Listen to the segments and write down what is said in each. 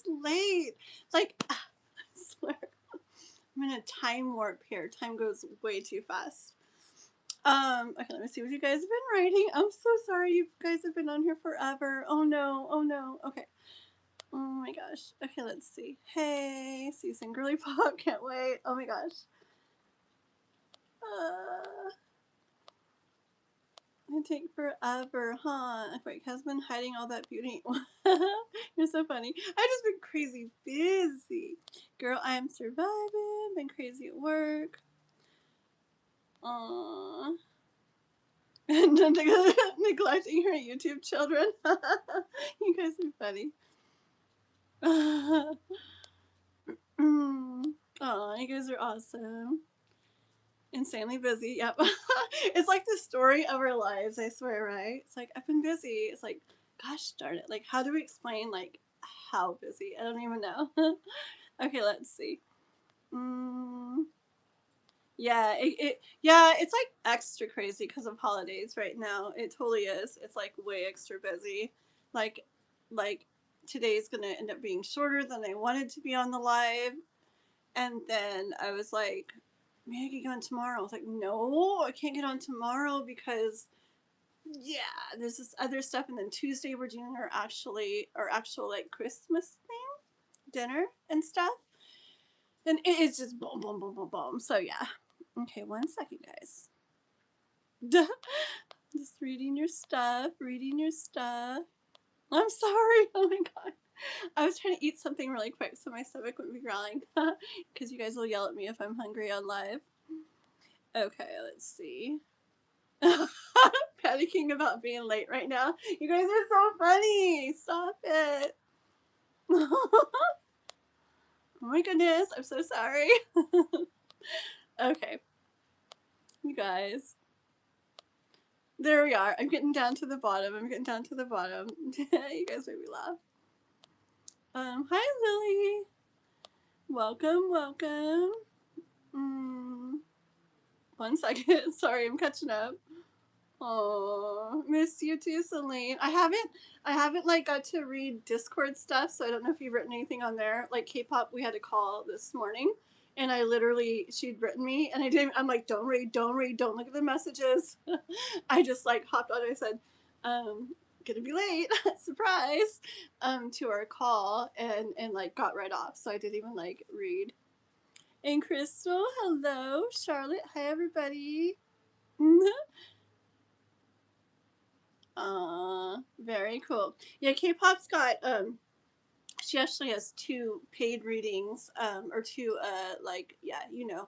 always late. Like, I swear. I'm in a time warp here. Time goes way too fast. Okay, let me see what you guys have been writing. I'm so sorry you guys have been on here forever. Oh no, oh no. Okay. Oh my gosh. Okay, let's see. Hey, Susan Girly Pop, can't wait. Oh my gosh. It take forever, huh? Wait, has been hiding all that beauty. You're so funny. I've just been crazy busy. Girl, I am surviving. Been crazy at work. Aww. And neglecting her YouTube children. You guys are funny. Aw, you guys are awesome. Insanely busy. Yep. It's like the story of our lives, I swear, right? It's like, I've been busy. It's like, gosh darn it. Like, how do we explain, like, how busy? I don't even know. Okay, let's see. Yeah, it's like extra crazy because of holidays right now. It totally is. It's like way extra busy. Like, like today's gonna end up being shorter than I wanted to be on the live. And then I was like, maybe I can get on tomorrow. I was like, no, I can't get on tomorrow because yeah, there's this other stuff. And then Tuesday we're doing our actual like Christmas thing, dinner and stuff. And it's just boom, boom, boom, boom, boom. So yeah. Okay, 1 second, guys. Just reading your stuff, reading your stuff. I'm sorry. Oh my god. I was trying to eat something really quick so my stomach wouldn't be growling. Because you guys will yell at me if I'm hungry on live. Okay, let's see. Panicking about being late right now. You guys are so funny. Stop it. Oh my goodness. I'm so sorry. Okay. You guys. There we are. I'm getting down to the bottom. You guys made me laugh. Hi Lily. Welcome, welcome. 1 second. Sorry, I'm catching up. Oh, miss you too, Celine. I haven't like got to read Discord stuff, so I don't know if you've written anything on there. Like K-pop, we had a call this morning, and she'd written me, and I'm like, don't read, don't look at the messages. I just like hopped on. And I said, gonna be late, surprise, to our call, and like got right off. So I didn't even like read. And Crystal, hello, Charlotte, hi everybody. Very cool. Yeah, K-pop's got she actually has 2 paid readings or 2 like yeah,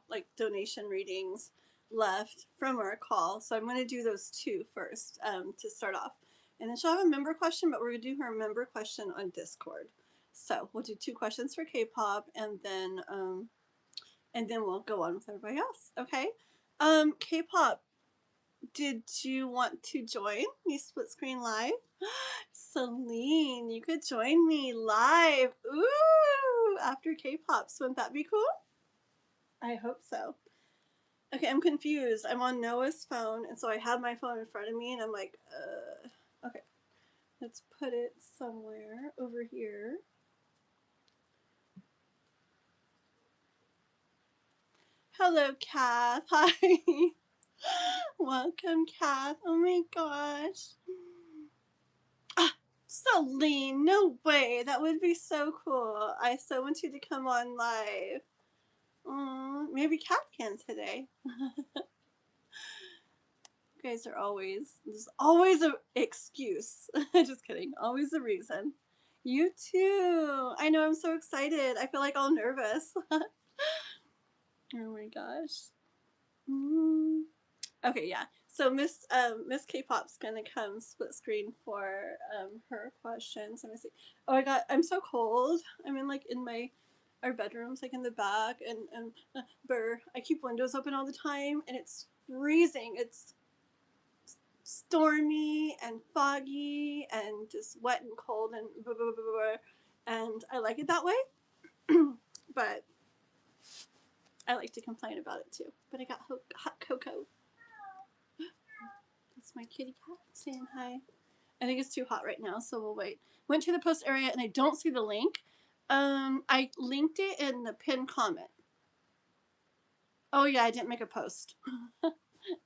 like donation readings left from our call. So I'm going to do those 2 first to start off. And then she'll have a member question, but we're going to do her member question on Discord. So, we'll do 2 questions for K-pop and then we'll go on with everybody else. Okay? K-pop, did you want to join me split screen live? Celine, you could join me live. Ooh, after K-pop. So wouldn't that be cool? I hope so. Okay, I'm confused. I'm on Noah's phone, and so I have my phone in front of me, and I'm like, okay. Let's put it somewhere over here. Hello, Kath. Hi. Welcome, Kath. Oh my gosh. Celine, no way. That would be so cool. I so want you to come on live. Maybe Kath can today. You guys are there's always an excuse. Just kidding. Always a reason. You too. I know, I'm so excited. I feel like all nervous. Oh my gosh. Okay, yeah. So Miss K-pop's gonna come split screen for her questions. Let me see. Oh, I'm so cold. I'm in our bedrooms, like in the back, and I keep windows open all the time, and it's freezing. It's stormy and foggy and just wet and cold and blah, blah, blah, blah, and I like it that way. But I like to complain about it too. But I got hot cocoa. That's my kitty cat saying hi. I think it's too hot right now, so we'll wait. Went to the post area and I don't see the link. I linked it in the pinned comment. Oh yeah, I didn't make a post.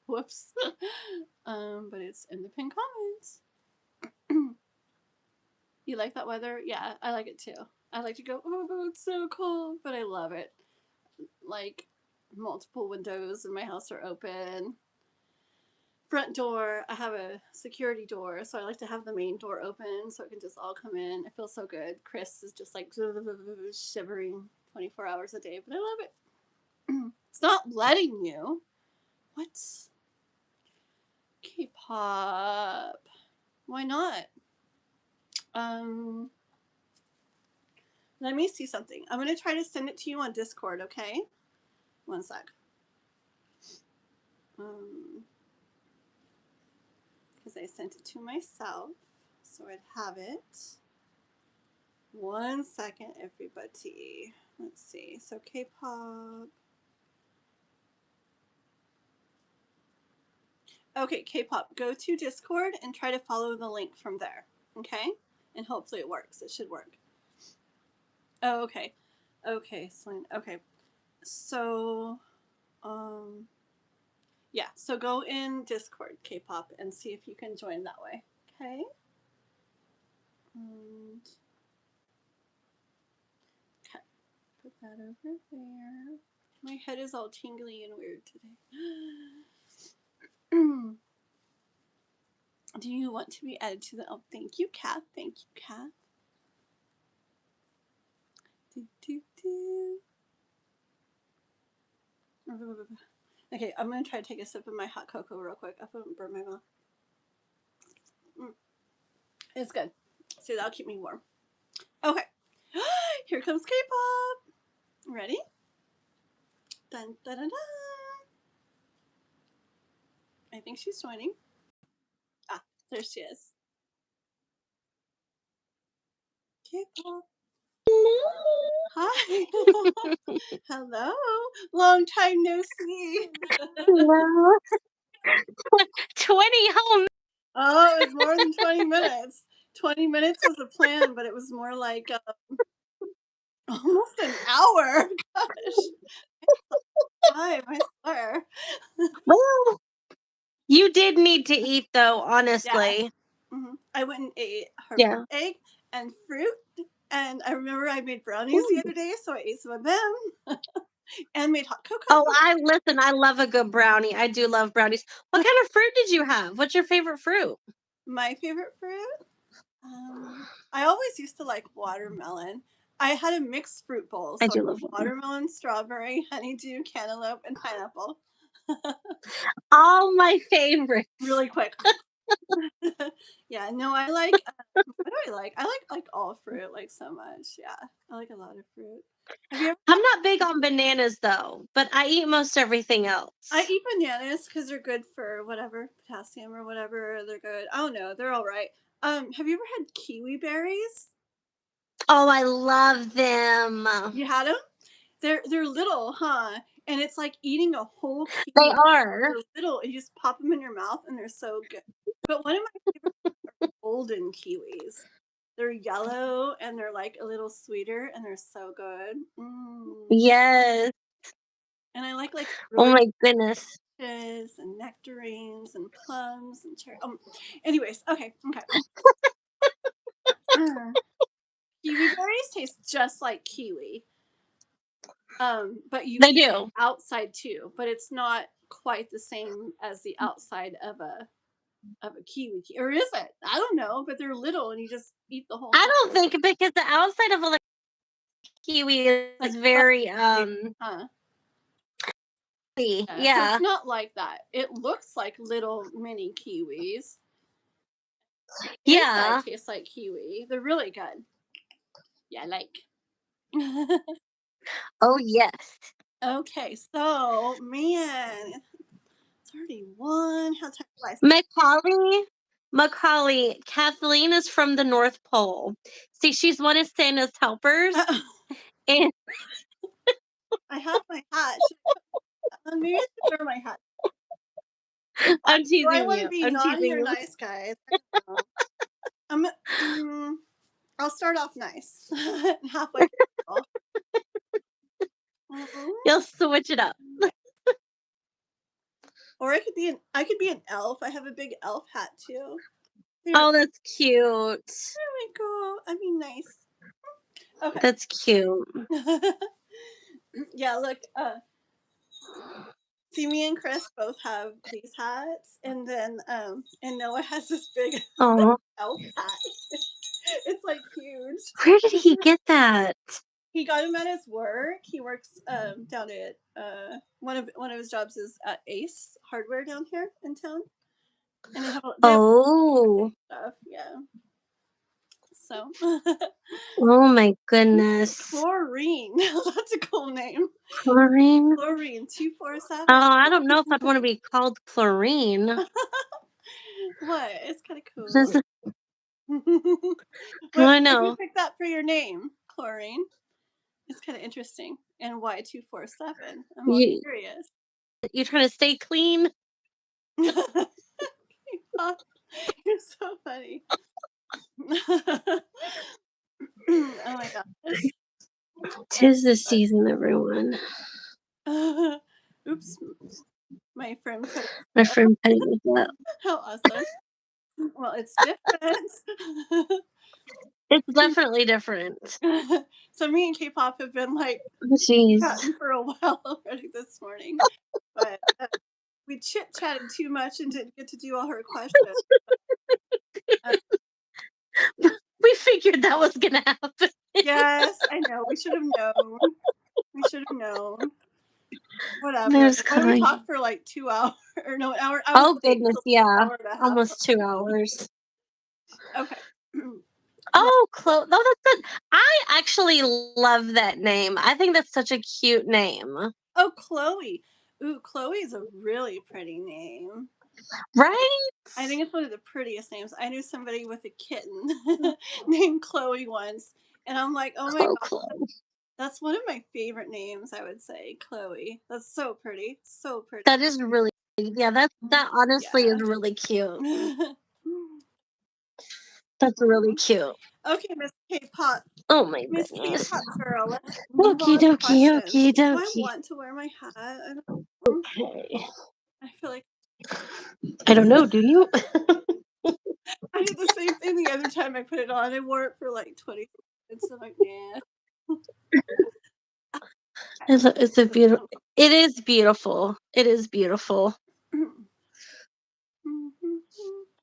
Whoops. But it's in the pinned comments. You like that weather? Yeah, I like it too. I like to go, oh, it's so cold, but I love it. Like, multiple windows in my house are open. Front door, I have a security door, so I like to have the main door open so it can just all come in. It feels so good. Chris is just like shivering 24 hours a day, but I love it. It's not letting you. What? K-pop. Why not? Um, Let me see something. I'm gonna try to send it to you on Discord, okay? One sec. Because I sent it to myself, so I'd have it. One second, everybody. Let's see. So K-pop. Okay, K-pop. Go to Discord and try to follow the link from there. Okay, and hopefully it works. It should work. Oh, okay. Okay, Celine. Okay, so yeah. So go in Discord, K-pop, and see if you can join that way. Okay. And okay, put that over there. My head is all tingly and weird today. Do you want to be added to the? Oh, thank you, Kath. Thank you, Kath. Do, do, do. Okay, I'm gonna try to take a sip of my hot cocoa real quick. I don't burn my mouth. It's good. See, that'll keep me warm. Okay, here comes K-pop. Ready? Dun dun dun dun. I think she's joining. Ah, there she is. K-pop. Hi. Hello. Long time no see. Hello. 20 home. Oh, it was more than 20 minutes. 20 minutes was the plan, but it was more like almost an hour. Gosh. Time, I swear. Well, you did need to eat though, Yeah. honestly. I went and ate her Yeah. egg and fruit. And I remember I made brownies the other day, so I ate some of them. And made hot cocoa. Oh, I love a good brownie. I do love brownies. What kind of fruit did you have? What's your favorite fruit? My favorite fruit? I always used to like watermelon. I had a mixed fruit bowl, I so do love watermelon. watermelon, strawberry, honeydew, cantaloupe, and pineapple. All my favorites. Really quick. Yeah, no, I like. What do I like? I like all fruit like so much. Yeah, I like a lot of fruit. Have you ever? I'm not big on bananas though, but I eat most everything else. I eat bananas because they're good for whatever potassium or whatever. They're good. I don't know. They're all right. Have you ever had kiwi berries? Oh, I love them. You had them? They're little, huh? And it's like eating a whole kiwi. They are. They're little. You just pop them in your mouth, and they're so good. But one of my favorites are golden kiwis. They're yellow and they're like a little sweeter, and they're so good. Yes. And I like Oh really my goodness. peaches and nectarines and plums and cherry. Anyways, okay. Kiwi berries taste just like kiwi. But you They eat do. the outside too, but it's not quite the same as the outside of a kiwi, or is it? I don't know, but they're little, and you just eat the whole I thing. don't think because the outside of a kiwi is Like very huh? So yeah. it's not like that. It looks like little mini kiwis. Yeah. Inside tastes like kiwi. They're really good. Yeah, I like. Oh yes. Okay, so man, it's already 1. How time flies. Macaulay, Kathleen is from the North Pole. See, she's one of Santa's helpers. And I have my hat. Maybe I should wear my hat. I'm Do I teasing want to you. be I'm naughty teasing or you. nice, guys? I don't know. I'll start off nice. Halfway through. You'll switch it up. Or I could be an elf. I have a big elf hat too. There Oh, that's cute. we go. I mean, nice. Okay. That's cute. Yeah, look, see, me and Chris both have these hats, and then and Noah has this big Oh, elf hat. It's like huge. where did he get that? He got him at his work. He works down at one of his jobs is at Ace Hardware down here in town, and they have Oh, stuff. Yeah. So oh my goodness. Chlorine. That's a cool name. Chlorine? Chlorine 247. Oh, I don't know if I'd want to be called Chlorine. What? It's kind of cool. Just- What I did you know. pick that for your name? Chlorine. It's kind of interesting. And why 247? I'm all You, curious. you trying to stay clean? Oh, you're so funny. Oh my gosh. 'Tis the season, everyone. Oops. My friend put it. My friend put it up. How awesome. Well, it's different. It's definitely different. So me and K-pop have been like Oh, jeez. chatting for a while already this morning, but we chit-chatted too much and didn't get to do all her questions. We figured that was gonna happen. Yes, I know. We should have known. We should have known. Whatever. There's Why we Kai. talked for like 2 hours or no, an hour. I was Oh late, goodness, so yeah. an hour and a half. Almost 2 hours. Okay. Oh, Chloe. Oh, that's good. I actually love that name. I think that's such a cute name. Oh, Chloe. Ooh, Chloe is a really pretty name. Right? I think it's one of the prettiest names. I knew somebody with a kitten named Chloe once, and I'm like, oh my god, Chloe. that's one of my favorite names. I would say Chloe. That's so pretty, so pretty. That is really, yeah. That honestly Yeah. is really cute. That's really cute. Okay, Miss K-pop. Oh my Miss goodness. K-pop girl, let's move Okie on to dokie, questions. okie Do I dokie. want to wear my hat? I don't know. Okay. I feel like I don't know. Do you? I did the same thing the other time I put it on. I wore it for like 20 minutes. I'm like, nah. It's a beautiful. It is beautiful. It is beautiful.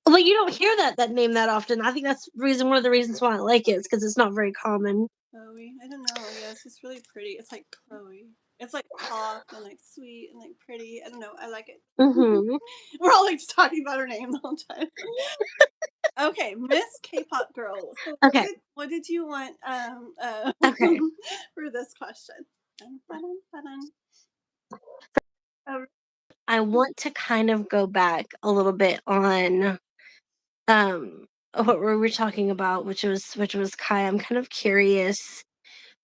Well, you don't hear that name that often. I think that's one of the reasons why I like it is because it's not very common. Chloe. I don't know. Yeah, it's just really pretty. It's like Chloe. It's like soft and like sweet and like pretty. I don't know. I like it. Mm-hmm. We're all like talking about her name the whole time. Okay, Miss K-pop girl. So Okay. what did you want Okay. for this question? I want to kind of go back a little bit on what we were talking about, which was Kai. I'm kind of curious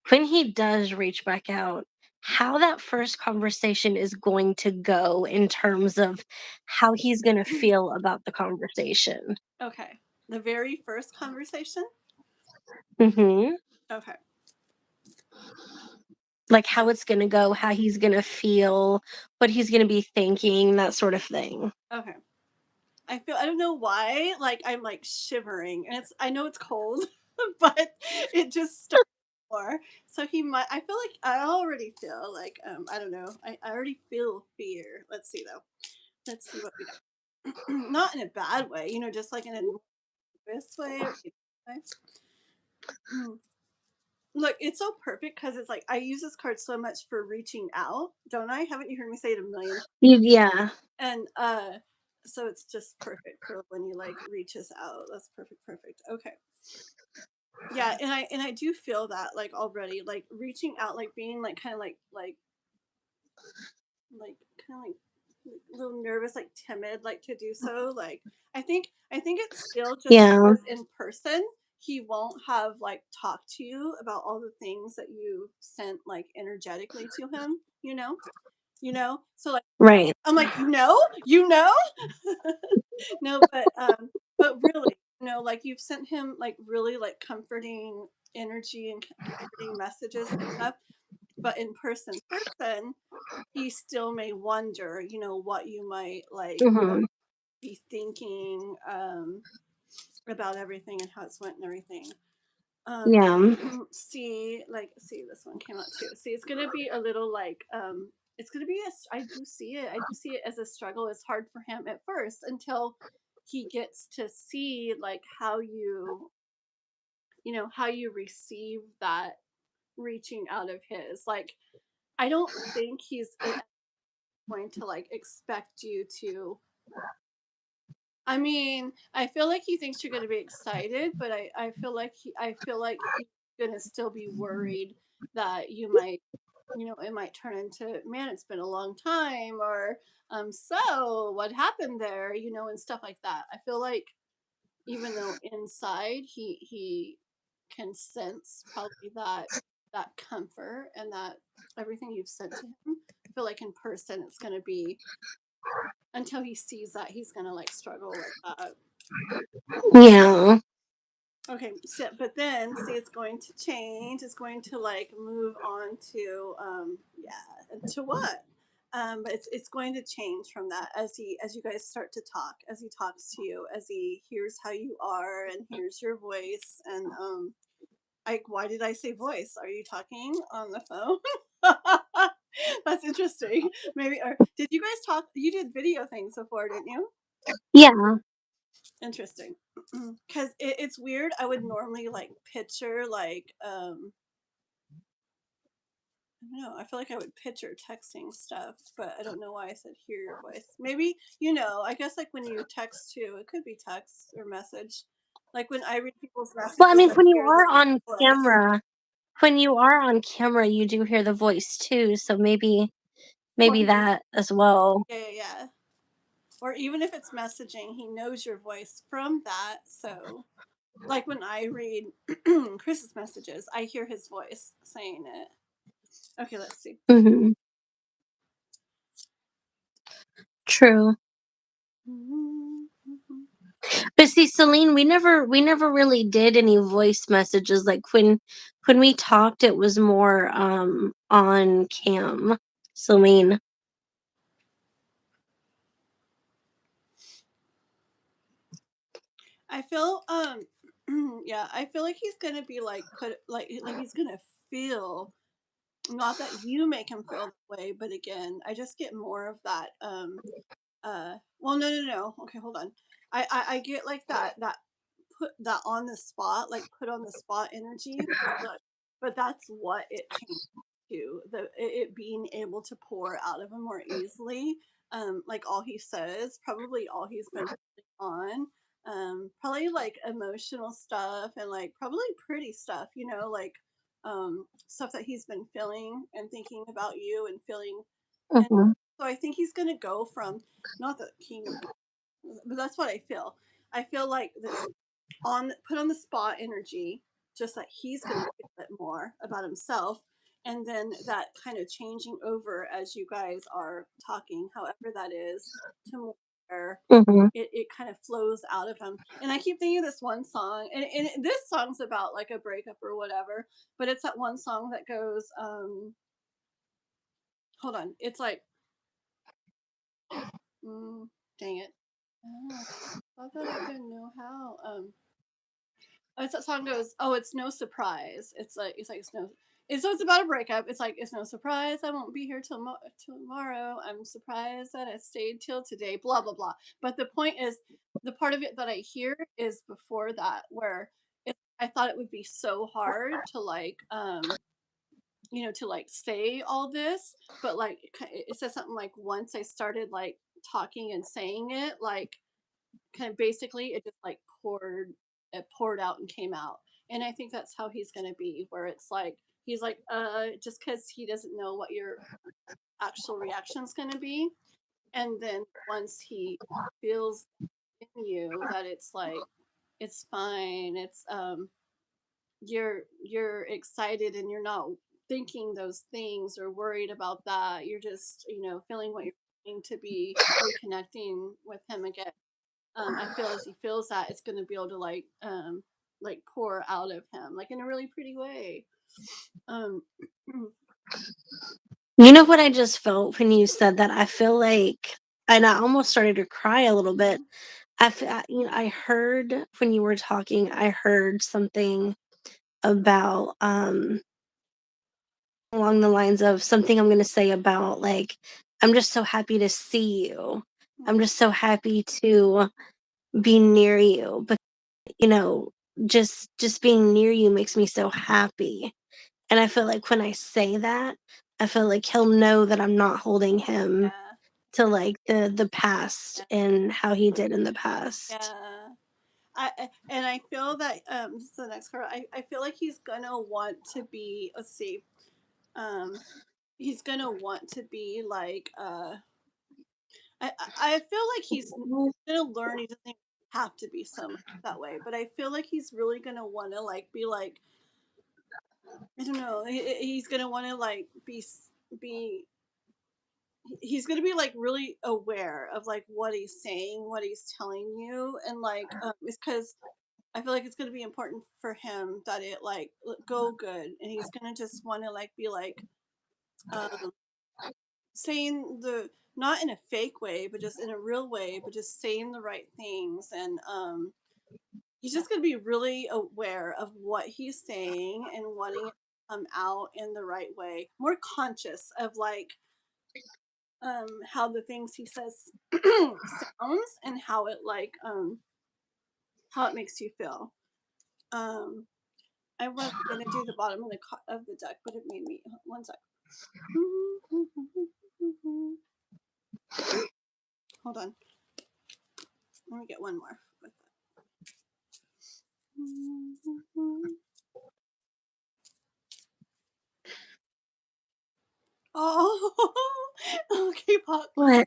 when he does reach back out, how that first conversation is going to go in terms of how he's going to feel about the conversation. Okay. The very first conversation? Mm-hmm. Okay. Like how it's going to go, how he's going to feel, what he's going to be thinking, that sort of thing. Okay. I don't know why, like I'm like shivering, and I know it's cold, but it just starts more. So I feel like I already feel like I don't know. I already feel fear. Let's see though. Let's see what we got. Not in a bad way, just like in a this way. Look, it's so perfect because it's like I use this card so much for reaching out, don't I? Haven't you heard me say it a million times? Yeah. And so it's just perfect for when he like reaches out. That's perfect. Okay. Yeah, and I do feel that like already, like reaching out, like being like kind of like kind of like a little nervous, like timid, like to do so. Like I think it's still just because in person he won't have like talked to you about all the things that you sent like energetically to him, so like Right. I'm like, no, no, but really like you've sent him like really like comforting energy and comforting messages and stuff, but in person, he still may wonder, what you might like Mhm. be thinking about everything and how it's went and everything. Um, Yeah. see, this one came out too. See, it's gonna be a little like, it's gonna be I do see it. I do see it as a struggle. It's hard for him at first until he gets to see like how you receive that reaching out of his. Like, I don't think he's going to like expect you to. I mean, I feel like he thinks you're gonna be excited, but I feel like he's gonna still be worried that it might turn into, man, it's been a long time, or so what happened there, and stuff like that. I feel like even though inside he can sense probably that comfort and that everything you've sent to him. I feel like in person it's gonna be, until he sees that, he's gonna like struggle with that. Yeah. Okay, so, but then see, it's going to change. It's going to like move on to to what? But it's going to change from that as you guys start to talk, as he talks to you, as he hears how you are and hears your voice. And like, why did I say voice? Are you talking on the phone? That's interesting. Maybe, or did you guys talk? You did video things before, didn't you? Yeah. Interesting. Because it's weird. I would normally like picture like I don't know. I feel like I would picture texting stuff, but I don't know why I said hear your voice. Maybe, I guess like when you text too, it could be text or message. Like when I read people's Well, I messages, mean, I when you hear the are on voice. camera, you do hear the voice too. So Or maybe that as well. yeah. Or even if it's messaging, he knows your voice from that. So, like when I read Chris's messages, I hear his voice saying it. Okay, let's see. Hmm. True. But see, Celine, we never really did any voice messages. Like when we talked, it was more on cam. Celine. I feel yeah, I feel like he's gonna be like put like he's gonna feel, not that you make him feel that way, but again, I just get more of that well, no. Okay, hold on. I get like that put that on the spot, like put on the spot energy, but that's what it changed to, it being able to pour out of him more easily. Like all he says, probably all he's been on, probably like emotional stuff and like probably pretty stuff, like stuff that he's been feeling and thinking about you and feeling. And Hmm. so I think he's gonna go from, not that he, but that's what I feel. I feel like this put on the spot energy, just that he's going to feel it more about himself, and then that kind of changing over as you guys are talking, however that is, to where Hmm. it kind of flows out of him. And I keep thinking of this one song, and this song's about like a breakup or whatever, but it's that one song that goes, hold on, it's like, mm, dang it. Oh, I thought I didn't know how. It's that song goes, oh, it's no surprise. It's like it's no. It's about a breakup. It's like it's no surprise. I won't be here till tomorrow. I'm surprised that I stayed till today. Blah blah blah. But the point is, the part of it that I hear is before that, where I thought it would be so hard to like to like say all this, but like it says something like once I started like talking and saying it, like kind of basically it just like poured out and came out. And I think that's how he's going to be, where it's like he's like just because he doesn't know what your actual reaction is going to be, and then once he feels in you that it's like it's fine, it's you're excited and you're not thinking those things or worried about that, you're just feeling what you're feeling, to be reconnecting with him again. I feel as he feels that, it's gonna be able to like pour out of him like in a really pretty way. Um, You know what I just felt when you said that? I feel like, and I almost started to cry a little bit. You know, I heard when you were talking, I heard something about along the lines of something I'm going to say about like, I'm just so happy to see you. I'm just so happy to be near you. But you know, just being near you makes me so happy. And I feel like when I say that, I feel like he'll know that I'm not holding him yeah, to like the past yeah, and how he did in the past. yeah. And I feel that this is the next card. I feel like he's gonna want to be. Let's see. Um, he's gonna want to be like. I feel like he's gonna learn. He doesn't have to be so much that way, but I feel like he's really gonna want to like be like. I don't know. He's gonna want to like be he's gonna be like really aware of like what he's saying, what he's telling you, and like it's because I feel like it's gonna be important for him that it like go good, and he's gonna just want to like be like um, saying the not in a fake way, but just in a real way, but just saying the right things, and he's just gonna be really aware of what he's saying and wanting it to come out in the right way, more conscious of like how the things he says sounds and how it makes you feel. Um I was gonna do the bottom of the deck, but it made me one sec. Hold on. Let me get one more with that. Oh, okay, Pop. What?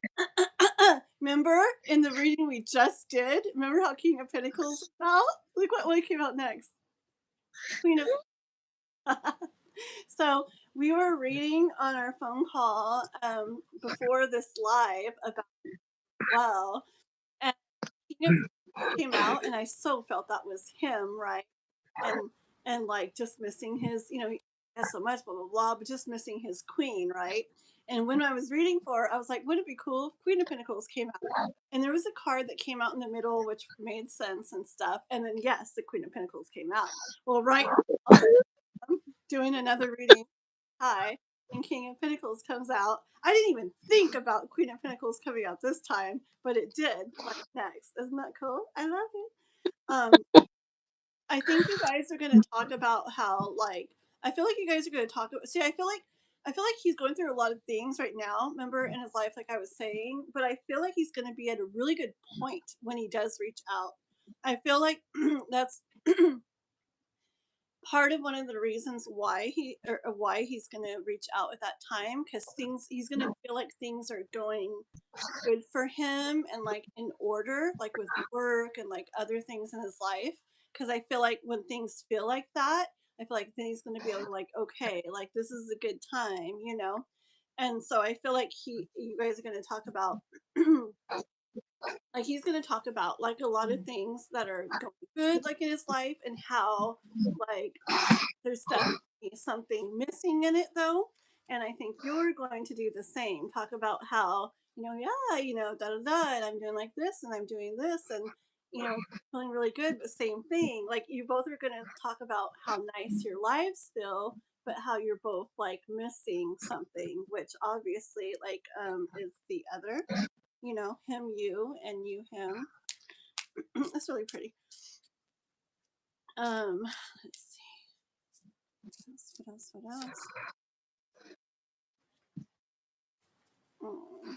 Remember in the reading we just did? Remember how King of Pentacles came out? Look what came out next. Queen of So we were reading on our phone call before this live about well, and King of Pentacles came out, and I so felt that was him, right? And like just missing his, he has so much, blah blah blah, but just missing his queen, right? And when I was reading for, her, I was like, wouldn't it be cool if Queen of Pentacles came out? And there was a card that came out in the middle, which made sense and stuff. And then yes, the Queen of Pentacles came out. Well, right now, I'm doing another reading. Hi, and King of Pentacles comes out. I didn't even think about Queen of Pentacles coming out this time, but it did. Like next, isn't that cool? I love it. I think you guys are going to talk about how like I feel like you guys are going to talk about. See, I feel like he's going through a lot of things right now. Remember in his life, like I was saying, but I feel like he's going to be at a really good point when he does reach out. I feel like that's part of one of the reasons why why he's going to reach out at that time because things he's going to feel like things are going good for him and like in order like with work and like other things in his life because I feel like when things feel like that I feel like then he's going to be able to like okay like this is a good time and so I feel like you guys are going to talk about like he's going to talk about like a lot of things that are going good like in his life and how like there's definitely something missing in it though. And I think you're going to do the same. Talk about how, yeah, da da da, and I'm doing like this and I'm doing this and, feeling really good, but same thing. Like you both are going to talk about how nice your lives feel, but how you're both like missing something, which obviously like is the other, him, you, and you, him. That's really pretty. Let's see. What else? What else? Oh.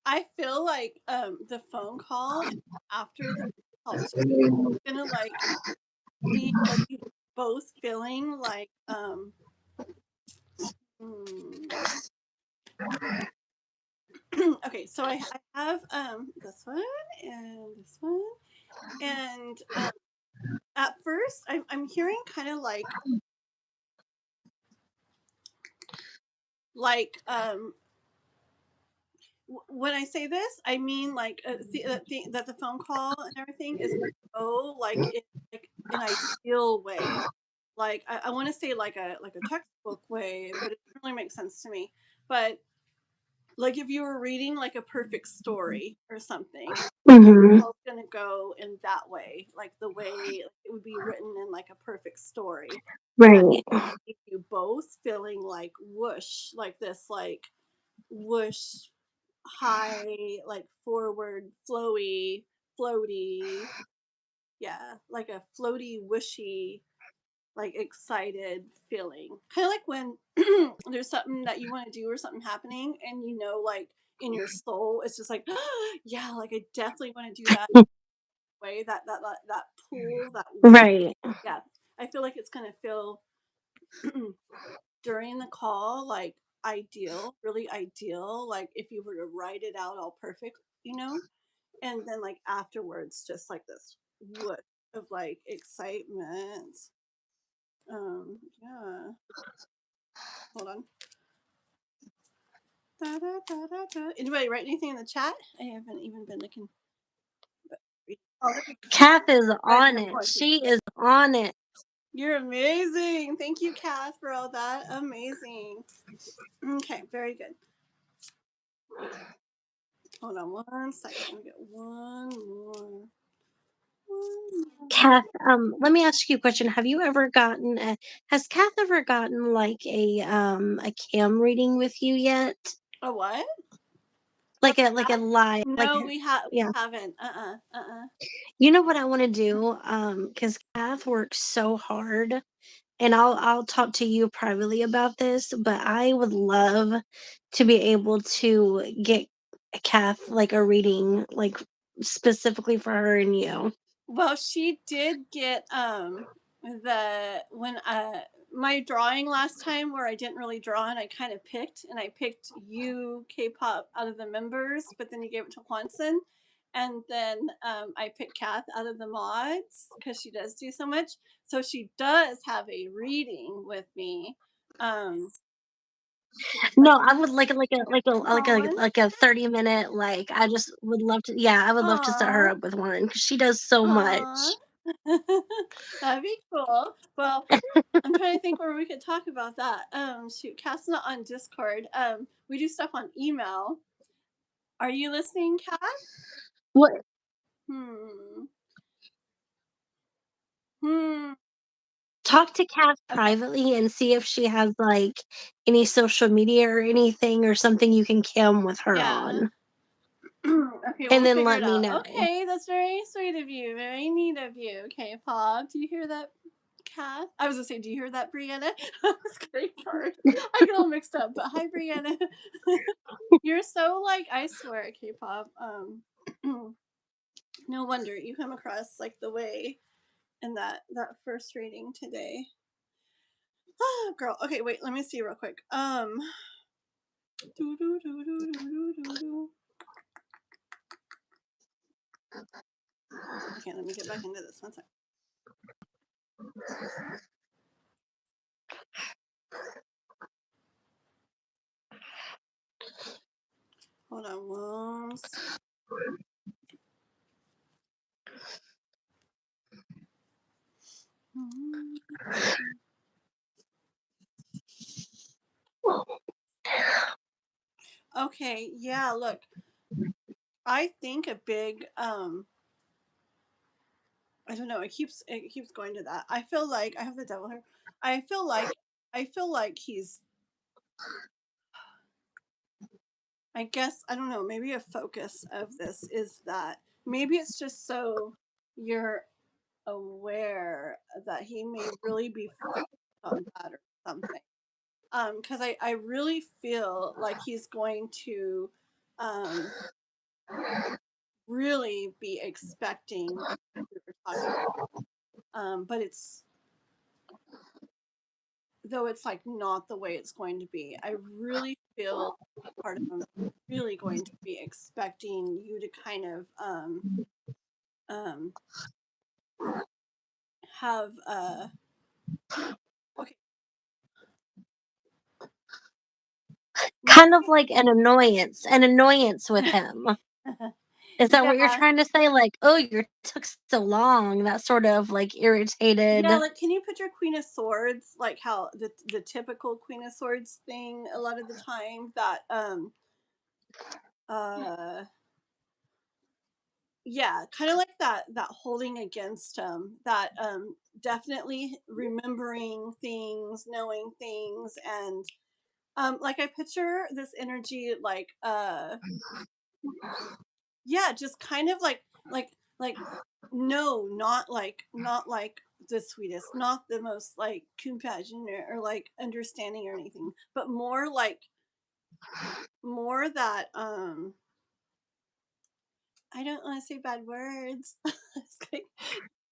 I feel like the phone call after the call too is gonna like leave like you both feeling like hmm. Okay, so I have this one and this one And at first, I'm hearing kind of like when I say this, I mean like that the phone call and everything is going to go like an ideal way. Like I want to say like a textbook way, but it doesn't really make sense to me. But like if you were reading like a perfect story or something, Hmm. it's going to go in that way, like the way it would be written in like a perfect story, and Right. you both feeling like whoosh, like this, like whoosh, high, like forward, floaty, yeah, like a floaty, wishy, like excited feeling. Kind of like when there's something that you want to do or something happening, and like in your soul, it's just like, yeah, like I definitely want to do that way. That pull, that wish. Right. Yeah, I feel like it's gonna feel during the call like ideal, really ideal. Like if you were to write it out all perfect, and then like afterwards, just like this whoosh of like excitement. Yeah. Hold on. Da, da, da, da, da. Anybody write anything in the chat? I haven't even been looking. Oh, Kath is right on there, it. voices. She is on it. You're amazing. Thank you, Kath, for all that. Amazing. Okay, very good. Hold on 1 second. Let me get one more. Kath, let me ask you a question. Have you ever gotten has Kath ever gotten like a cam reading with you yet? A what? Like a live, like No, we yeah. haven't. Uh-uh. You know what I want to do? Because Kath works so hard, and I'll talk to you privately about this, but I would love to be able to get Kath like a reading, like specifically for her and you. Well, she did get the when my drawing last time where I didn't really draw and I kind of picked and I picked you K-pop out of the members, but then you gave it to Juanson, and then I picked Kath out of the mods because she does do so much. So she does have a reading with me. Um, like No, I would one. like a 30-minute, like I just would love to, yeah, I would love to set her Aw, up with one because she does so aw. much. That'd be cool. Well, I'm trying to think where we could talk about that. Shoot, Kat's not on Discord. We do stuff on email. Are you listening, Kat? What, Hmm. Hmm. talk to Kath Okay. privately and see if she has like any social media or anything or something you can cam with her Yeah. on, Okay, and we'll then figure let it me out. know. Okay, that's very sweet of you. Very neat of you. Okay, Pop, do you hear that, Kat? I was gonna say, do you hear that, Brianna? That's great part. I get all mixed up, but hi, Brianna. You're so like, I swear, K-pop. No wonder you come across like the way in that first reading today. Girl. Okay, wait. Let me see real quick. Do, do, do, do, do, do, do. Okay, let me get back into this 1 second. Hold on one second. Okay, yeah. Look, I think a big I don't know. It keeps going to that. I feel like I have the devil here. I feel like he's. I guess I don't know. Maybe a focus of this is that maybe it's just so you're aware that he may really be focused on that or something. Because I really feel like he's going to um really be expecting what we were talking about. But it's though it's like not the way it's going to be. I really feel part of him really going to be expecting you to kind of um have okay, Kind of maybe like an annoyance with him. Is that what you're yeah. trying to say? Like, "Oh, you took so long," that sort of, like, Yeah, irritated. like can you put your Queen of Swords, like how the typical Queen of Swords thing a lot of the time that uh yeah, kind of like that holding against him, that definitely remembering things, knowing things, and like I picture this energy like yeah, just kind of like no, not like the sweetest, not the most like compassionate or like understanding or anything, but more like more that I don't want to say bad words. It's like,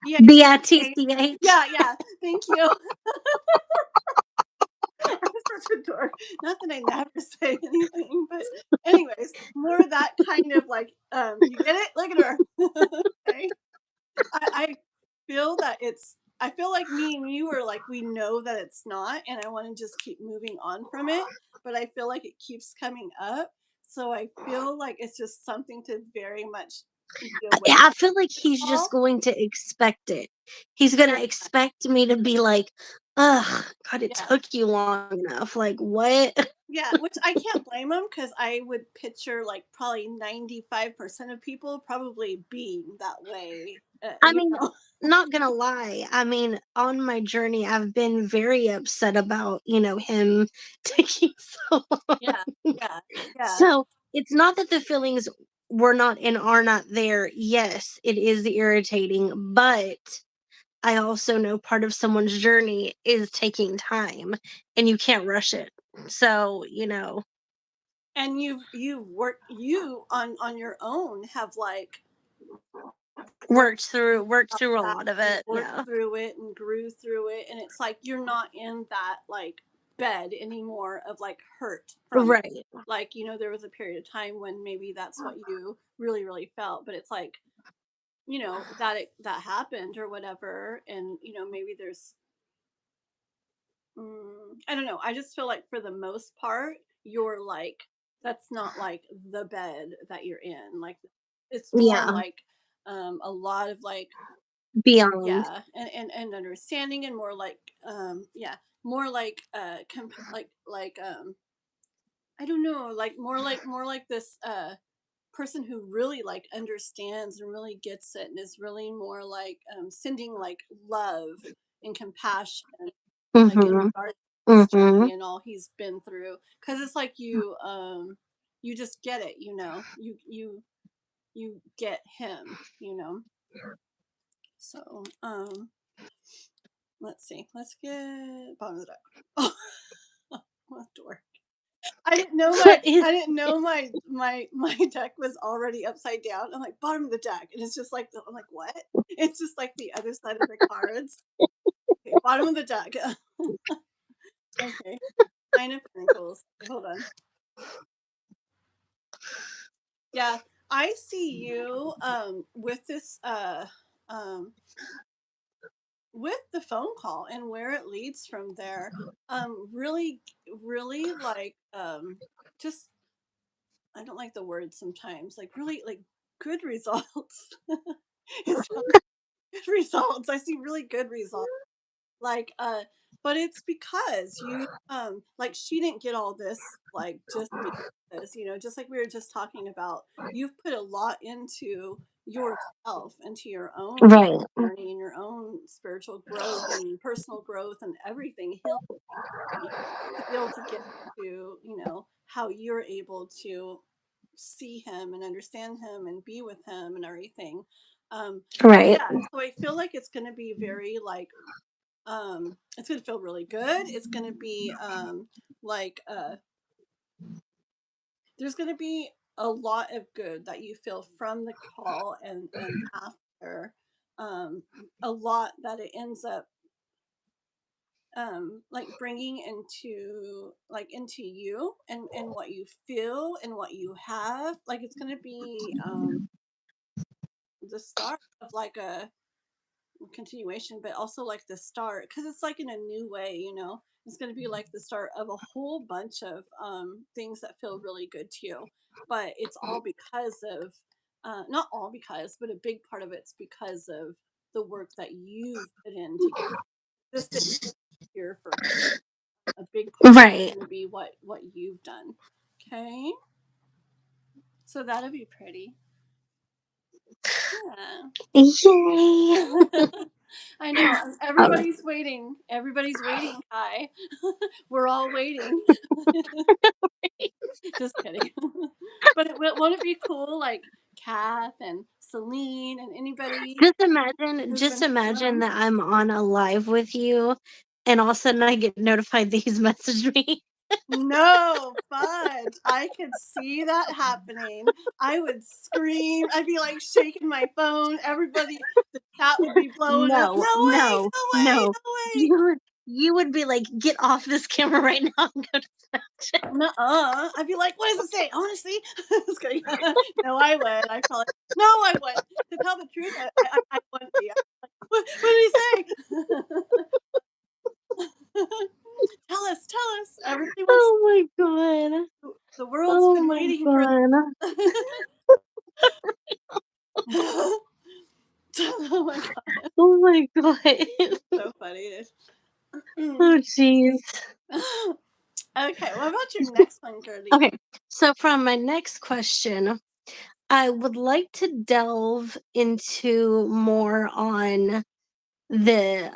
yeah, okay. B-I-T-C-H. Yeah, yeah. Thank you. I'm such a dork. Not that I never say anything, but anyways, more of that kind of like, you get it? Look at her. Okay. I feel that it's I feel like me and you are like we know that it's not, and I want to just keep moving on from it, but I feel like it keeps coming up. So I feel like it's just something to very much be aware I feel like he's of. just going to expect it. He's gonna Very much. expect me to be like, "Ugh, God, it Yeah. took you long enough." Like, what? Yeah, which I can't blame him because I would picture like probably 95% of people probably being that way, I you mean, know? not gonna lie. I mean, on my journey, I've been very upset about, him taking so long. Yeah, yeah, yeah. So, it's not that the feelings were not and are not there. Yes, it is irritating, but I also know part of someone's journey is taking time and you can't rush it. So, And you've worked you on your own have like worked worked out through a that lot of and it. worked Yeah. through it and grew through it, and it's like you're not in that like bed anymore of like hurt from it. Right. Like there was a period of time when maybe that's what you really really felt, but it's like that that happened or whatever, and maybe there's I don't know, I just feel like for the most part you're like that's not like the bed that you're in, like it's more Yeah. like a lot of like Beyond. yeah, and understanding, and more like yeah, more like I don't know, like more like this person who really like understands and really gets it and is really more like sending like love and compassion like in Mhm. regards to his Mhm. journey and all he's been through, because it's like you just get it, you get him, so let's see, let's get bottom of the deck. Oh, what a dork. What is I didn't know my deck was already upside down. I'm like bottom of the deck, and it's just like I'm like what? It's just like the other side of the cards. Okay, bottom of the deck. Okay, Nine of Pentacles. Hold on. Yeah, I see you with this um with the phone call and where it leads from there. Really really like just I don't like the word sometimes. Like really like good results. It's not good results. I see really good results. Like but it's because you like she didn't get all this like just because, just like we were just talking about, you've put a lot into yourself, into your own right? journey and your own spiritual growth and personal growth and everything, healing, to be able to get to, how you're able to see him and understand him and be with him and everything. Right. Yeah, so I feel like it's going to be very like it's going to feel really good. It's going to be like there's going to be a lot of good that you feel from the call and after um a lot that it ends up like bringing into you and what you feel and what you have, like it's going to be the start of like a continuation, but also like the start because it's like in a new way, you know. It's going to be like the start of a whole bunch of things that feel really good to you, but it's all because of not all because, but a big part of it's because of the work that you've put in to get this here for her. A big part is Right. going to be what you've done. Okay, so that'll be pretty. Yeah. Yay. I know. All right. Everybody's waiting. Everybody's waiting, Kai. We're all waiting. Just kidding. But won't it be cool, like Kath and Celine and anybody who's Just been imagine around? that I'm on a live with you and all of a sudden I get notified that he's messaged me. No, fudge. I could see that happening. I would scream. I'd be like shaking my phone. Everybody, the chat would be blowing up. No No, way, no, no way, no. no way. You would be like, get off this camera right now and go to Snapchat. Nuh-uh. I'd be like, what does it say? I want to see. Just kidding. No, I would. I probably no, I would. To tell the truth, I wouldn't be. I'd be like, what did he say? Tell us. Everybody wants Oh my god. the world's Oh been my waiting for god. oh my god. Oh my god. So funny. Mm. Oh jeez. Okay, what about your next one, Gertie? Okay, so from my next question, I would like to delve into more on the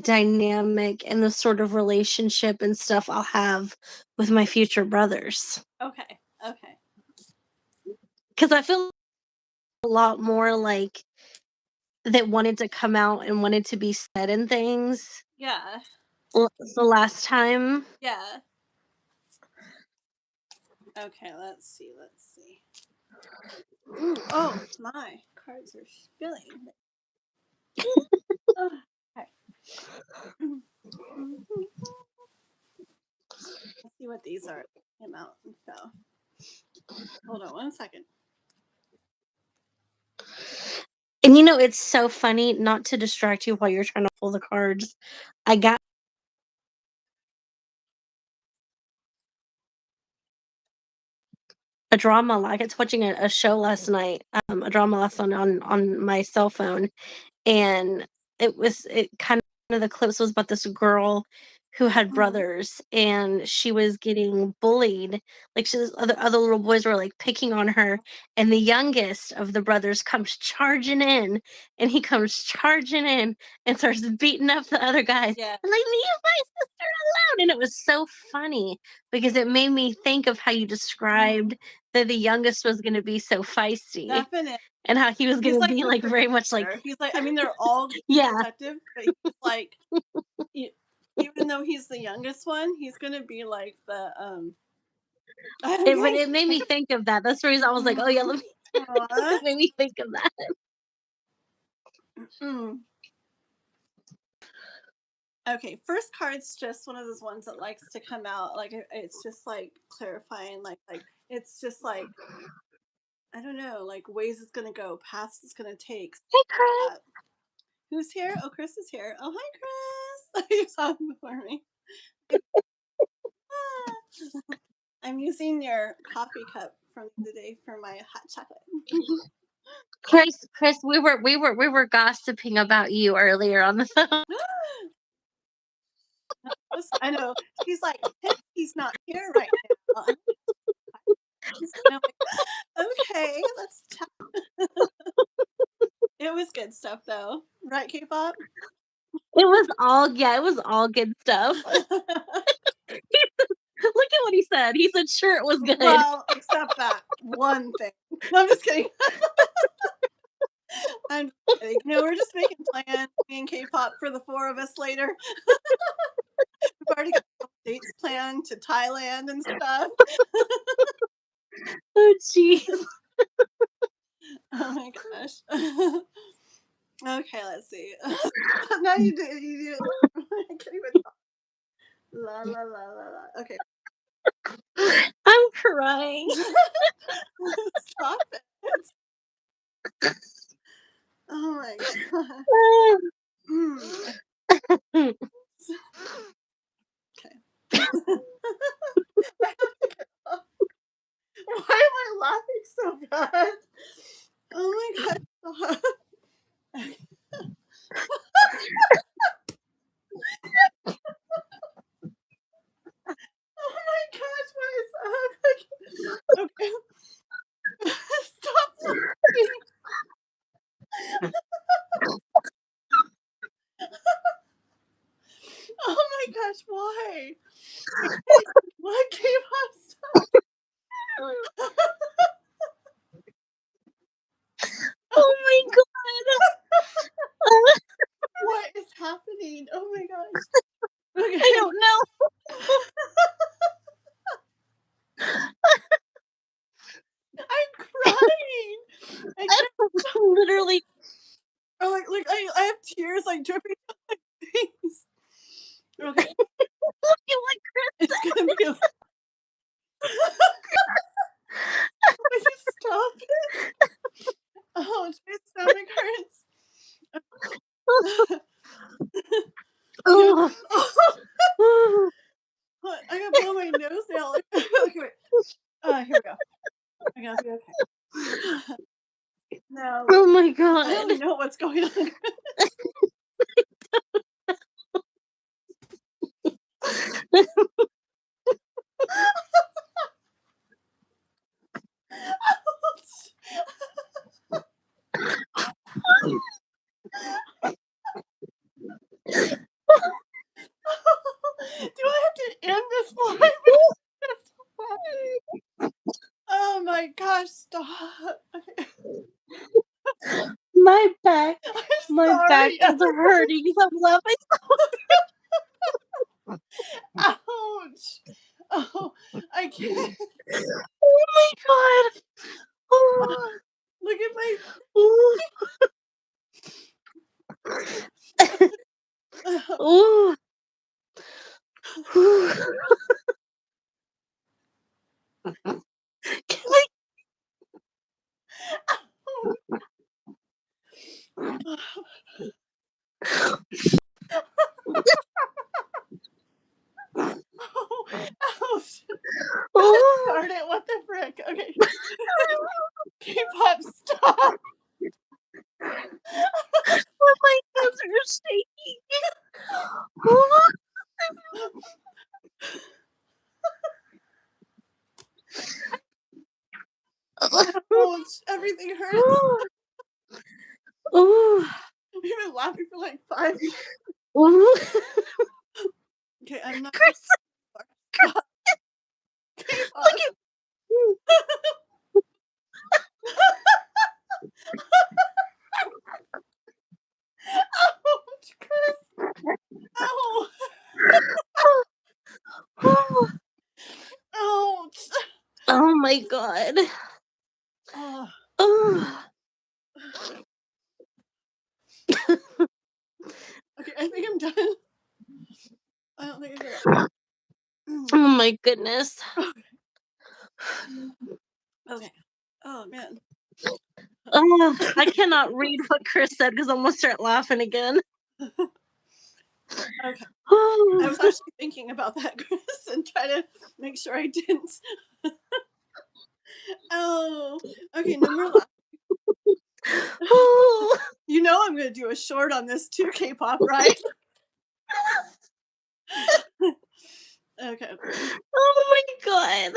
dynamic and the sort of relationship and stuff I'll have with my future brothers. Okay, okay. Because I feel a lot more like that wanted to come out and wanted to be said in things Yeah, the last time. yeah. Okay, let's see, let's see. Oh, my cards are spilling. Oh, okay. Let's see what these are. Came out and fell. Hold on one second. And you know, it's so funny, not to distract you while you're trying to pull the cards. I got a drama, like I was watching a show last night, a drama last night on my cell phone, and it kind of the clips was about this girl who had Mhm. brothers and she was getting bullied, like she was, other little boys were like picking on her, and the youngest of the brothers comes charging in, and he comes charging in and starts beating up the other guys Yeah. and like, leave my sister alone. And it was so funny because it made me think of how you Mhm. described that the youngest was going to be so feisty Definite. and how he was He's gonna like be, the like, very much like protector. He's like, I mean, they're all yeah, protective, but he's like, e- even though he's the youngest one, he's gonna be like the but okay. it made me think of that. That's the reason I was like, "Oh, yeah, Mhm. let me" Aw. it made me think of that. Mm. Okay, first card's just one of those ones that likes to come out like it's just like clarifying, like it's just like I don't know, like ways it's gonna go, paths it's gonna take. "Hey, Chris." That. Who's here? Oh, Chris is here. Oh, hi, Chris. You saw him before me. Ah. I'm using your coffee cup from the day for my hot chocolate. Chris, we were gossiping about you earlier on the phone. I know. She's like, he's not here right now. And I'm like, okay, let's chat. It was good stuff though, right, K-pop? It was all yeah, it was all good stuff. Look at what he said. He said, "Sure, it was good." Well, except that one thing. No, I'm just kidding. I'm just kidding. No, we're just making plans, me and K-pop for the four of us later. We've already got dates planned to Thailand and stuff. Oh, jeez. Oh my gosh. Okay, let's see. Now you do it. I can't even talk. La la la la la. Okay. I'm crying. Stop it. Oh my god. Mm. Okay. I have to get off. Why am I laughing so bad? Oh my god. Stop. Oh my gosh, what is up? Okay. Stop laughing. Oh my gosh, why? Why K-pop stop? Oh my god. What is happening? Oh my gosh. I Okay. don't know. I'm crying. I can't. Literally. Like I have tears like dripping down my face. Okay, Looking like it's gonna be. Will you stop it? Oh, my stomach hurts. You. oh, Oh, oh, I gotta blow my nose now. Okay, wait. Here we go. I gotta be okay. Now, oh my I god. don't know what's going on. Do I have to end this live? Oh my gosh, stop. Okay. My back. I'm My back sorry. is hurting. I'm laughing. Ouch. Oh, I can't. Oh my god. Oh, Look at my. oh, oh, oh. Can we- Oh, ouch. oh. Darn it, what the frick? Okay. K-pop, stop. Oh, my hands are shaking. Oh, Ouch, everything hurts. oh, oh, We've been laughing for like 5 minutes. oh. Okay, I'm not. Chris, Stop. K-pop. look at you. Ouch, Chris. Ow. Oh, Ouch. oh my god. Oh, Oh, okay, I think I'm done. I don't think I got it. oh my goodness. Okay. Oh man. Oh, I cannot read what Chris said because I'm gonna start laughing again. Okay. I Oh, was actually thinking about that, Chris, and trying to make sure I didn't. Oh, okay. No more laughing. oh, You know I'm gonna do a short on this too, K-pop, right? Okay. oh my god.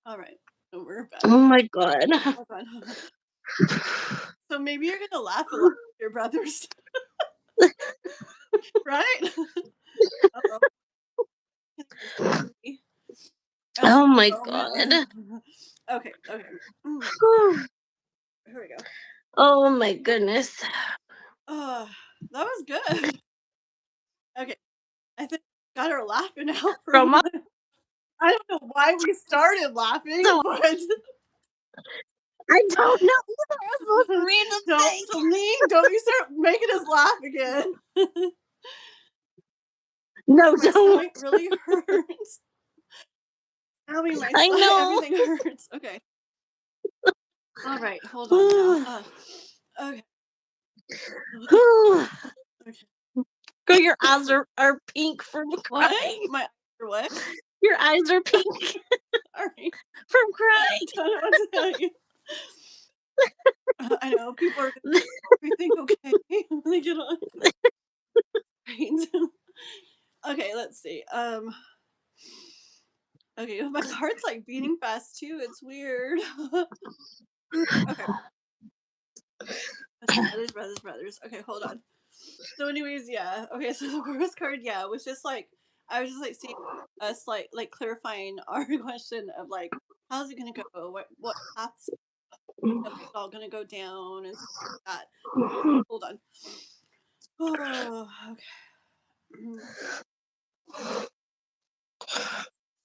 All right. So we're back. Oh my god. Hold on. Hold on. So maybe you're gonna laugh a lot with your brothers, right? Uh-oh. Oh my Moment. god. Okay. Okay. Here we go. Oh my goodness. Oh, that was good. Okay. I think I got her laughing out for a From while. I don't know why we started laughing, so but I don't know either. I was supposed to read the don't, thing. Celine, don't you start making us laugh again. No, My don't. stomach really hurts. Owie, my I stomach, know. everything hurts. Okay. All right, hold on now. Okay. Okay. Girl, your eyes are pink from What? crying. My what? Your eyes are pink Sorry. from crying. Don't know what to tell you. I know people are gonna everything okay when they get on. Right. Okay, let's see. Okay, my heart's like beating fast too. It's weird. Okay. Brothers. Okay, hold on. So, anyways, yeah. Okay, so the first card, yeah, was just like I was just like seeing us like clarifying our question of like how's it gonna go? What paths is it all gonna go down and stuff like that. Hold on. Oh, okay.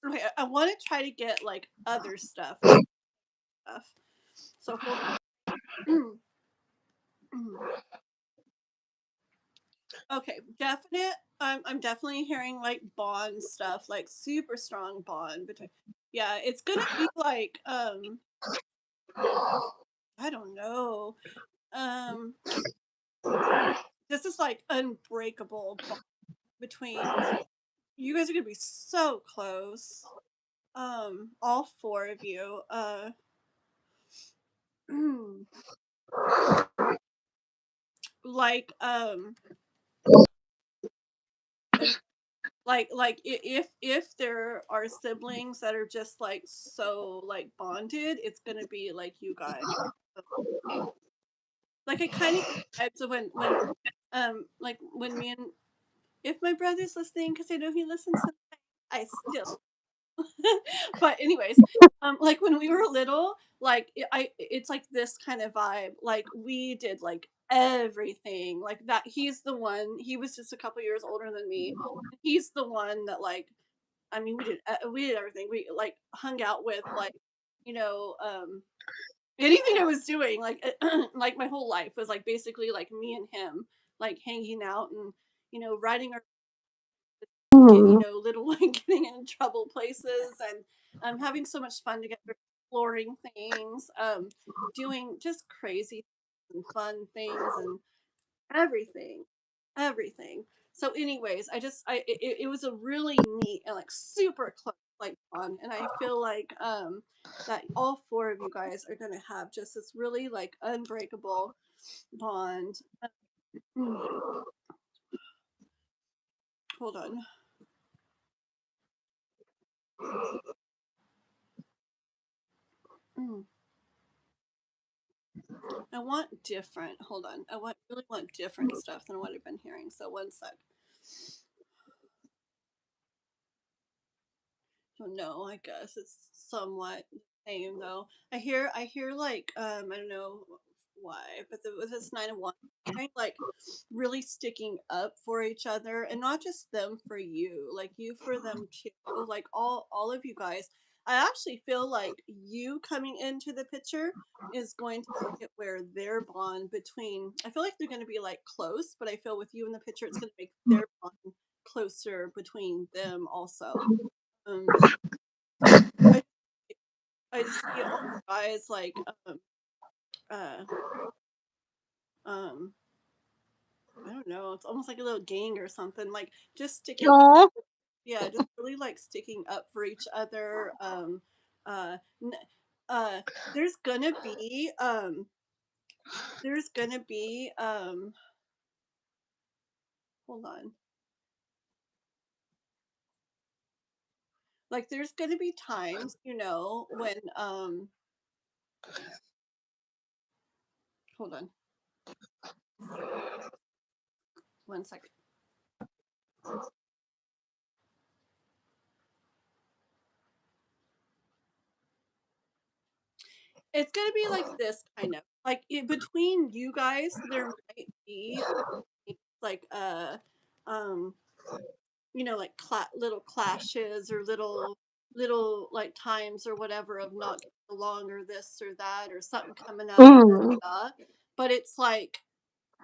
Okay, I want to try to get like other stuff. So hold on. Okay, definite. I'm definitely hearing like bond stuff, like super strong bond between. Yeah, it's gonna be like I don't know. Um, this is like unbreakable bond between you guys are gonna be so close. All four of you. Like if there are siblings that are just like so like bonded, it's gonna be like you guys. Like I kind of get vibes of when when me and if my brother's listening because I know he listens to I still but anyways like when we were little like it's like this kind of vibe like we did like everything like that he's the one he was just a couple years older than me he's the one that like I mean we did everything we like hung out with like you know anything I was doing like like my whole life was like basically like me and him like hanging out and riding our get Mm. little like getting in trouble places and having so much fun together exploring things doing just crazy and fun things and everything so anyways it was a really neat and like super close like fun and I feel like that all four of you guys are gonna have just this really like unbreakable bond. Mm, hold on. Mm. I want different. Hold on. Really want different stuff than what I've been hearing. So one sec. Don't know. I guess it's somewhat the same though. I hear like I don't know why, but with this 9 of Wands, kind of like really sticking up for each other, and not just them for you, like you for them too. Like all of you guys. I actually feel like you coming into the picture is going to make it where their bond between. I feel like they're going to be like close, but I feel with you in the picture, it's going to make their bond closer between them also. Um, I I just see all the guys like uh um I don't know, it's almost like a little gang or something, like just sticking Aw. yeah, just really like sticking up for each other. Uh n- uh there's gonna be there's gonna be hold on. Like there's gonna be times, when hold on 1 second. It's gonna be like this kind of like between you guys there might be like um like little clashes or little like times or whatever of not getting along or this or that or something coming up Mm. but it's like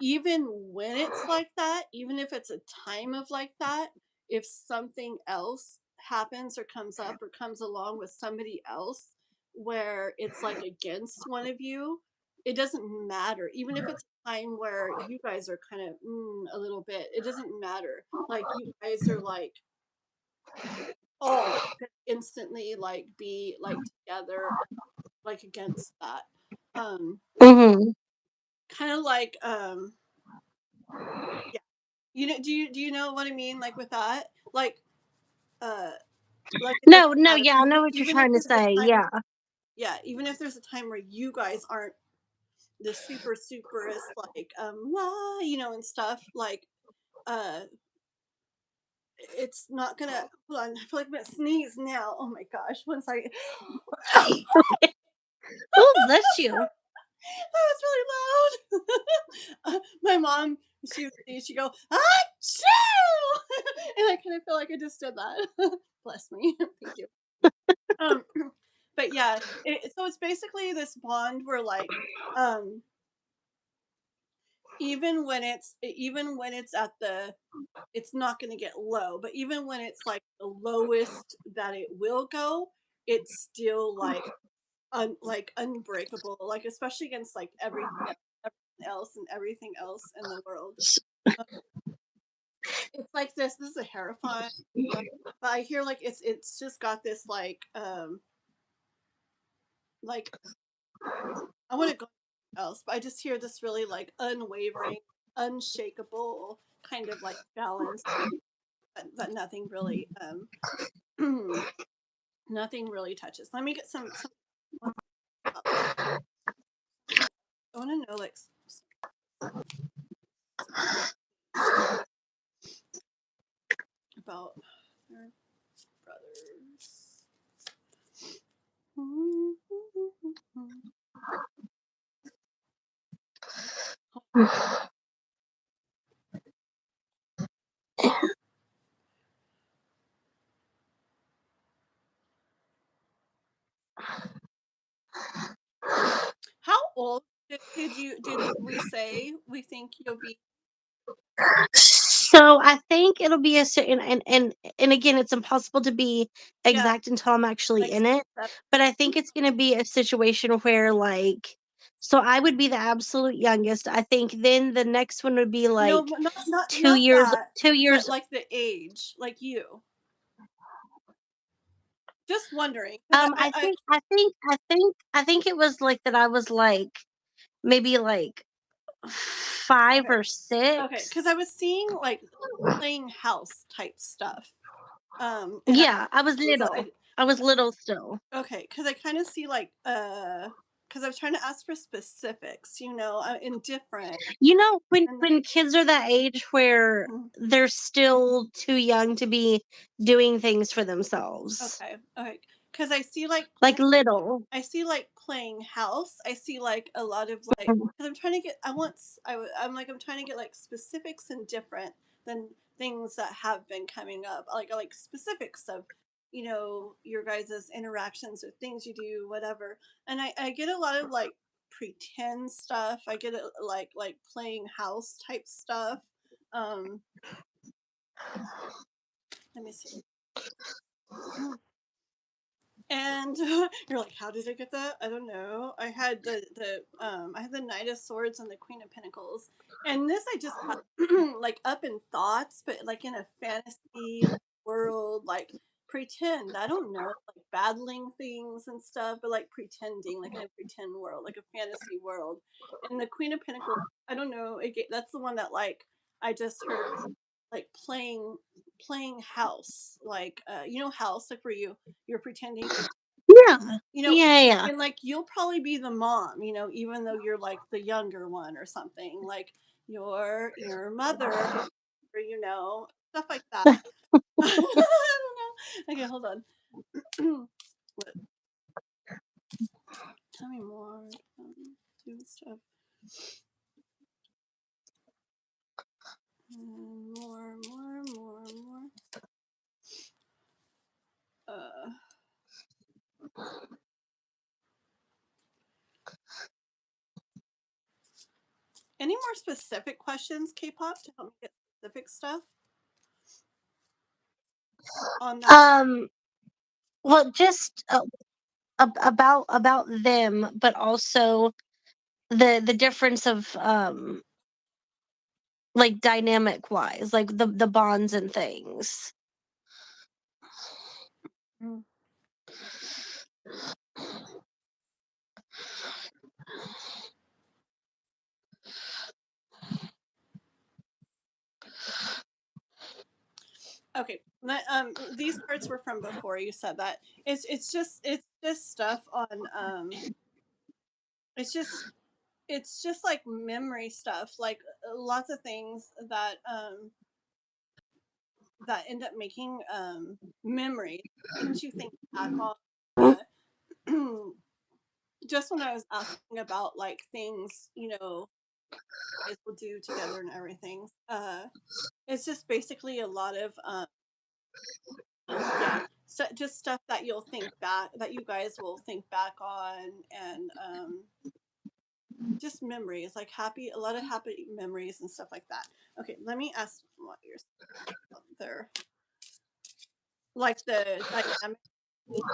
even when it's like that even if it's a time of like that if something else happens or comes up or comes along with somebody else where it's like against one of you, it doesn't matter. Even if it's a time where you guys are kind of a little bit, it doesn't matter. Like you guys are like, oh, instantly like be like together, like against that. Um, Mhm. kind of like yeah. Do you know what I mean? Like with that, uh, like it doesn't No, no, matter. yeah, I know what you're Even if trying to there's a say. time, Yeah. yeah, even if there's a time where you guys aren't the superest like and stuff like uh it's not gonna hold on, I feel like I'm gonna sneeze now. Oh my gosh, once I Oh, bless you. that was really loud. My mom, she go ah and I kind of feel like I just did that. Bless me. Thank you. um but yeah, so it's basically this bond where like um even when it's at the it's not going to get low, but even when it's like the lowest that it will go, it's still like like unbreakable, like especially against like everything else in the world. Um, it's like this is a terrifying, but I hear like it's just got this like I want to go else, but I just hear this really like unwavering, unshakable kind of like balance that nothing really nothing really touches. Let me get some I want to know like about their brothers. How old did we say we think you'll be? So I think it'll be a certain and again, it's impossible to be Yeah, exact until I'm actually like in it. seven? But I think it's gonna be a situation where like so I would be the absolute youngest. I think then the next one would be No, like not that, two but years like the age, like you. Just wondering, because I think it was like that I was like maybe like 5 okay, or okay, 6. because I was seeing like playing house type stuff. And Yeah, I was I little. I was little still. okay, because I kind of see like because I was trying to ask for specifics, in different. You know, when And when kids are that age where mhm. they're still too young to be doing things for themselves. Okay, okay, because I see like Like little. playing house. I see like a lot of like Mhm. because I'm trying to get. I want. I'm like I'm trying to get like specifics and different than things that have been coming up. Like specifics of your guys' interactions or things you do, whatever. And I get a lot of like pretend stuff. I get a, like playing house type stuff. Um, let me see. And you're like, how did I get that? I don't know. I had the Knight of Swords and the Queen of Pentacles, and this I just got like up in thoughts, but like in a fantasy world, like pretend. I don't know, like battling things and stuff, but like pretending, like in a pretend world, like a fantasy world. And the Queen of Pentacles, I don't know. That's the one that like I just heard like playing house, like house, like where you're pretending Yeah. you know, Yeah, yeah. and like you'll probably be the mom, even though you're like the younger one or something, like your mother, or stuff like that. I don't know. Okay, hold on. What? Tell me more. Do stuff. More. Uh, any more specific questions, K-pop, to help me get specific stuff on that? Well, just about them, but also the difference of like dynamic wise, like the bonds and things. Mm. Okay. These parts were from before you said that. It's just stuff on it's just it's just like memory stuff, like lots of things that end up making memories, things you think back on. Just when I was asking about like things, guys will do together and everything. It's just basically a lot of yeah, so just stuff that you guys will think back on, and just memories, like a lot of happy memories and stuff like that. Okay, let me ask what you're there, like the dynamic between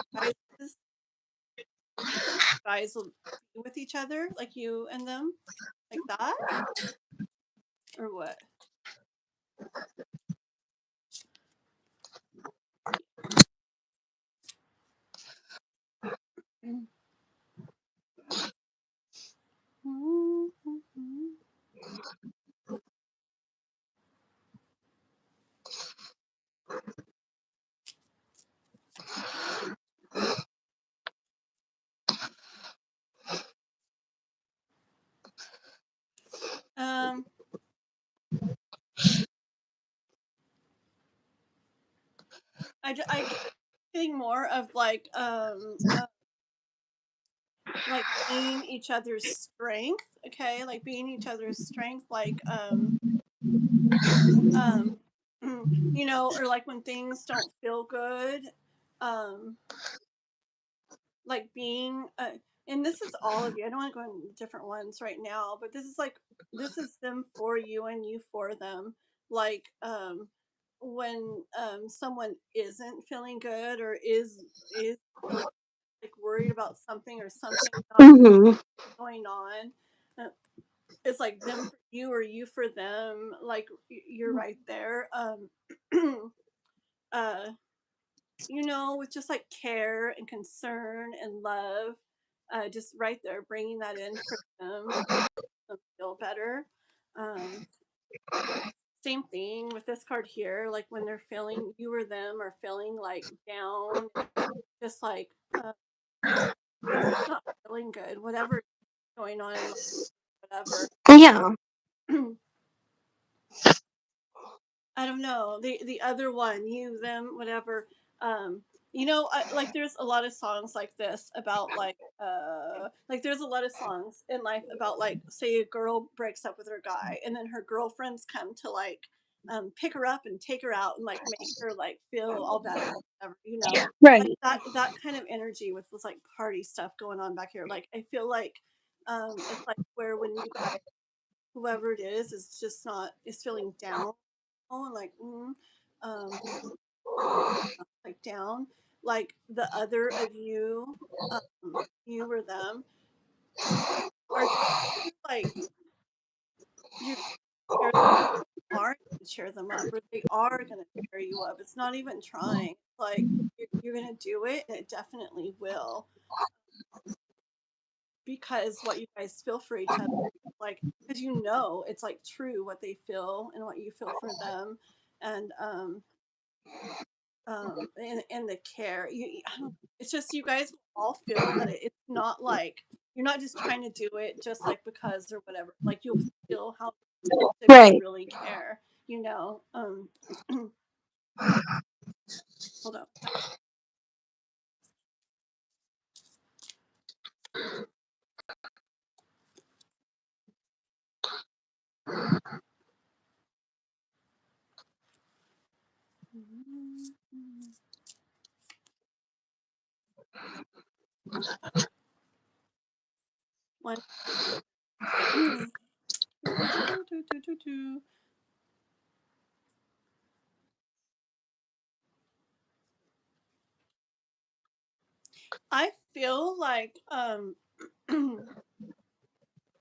guys will be with each other, like you and them, like that, or what? Um, I get getting more of like being each other's strength. Okay, like being each other's strength, like um, or like when things don't feel good, um, like being and this is all of you. I don't want to go into different ones right now, but this is them for you and you for them. Like when someone isn't feeling good, or is really like worried about something, or something not Hmm. going on, uh, it's like them for you or you for them. Like you're right there. Uh, with just like care and concern and love, just right there, bringing that in for them to feel better. Um, Same thing with this card here, like when they're feeling, you or them are feeling like down, just like just not feeling good, whatever is going on in life, whatever. Yeah. I don't know. The other one, you, them, whatever. Um, like there's a lot of songs like this about like there's a lot of songs in life about, like, say a girl breaks up with her guy, and then her girlfriends come to like pick her up and take her out and like make her like feel all better, whatever, like Right. that kind of energy with this like party stuff going on back here. Like I feel like it's like where when you guys, whoever it is just not is feeling down, and like um like down, like the other of you, you or them are like you're gonna are gonna cheer them up, or they are gonna cheer you up. It's not even trying. It's like you're gonna do it, and it definitely will, because what you guys feel for each other, like, because it's like true what they feel and what you feel for them, and and the care. I don't, it's just you guys all feel that it's not like you're not just trying to do it just like because or whatever. Like you'll feel how if you Right. really care. Hold on. One. I feel like let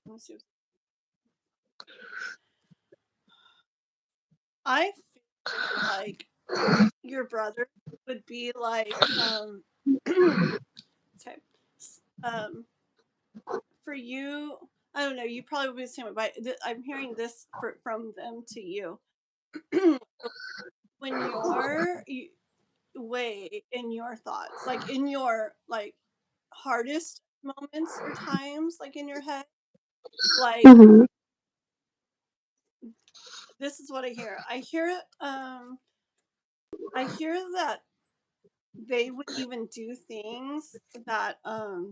me see. I feel like your brother would be like okay. Um for you, I don't know, you probably would be the same way, but I'm hearing this from them to you. When you're way in your thoughts, like in your like hardest moments or times, like in your head, like Hmm. this is what I hear. I hear that they would even do things that how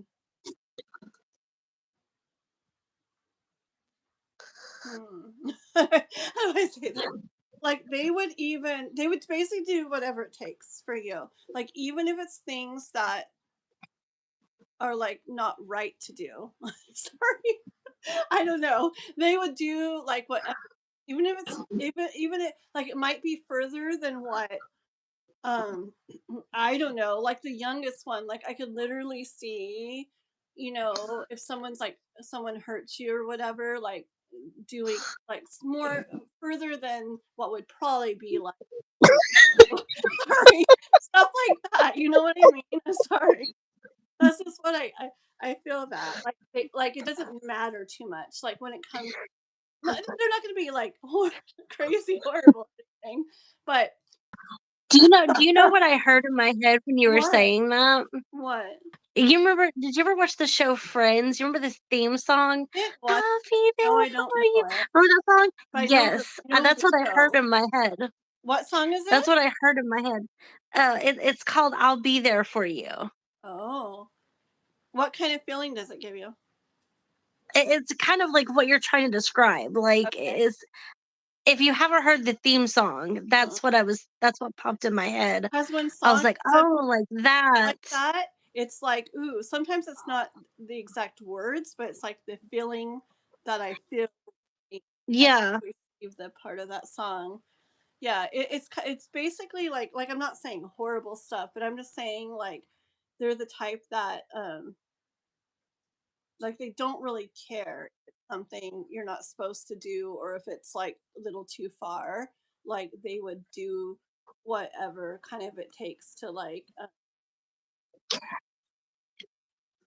do I say this? Like they would basically do whatever it takes for you. Like even if it's things that are like not right to do. Sorry. I don't know. They would do like whatever, even if it's even it like it might be further than what um I don't know, like the youngest one, like I could literally see, if someone hurts you or whatever, like doing like more further than what would probably be like sorry, stuff like that. You know what I mean? Sorry. That's just what I feel that like it doesn't matter too much. Like when it comes, they're not going to be like crazy horrible or anything, but Do you know what I heard in my head when you were what saying that? what You remember? Did you ever watch the show Friends? You remember this theme song? did what? I'll be No, there I don't for you. know it, Remember that song? but Yes, I know that's the what I heard show. in my head. What song is That's it? what I heard in my head. It's called "I'll Be There for You." Oh, what kind of feeling does it give you? It's kind of like what you're trying to describe. Like, Okay. is if you haven't heard the theme song, that's what popped in my head. Because when I was songs like, have "Oh, like that." like that, it's like, ooh, sometimes it's not the exact words, but it's like the feeling that I feel when Yeah, I receive the part of that song. Yeah, it's basically like I'm not saying horrible stuff, but I'm just saying like they're the type that like they don't really care if it's something you're not supposed to do or if it's like a little too far. Like they would do whatever kind of it takes to like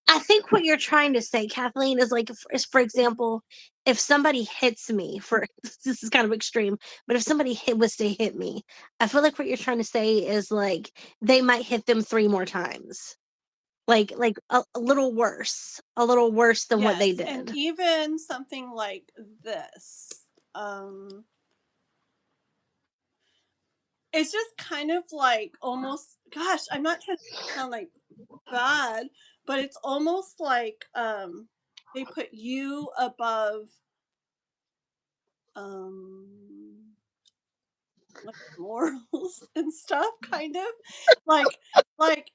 I think what you're trying to say, Kathleen, is like, for example, if somebody hits me for this is kind of extreme, but if somebody was to hit me, I feel like what you're trying to say is like they might hit them three more times, like a little worse than what they yes, and did. even something like this. Um it's just kind of like almost gosh, I'm not trying to sound like bad, but it's almost like they put you above um like morals and stuff kind of like like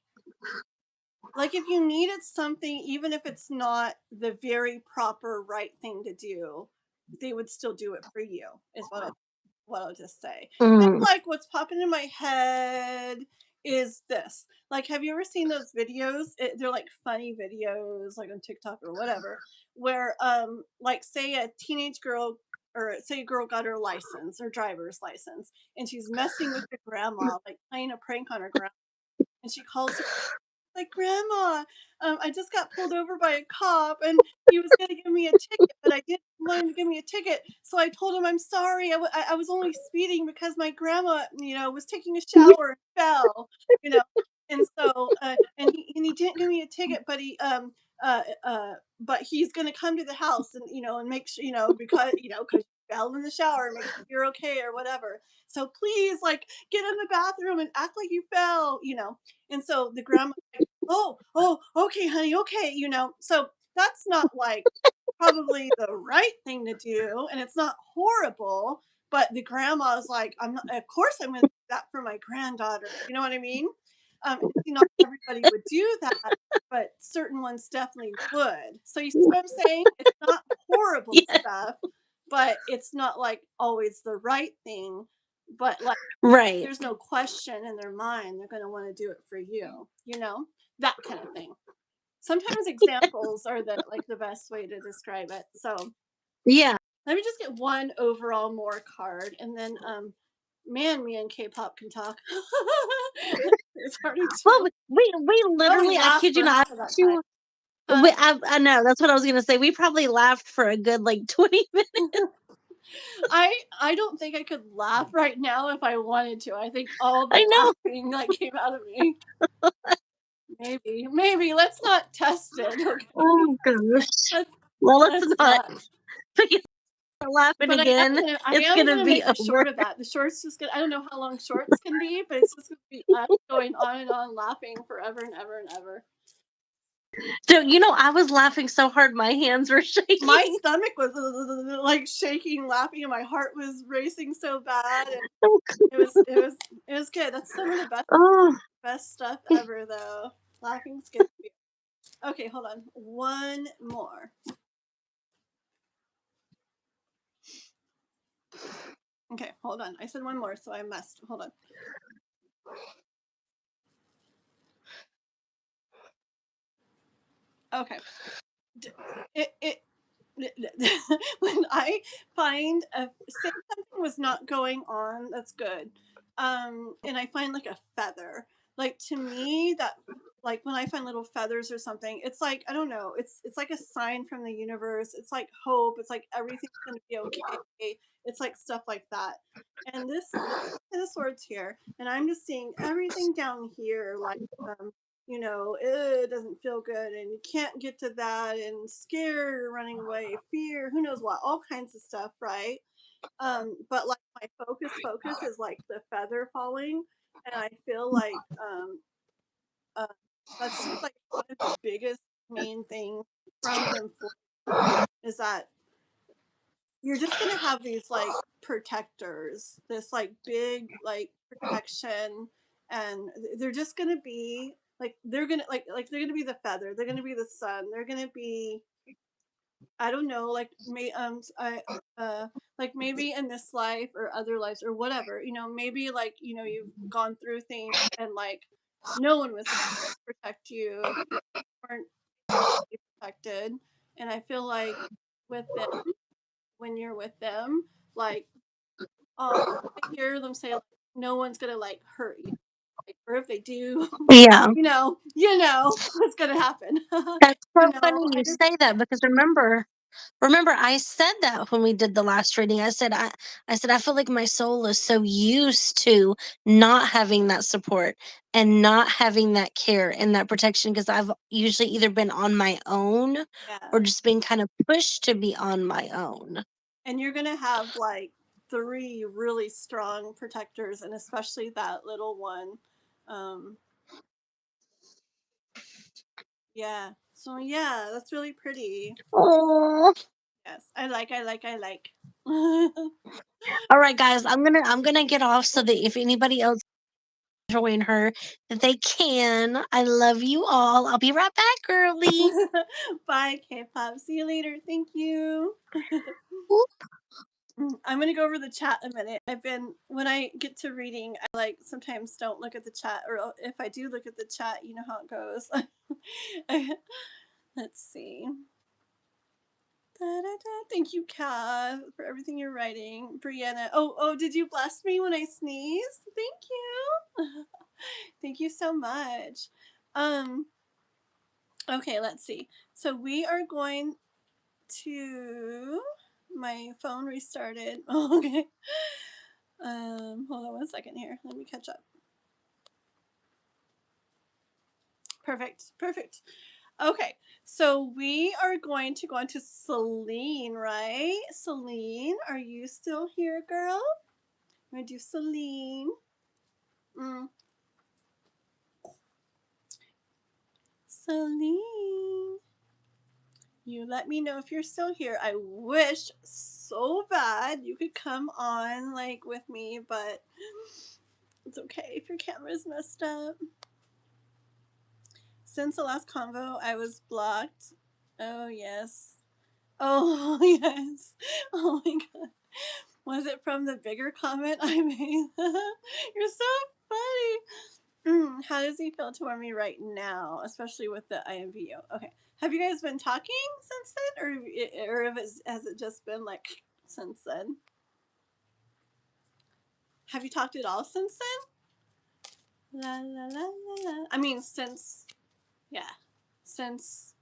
like if you needed something even if it's not the very proper right thing to do, they would still do it for you is what I'll just say. Kind Mm, of like what's popping in my head is this. Like, have you ever seen those videos? They're like funny videos, like on TikTok or whatever, where, like, say a teenage girl or say a girl got her license, her driver's license, and she's messing with her grandma, like playing a prank on her grandma, and she calls her like, "Grandma, I just got pulled over by a cop, and he was gonna give me a ticket, but I didn't want him to give me a ticket, so I told him I'm sorry. I was only speeding because my grandma, was taking a shower and fell, you know, and so, and he didn't give me a ticket, but he's gonna come to the house and and make sure because because you fell in the shower and make sure you're okay or whatever. So please, like, get in the bathroom and act like you fell. And so the grandma "Oh, oh, okay, honey, okay," So that's not like probably the right thing to do, and it's not horrible, but the grandma's like, "I'm not of course I'm gonna do that for my granddaughter." You know what I mean? See, not everybody would do that, but certain ones definitely would. So you see what I'm saying? It's not horrible yeah, stuff, but it's not like always the right thing, but like right. there's no question in their mind they're going to want to do it for you. that kind of thing. Sometimes examples are the best way to describe it. So Yeah. let me just get one overall more card, and then man, me and K-pop can talk. It's already Well, too. we Probably literally, I laugh kid you for not, half of that time. you Huh? I know, that's what I was gonna say. We probably laughed for a good, like, 20 minutes. I don't think I could laugh right now if I wanted to. I think all the I know. laughing like came out of me. Maybe let's not test it. Okay, Oh gosh. let's Well, let's let's not. not. If you start laughing But again, I it's am gonna gonna be make a over. short of that. The short's just gonna. I don't know how long shorts can be, but it's just gonna be us going on and on, laughing forever and ever and ever. So, I was laughing so hard my hands were My shaking. stomach was like shaking, laughing, and my heart was racing so bad. And it was good. That's some of the Oh, best stuff ever, though. Laughing's good. Okay, hold on. One more. Okay, hold on. I said one more, so I messed. Hold on. Okay. It when I find say something was not going on, that's good. And I find like a feather. Like to me, that like when I find little feathers or something, it's like I don't know. It's like a sign from the universe. It's like hope. It's like everything's gonna be okay. It's like stuff like that. And this words here, and I'm just seeing everything down here, like it doesn't feel good and you can't get to that and scared or running away, fear, who knows what, all kinds of stuff, right? But like my focus is like the feather falling, and I feel like uh, that's just like one of the biggest main things from them is that you're just gonna have these like protectors, this like big like protection, and they're just gonna be like they're gonna be the feather, they're gonna be the sun, they're gonna be I don't know I like maybe in this life or other lives or whatever, maybe like you've gone through things and like no one was there to protect you, weren't protected, and I feel like with them when you're with them, like I hear them say like, no one's gonna like hurt you, like, or if they do, yeah. what's gonna happen. That's so funny I you just say that because remember I said that when we did the last reading. I said I feel like my soul is so used to not having that support and not having that care and that protection because I've usually either been on my own yeah, or just been kind of pushed to be on my own. and you're gonna have like three really strong protectors, and especially that little one. Um, yeah. So yeah, that's really pretty. Oh. Yes, I like. All right guys, I'm gonna get off so that if anybody else join her that they can. I love you all. I'll be right back, girly. Bye, K-pop. See you later. Thank you. Oop. I'm gonna go over the chat a minute. When I get to reading, I like sometimes don't look at the chat, or if I do look at the chat, you know how it goes. Let's see. Da-da-da. Thank you, Kat, for everything you're writing. Brianna. Oh, did you bless me when I sneezed? Thank you. Thank you so much. Um, okay, let's see. So we are going to my phone restarted. Okay. Hold on one second here. Let me catch up. Perfect. Okay, so we are going to go on to Celine, right? Celine, are you still here, girl? I'm gonna do Celine. Mm. Celine, you let me know if you're still here. I wish so bad you could come on like with me, but it's okay if your camera's messed up. Since the last convo, I was blocked. Oh, yes. Oh, yes. Oh my god. Was it from the bigger comment I made? You're so funny. How does he feel toward me right now, especially with the IMVU? Okay. Have you guys been talking since then, or has it just been like since then? Have you talked at all since then? La la la la la. I mean, since yeah, since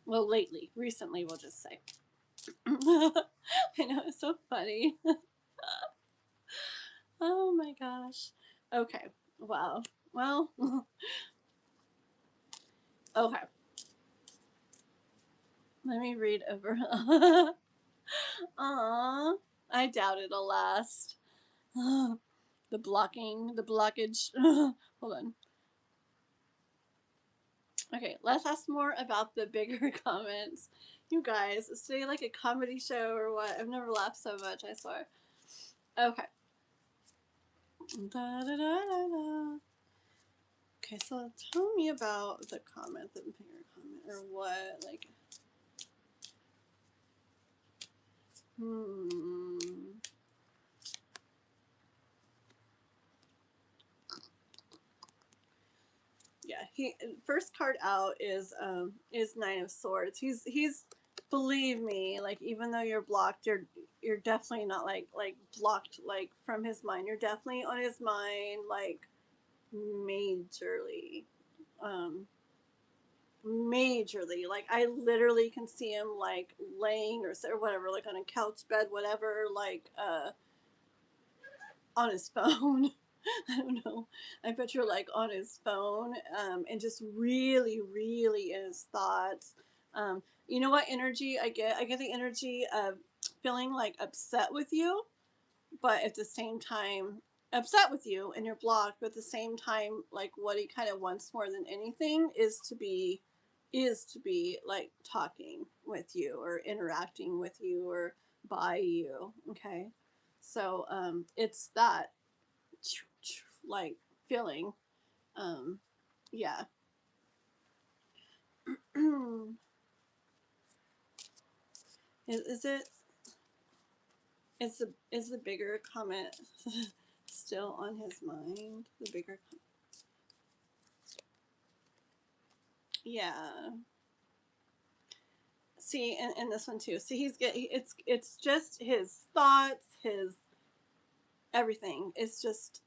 well, lately, recently, we'll just say. I know it's so funny. Oh my gosh. Okay. Wow. Well. Okay. Let me read over. Aww. I doubt it'll last. The blockage. Hold on. Okay, let's ask more about the bigger comments. You guys, is today like a comedy show or what? I've never laughed so much, I swear. Okay. Da, da, da, da, da. Okay, so tell me about the comment, the bigger comment, or what? Like, hmm. Yeah, he first card out is Nine of Swords. He's believe me, like even though you're blocked, you're definitely not like blocked like from his mind. You're definitely on his mind like majorly. Um majorly. Like I literally can see him like laying or whatever, like on a couch bed, whatever, like on his phone. I don't know. I bet you're like on his phone, and just really, really in his thoughts. You know what energy I get? I get the energy of feeling like upset with you, but at the same time upset with you and you're blocked, but at the same time, like what he kind of wants more than anything is to be like talking with you or interacting with you or by you. Okay. So it's that like feeling. Um, yeah. Is it is the bigger comment still on his mind? The bigger, yeah. See, and this one too. See, it's just his thoughts, his everything. It's just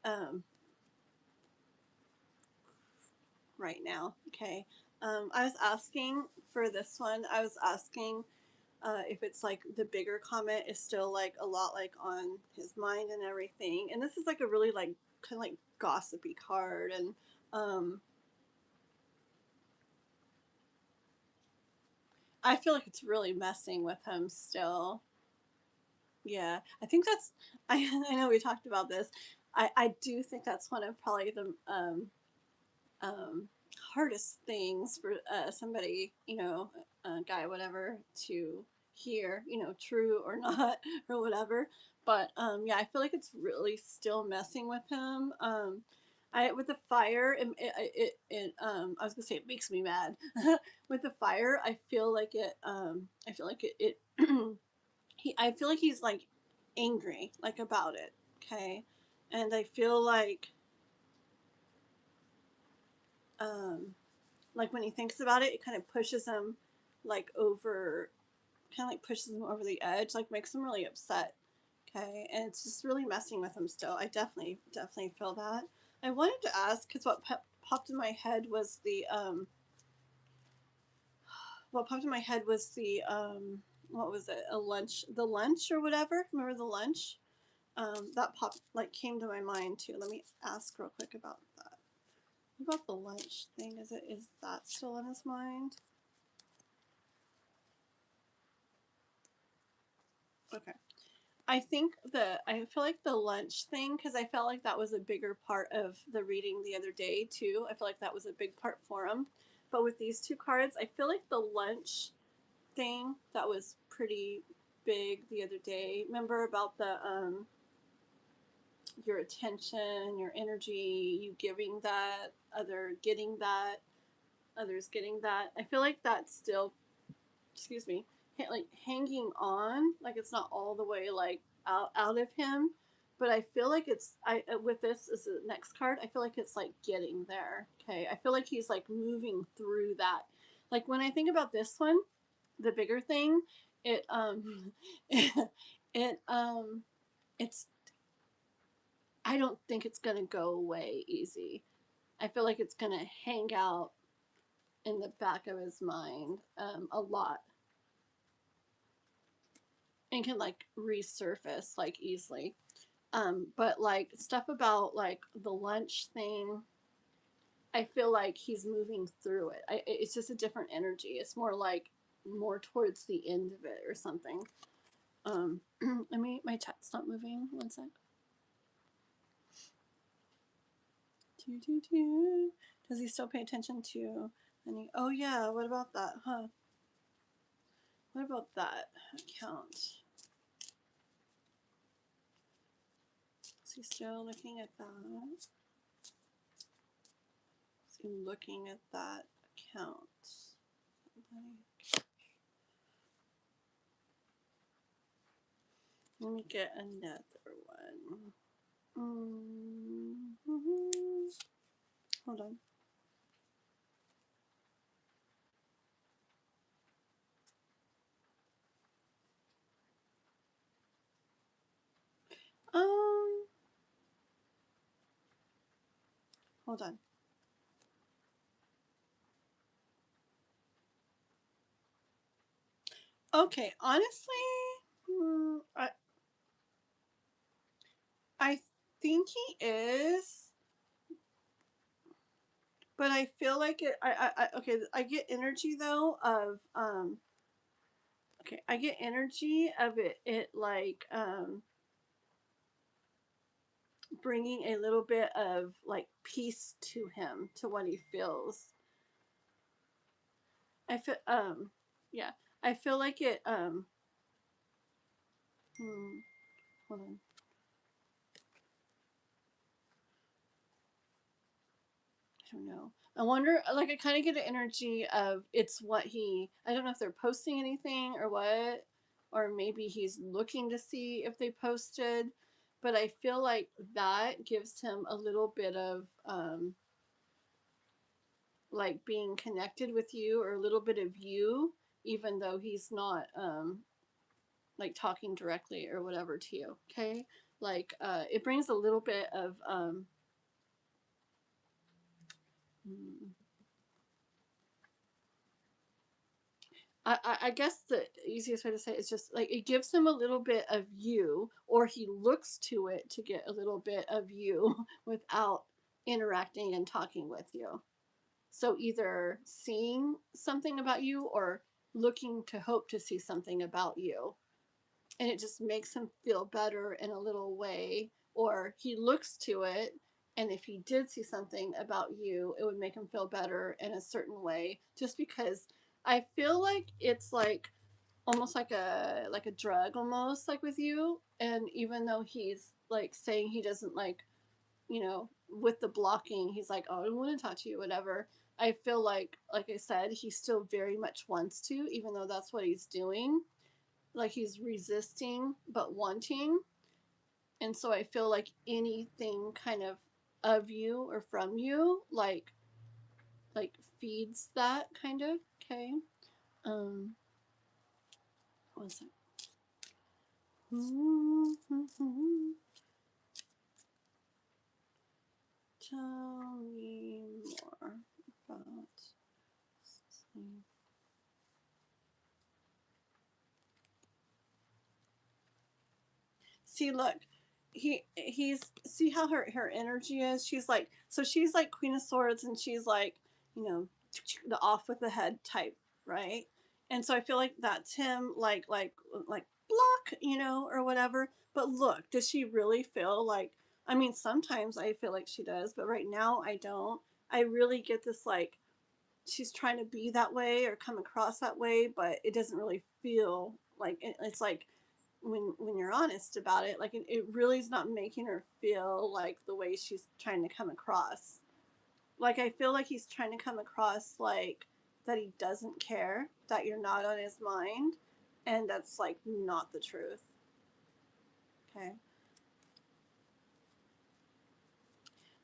right now. Okay. I was asking for this one. I was asking if it's like the bigger comment is still like a lot like on his mind and everything. And this is like a really like kind of like gossipy card, and I feel like it's really messing with him still. Yeah, I think that's. I know we talked about this. I do think that's one of probably the um, hardest things for somebody, a guy, whatever, to hear, true or not, or whatever. But yeah, I feel like it's really still messing with him. I with the fire, I was gonna say it makes me mad. With the fire, I feel like it. I feel like it. I feel like he's like angry, like about it. Okay, and I feel um, like when he thinks about it, it kind of pushes him like over, kind of like pushes him over the edge, like makes him really upset. Okay, and it's just really messing with him still. I definitely feel that. I wanted to ask because popped in my head was what was it, a lunch, the lunch or whatever, remember the lunch, that popped like came to my mind too. Let me ask real quick about that. About the lunch thing, is that still in his mind? Okay. I feel like the lunch thing, because I felt like that was a bigger part of the reading the other day too. I feel like that was a big part for him. But with these two cards, I feel like the lunch thing that was pretty big the other day. Remember about the your attention, your energy, you giving that, others getting that. I feel like that's still, excuse me, like hanging on, like it's not all the way like out of him. but I feel like it's I with this is the next card. I feel like it's like getting there. Okay, I feel like he's like moving through that. Like when I think about this one, the bigger thing, it it it's I don't think it's gonna go away easy. I feel like it's gonna hang out in the back of his mind a lot and can like resurface like easily. But like stuff about like the lunch thing, I feel like he's moving through it. It's just a different energy. It's more like more towards the end of it or something. Let me. My chat's not moving. One sec. Does he still pay attention to? Any? Oh yeah. What about that? Huh? What about that account? Is he still looking at that? Is he looking at that account? Let me get another one. Mm-hmm. Hold on. Um, hold on. Okay, honestly, I think he is, but I feel like it. Okay. I get energy though of Okay, I get energy of it. It like bringing a little bit of like peace to him, to what he feels. I feel yeah. I feel like it hold on. I don't know. I wonder, like, I kind of get an energy of it's what he, I don't know if they're posting anything or what, or maybe he's looking to see if they posted, but I feel like that gives him a little bit of, like, being connected with you or a little bit of you, even though he's not, like, talking directly or whatever to you, okay? Like, it brings a little bit of, hmm, I guess the easiest way to say it is just like it gives him a little bit of you, or he looks to it to get a little bit of you without interacting and talking with you. So either seeing something about you or looking to hope to see something about you. And it just makes him feel better in a little way. Or he looks to it, and if he did see something about you, it would make him feel better in a certain way, just because I feel like it's like almost like a drug almost like with you. And even though he's like saying he doesn't like, with the blocking, he's like, oh, I don't want to talk to you, whatever. I feel like I said, he still very much wants to, even though that's what he's doing. Like he's resisting but wanting. And so I feel like anything kind of you or from you, like feeds that kind of. Okay. Um what was it? Tell me more about sleep. See, look, he's see how her energy is. She's like Queen of Swords, and she's like, you know, the off with the head type, right? And so I feel like that's him, like block, or whatever. But look, does she really feel like? I mean, sometimes I feel like she does, but right now I don't. I really get this like she's trying to be that way or come across that way, but it doesn't really feel like it's like when you're honest about it, like it really is not making her feel like the way she's trying to come across. Like I feel like he's trying to come across like that he doesn't care, that you're not on his mind, and that's like not the truth. Okay.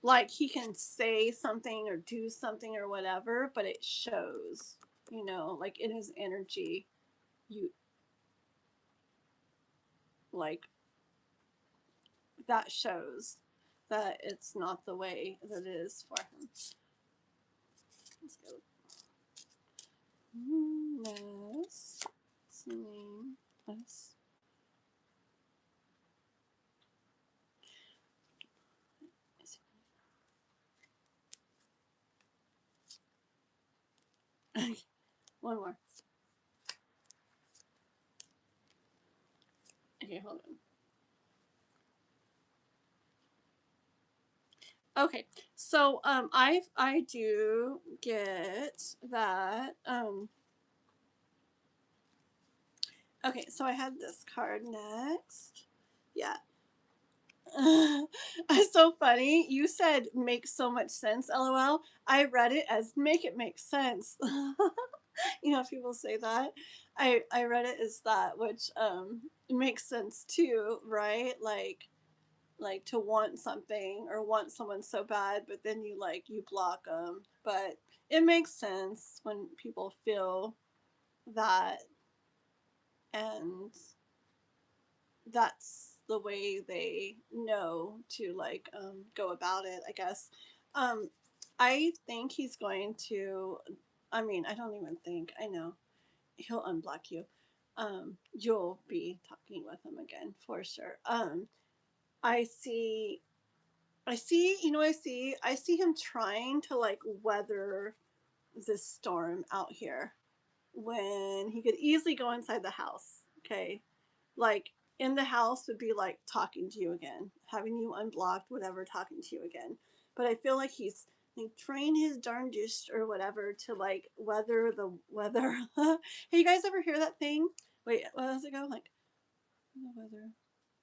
like he can say something or do something or whatever, but it shows, you know, like in his energy, you like that shows that it's not the way that it is for him. Let's go. Ness. Name. Ness. One more. Okay, hold on. Okay, so I do get that. Okay, so I had this card next. Yeah. It's so funny. You said makes so much sense, lol. I read it as make it make sense. You know, people say that. I read it as that, which makes sense too, right? Like to want something or want someone so bad, but then you block them. But it makes sense when people feel that, and that's the way they know to go about it, I guess. um I think he's going to, I mean, I don't even think, I know he'll unblock you. You'll be talking with him again for sure. I see, I see him trying to weather this storm out here when he could easily go inside the house. Okay, like in the house would be like talking to you again, having you unblocked, whatever, talking to you again. But I feel like he's like trying his darndest or whatever to weather the weather. Hey, you guys ever hear that thing? Wait, what does it go like? The weather.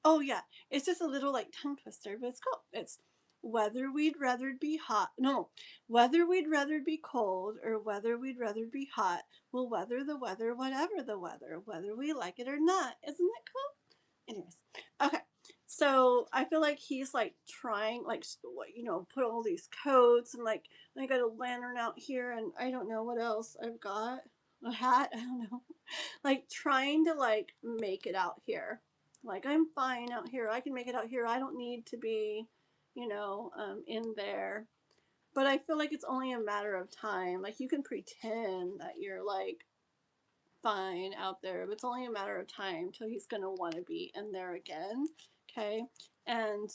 Oh yeah, it's just a little tongue twister, but it's cool. It's whether we'd rather be hot. No, whether we'd rather be cold or whether we'd rather be hot. We'll weather the weather, whatever the weather, whether we like it or not. Isn't it cool? Anyways, okay. So I feel like he's trying, put all these coats and I got a lantern out here and I don't know what else I've got. A hat, I don't know. Trying to make it out here. I'm fine out here. I can make it out here. I don't need to be, in there. But I feel like it's only a matter of time. Like you can pretend that you're fine out there, but it's only a matter of time till he's gonna want to be in there again. Okay, and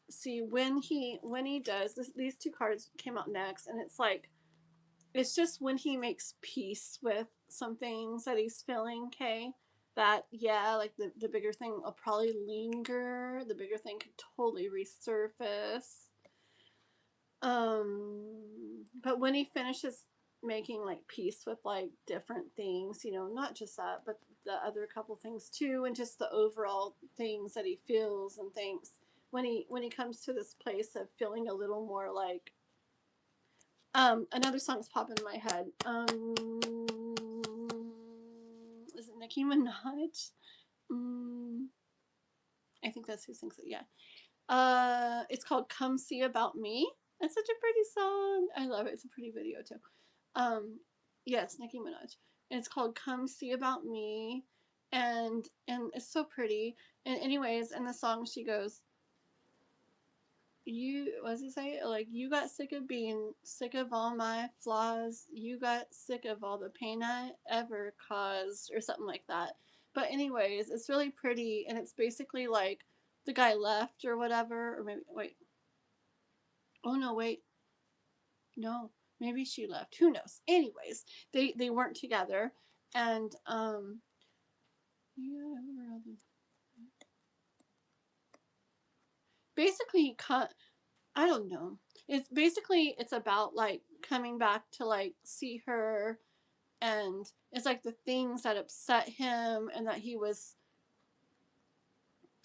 see when he does this, these two cards came out next, and it's just when he makes peace with some things that he's feeling. Okay, that yeah, the bigger thing will probably linger. The bigger thing could totally resurface. But when he finishes making peace with different things, not just that, but the other couple things too, and just the overall things that he feels and thinks, when he comes to this place of feeling a little more another song's popping in my head. Is it Nicki Minaj? I think that's who sings it. Yeah. It's called "Come See About Me." It's such a pretty song. I love it. It's a pretty video too. Um, yeah, it's Nicki Minaj. And it's called "Come See About Me," and it's so pretty. And anyways, in the song, she goes, "You, what does it say? You got sick of being sick of all my flaws. You got sick of all the pain I ever caused," or something like that. But anyways, it's really pretty, and it's basically the guy left or whatever, or maybe wait. Oh no, wait. No, maybe she left. Who knows? Anyways, they weren't together, and yeah, basically he cut. I don't know. It's about coming back to see her, and it's the things that upset him and that he was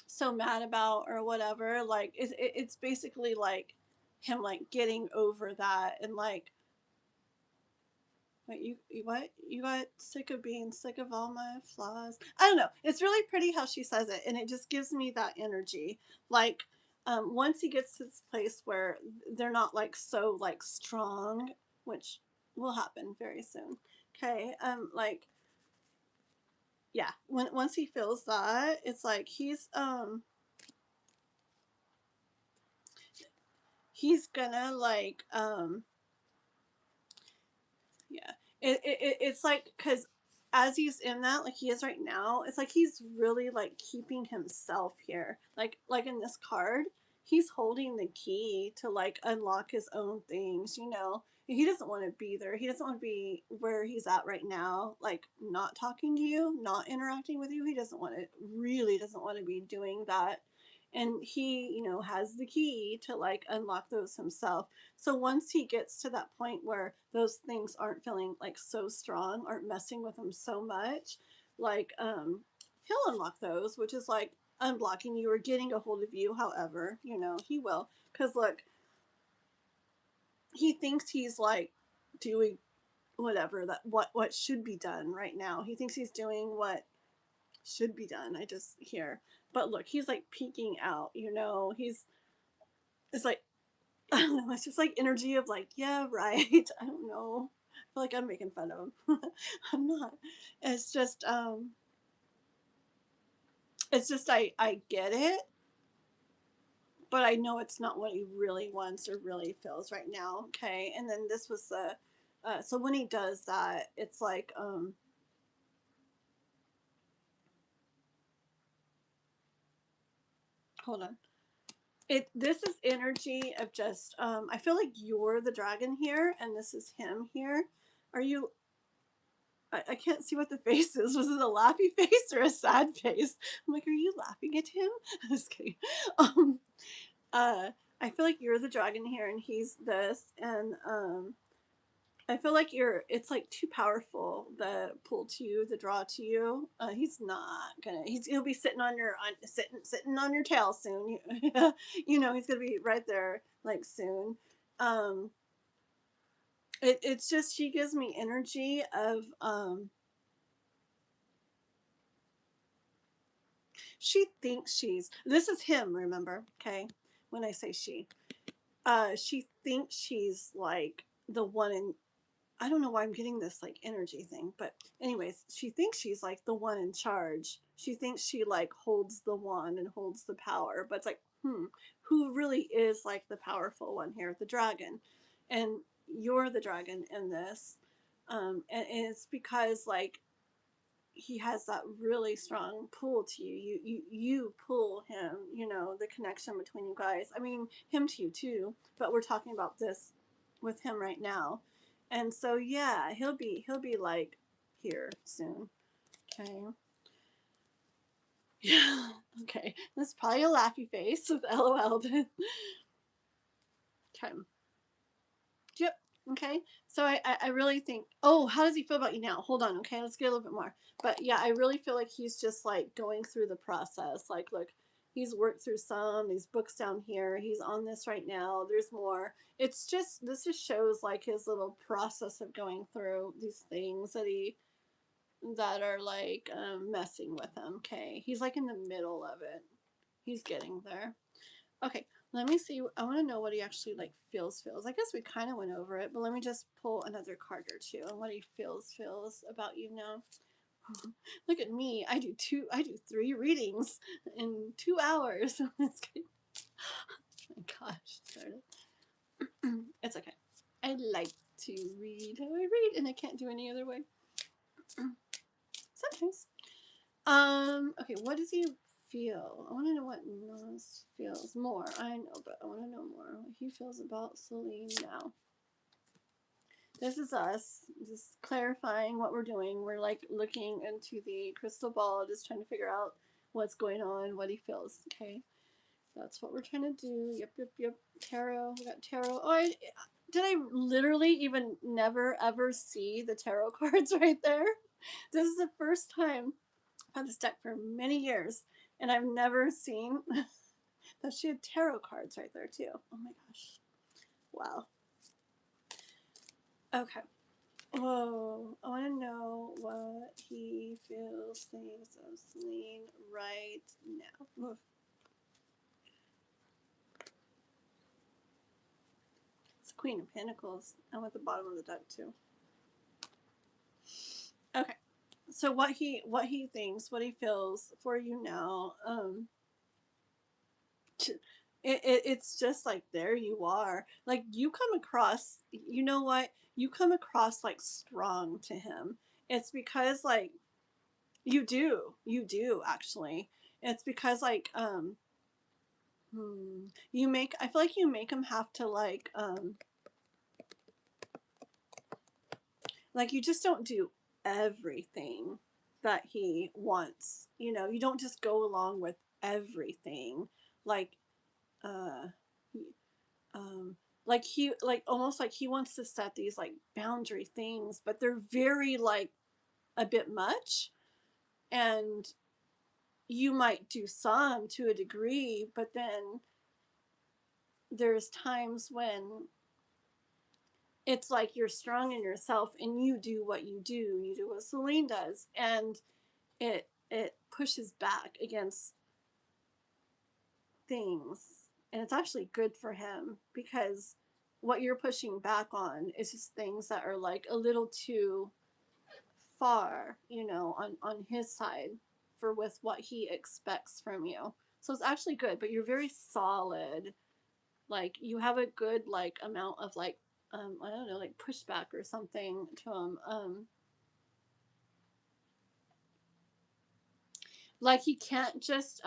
so mad about or whatever. It's basically him getting over that and wait, you what? You got sick of being sick of all my flaws? I don't know. It's really pretty how she says it, and it just gives me that energy. Like, once he gets to this place where they're not like so like strong, which will happen very soon. Okay. Like, yeah, once he feels that, it's like he's gonna like yeah, it's like, because as he's in that, like he is right now, it's like he's really like keeping himself here, like in this card, he's holding the key to like unlock his own things, you know. He doesn't want to be there, he doesn't want to be where he's at right now, like not talking to you, not interacting with you. He doesn't want to, really doesn't want to be doing that, and he, you know, has the key to like unlock those himself. So once he gets to that point where those things aren't feeling like so strong, aren't messing with him so much, like he'll unlock those, which is like unblocking you or getting a hold of you. However, you know, he will, because look, he thinks he's like doing whatever that what should be done right now. He thinks he's doing what should be done. I just hear, but look, he's like peeking out. You know, it's like I don't know. It's just like energy of like, yeah, right. I don't know. I feel like I'm making fun of him. I'm not. It's just, I get it, but I know it's not what he really wants or really feels right now. Okay, and then this was the, so when he does that, it's like, hold on. This is energy of just, I feel like you're the dragon here, and this is him here. Are you I can't see what the face is. Was it a laughy face or a sad face? I'm like, are you laughing at him? I'm just kidding. Um, uh, I feel like you're the dragon here, and he's this, and I feel like it's like too powerful. The pull to you, the draw to you. He's not gonna. He'll be sitting on sitting on your tail soon. You know, he's gonna be right there like soon. Um, it's just she gives me energy of she thinks this is him, remember? Okay. When I say she thinks she's like the one in, I don't know why I'm getting this like energy thing, but anyways, she thinks she's like the one in charge. She thinks she like holds the wand and holds the power, but it's like, who really is like the powerful one here? The dragon. And you're the dragon in this. And it's because like he has that really strong pull to you. You pull him, you know, the connection between you guys. I mean, him to you too, but we're talking about this with him right now. And so yeah, he'll be like here soon. Okay. Yeah. Okay. That's probably a laughy face with LOL. Okay. Yep. Okay. So I really think, oh, how does he feel about you now? Hold on. Okay. Let's get a little bit more. But yeah, I really feel like he's just like going through the process. Like, look, he's worked through these books down here. He's on this right now. There's more. This just shows like his little process of going through these things that are like messing with him. Okay. He's like in the middle of it. He's getting there. Okay, let me see. I want to know what he actually like feels. I guess we kind of went over it, but let me just pull another card or two and what he feels about you now. Look at me. I do 3 readings in 2 hours. Oh my gosh, sorry. It's okay. I like to read how I read, and I can't do any other way. Sometimes. Okay, what does he feel? I want to know what Nas feels more. I know, but I want to know more what he feels about Celine now. This is us just clarifying what we're doing. We're like looking into the crystal ball, just trying to figure out what's going on, what he feels. Okay, that's what we're trying to do. Yep. Tarot. We got tarot. Oh, did I literally even never ever see the tarot cards right there? This is the first time I've had this deck for many years, and I've never seen that she had tarot cards right there too. Oh my gosh! Wow. Okay. Whoa, I want to know what he feels things of Celine right now. Oof. Queen of Pentacles. I want the bottom of the deck too. Okay. So what he thinks, what he feels for you now, it's just like there you are. Like you come across, you know what? You come across like strong to him. It's because like you do actually. It's because like you make, I feel like you make him have to like you just don't do everything that he wants. You know, you don't just go along with everything. Like uh um like he like almost like he wants to set these like boundary things, but they're very like a bit much, and you might do some to a degree, but then there's times when it's like you're strong in yourself and you do what you do what Celine does, and it pushes back against things, and it's actually good for him because what you're pushing back on is just things that are like a little too far, you know, on his side for with what he expects from you. So it's actually good, but you're very solid. Like you have a good like amount of like I don't know, like pushback or something to him. Like he can't just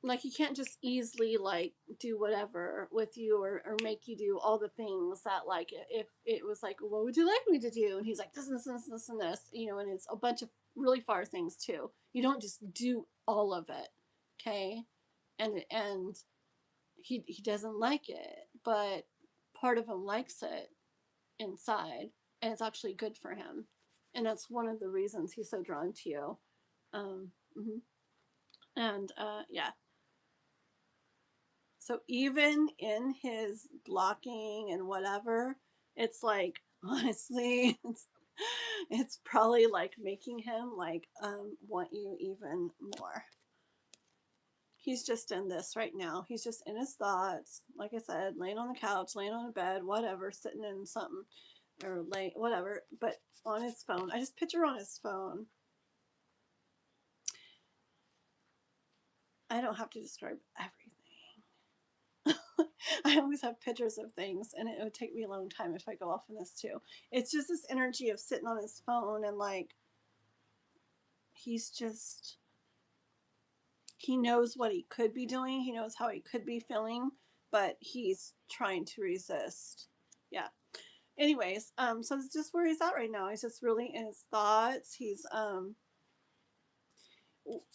like you can't just easily like do whatever with you, or make you do all the things that like if it was like what would you like me to do, and he's like this and this, you know, and it's a bunch of really far things too. You don't just do all of it, okay? And he doesn't like it, but part of him likes it inside, and it's actually good for him, and that's one of the reasons he's so drawn to you. Mhm. And yeah, so even in his blocking and whatever, it's like honestly, it's probably like making him like want you even more. He's just in this right now. He's just in his thoughts. Like I said, laying on the couch, laying on a bed, whatever, sitting in something or lay whatever, but on his phone. I just picture on his phone. I don't have to describe everything. I always have pictures of things, and it would take me a long time if I go off on this too. It's just this energy of sitting on his phone and like he's just, he knows what he could be doing, he knows how he could be feeling, but he's trying to resist. Yeah. Anyways, so it's just where he's at right now. He's just really in his thoughts. He's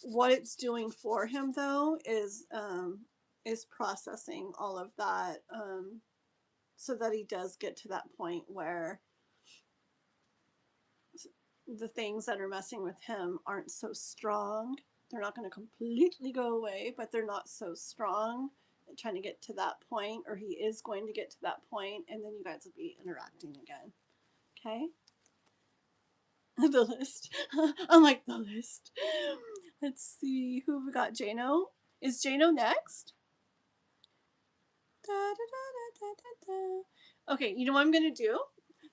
what it's doing for him though is processing all of that so that he does get to that point where the things that are messing with him aren't so strong. They're not going to completely go away, but they're not so strong. Trying to get to that point, or he is going to get to that point, and then you guys will be interacting again. Okay? The list. I'm like, the list. Let's see. Who have we got? Jano? Is Jano next? Da, da, da. Okay, you know what I'm going to do?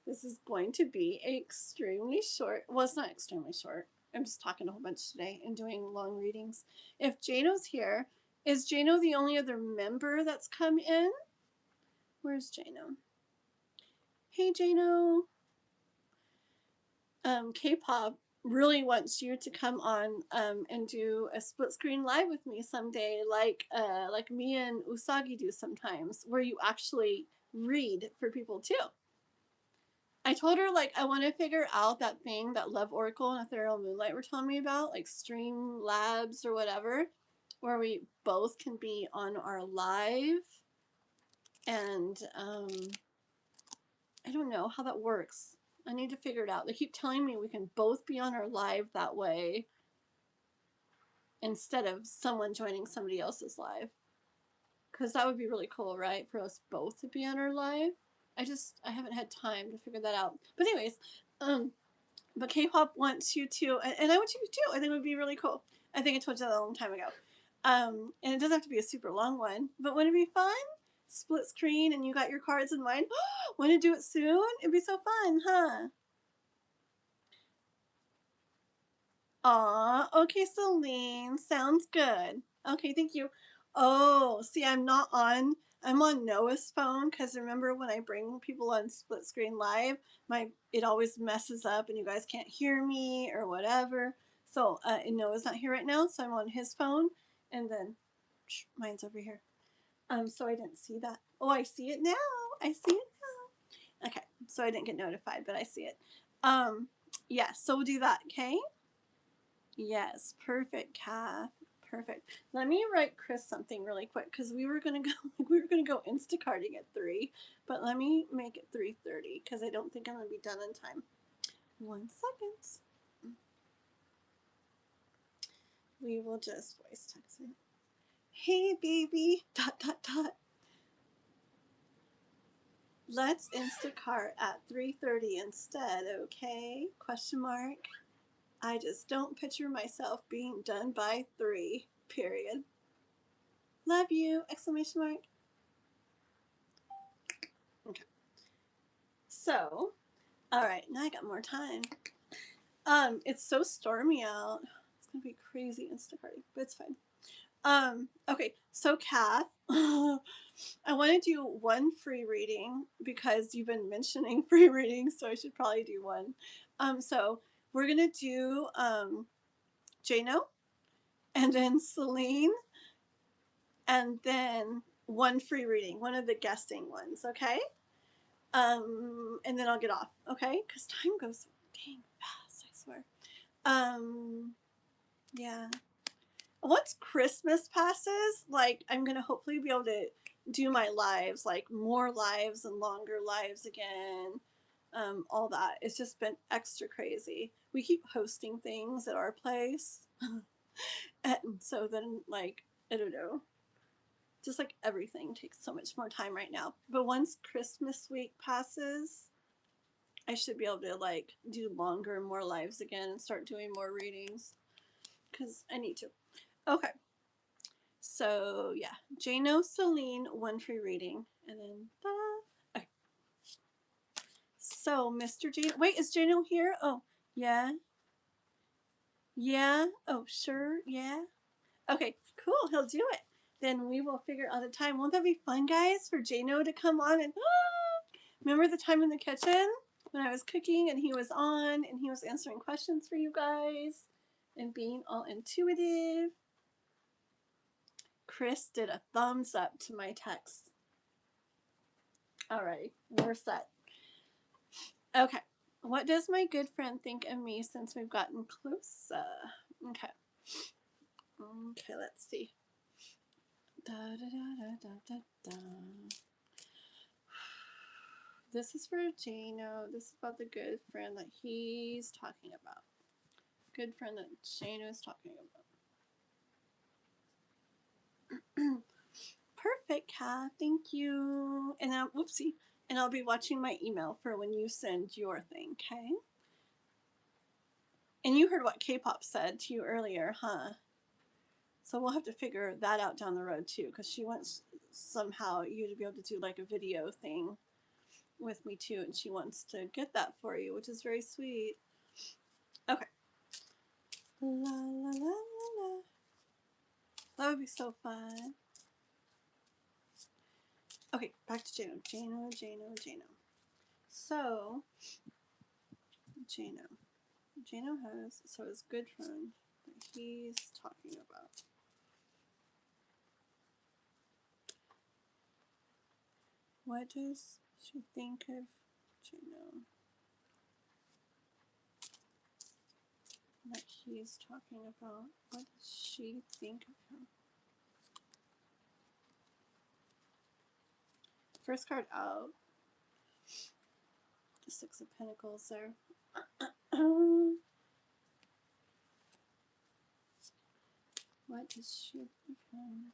This is going to be extremely short. Well, it's not extremely short. I'm just talking a whole bunch today and doing long readings. If Jano's here, is Jano the only other member that's come in? Where's Jano? Hey, Jano. K-pop really wants you to come on and do a split screen live with me someday, like me and Usagi do sometimes, where you actually read for people too. I told her like I want to figure out that thing that Love Oracle and Ethereal Moonlight were telling me about, like Stream Labs or whatever, where we both can be on our live, and I don't know how that works. I need to figure it out. They keep telling me we can both be on our live that way instead of someone joining somebody else's live. Because that would be really cool, right? For us both to be on our live. I haven't had time to figure that out. But anyways, but K-pop wants you to, and I want you to too. I think it would be really cool. I think I told you that a long time ago. And it doesn't have to be a super long one, but wouldn't it be fun? Split screen and you got your cards in mine. Want to do it soon? It'd be so fun, huh? Aw, okay, Celine. Sounds good. Okay, thank you. Oh, see, I'm on Noah's phone because remember when I bring people on split screen live, it always messes up and you guys can't hear me or whatever. So, and Noah's not here right now, so I'm on his phone, and then mine's over here. So I didn't see that. Oh, I see it now. I see it now. Okay, so I didn't get notified, but I see it. Yeah, so we'll do that, okay? Yes, perfect, Kath. Perfect. Let me write Chris something really quick because we were gonna go Instacarting at 3, but let me make it 3:30 because I don't think I'm gonna be done in time. 1 second. We will just voice text it. Hey baby. Dot dot dot. Let's Instacart at 3:30 instead, okay? Question mark. I just don't picture myself being done by 3. Period. Love you! Exclamation mark. Okay. So, all right, now I got more time. It's so stormy out. It's gonna be crazy Instacarting, but it's fine. Okay, so Kath, I want to do one free reading because you've been mentioning free readings, so I should probably do one. So we're gonna do Jano, and then Celine, and then one free reading, one of the guessing ones, okay? And then I'll get off, okay? Because time goes dang fast, I swear. Yeah. Once Christmas passes, like I'm gonna hopefully be able to do my lives, like more lives and longer lives again. All that. It's just been extra crazy. We keep hosting things at our place. And so then like, I don't know. Just like everything takes so much more time right now. But once Christmas week passes, I should be able to like do longer, more lives again and start doing more readings. Because I need to. Okay. So yeah, Jano, Celine, one free reading, and then okay. So Mr. Jano, wait, is Jano here? Oh yeah, yeah. Oh sure, yeah. Okay, cool. He'll do it. Then we will figure out a time. Won't that be fun, guys, for Jano to come on and remember the time in the kitchen when I was cooking and he was on and he was answering questions for you guys and being all intuitive. Chris did a thumbs up to my text. All right, we're set. Okay. What does my good friend think of me since we've gotten closer? Okay. Okay, let's see. Da, da, da, da, da, da. This is for Jano. This is about the good friend that he's talking about. Good friend that Jano is talking about. Perfect, Kat. Thank you. And now, whoopsie. And I'll be watching my email for when you send your thing, okay? And you heard what K-pop said to you earlier, huh? So we'll have to figure that out down the road too, because she wants somehow you to be able to do like a video thing with me too, and she wants to get that for you, which is very sweet. Okay. La la la la la. That would be so fun. Okay, back to Jano. Jano. So, Jano has his good friend that he's talking about. What does she think of Jano? That he's talking about. What does she think of him? First card out. The Six of Pentacles there. What does she think of him?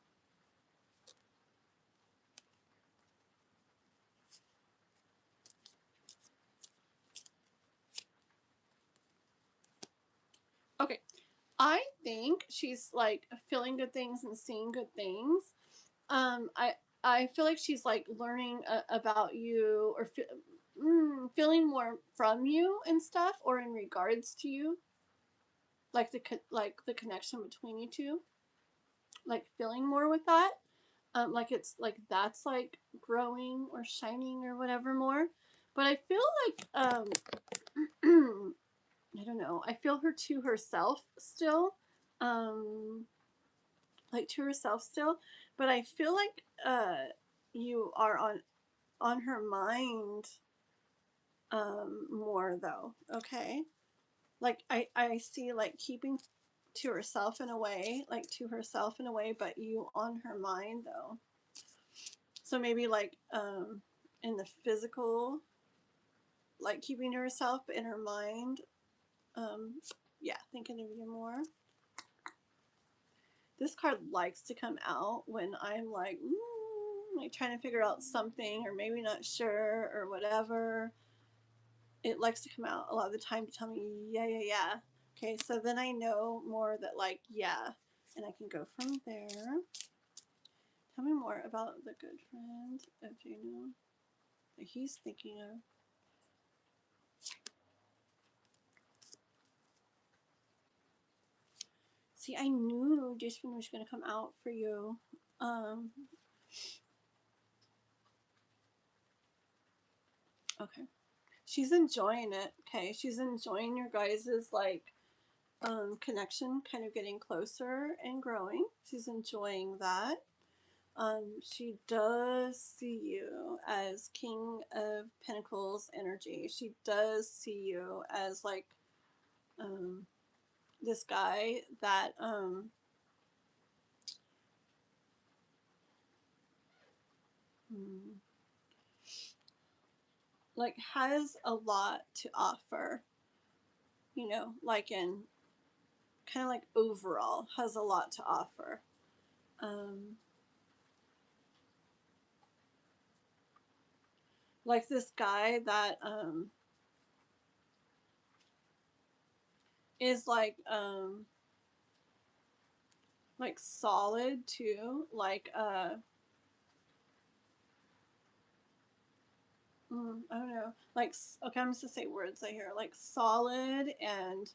Okay, I think she's like feeling good things and seeing good things. Um, I I feel like she's like learning about you or feeling more from you and stuff, or in regards to you, like the connection between you two, like feeling more with that. Like it's like that's like growing or shining or whatever more. But I feel like I don't know. I feel her to herself still. Um, like to herself still, but I feel like you are on her mind more though. Okay, like I see like keeping to herself in a way, like to herself in a way, but you on her mind though. So maybe like in the physical, like keeping to herself, but in her mind, yeah, thinking of you more. This card likes to come out when I'm like trying to figure out something or maybe not sure or whatever. It likes to come out a lot of the time to tell me, yeah, yeah, yeah. Okay, so then I know more that, like, yeah, and I can go from there. Tell me more about the good friend of Juno that he's thinking of. See, I knew Josephine was going to come out for you. Um, okay. She's enjoying it. Okay, she's enjoying your guys's like connection, kind of getting closer and growing. She's enjoying that. She does see you as King of Pentacles energy. She does see you as like um, this guy that hmm, like has a lot to offer. You know, like in kind of like overall has a lot to offer. Um, like this guy that is like solid too, like I don't know, like okay, I'm just gonna say words I hear like solid and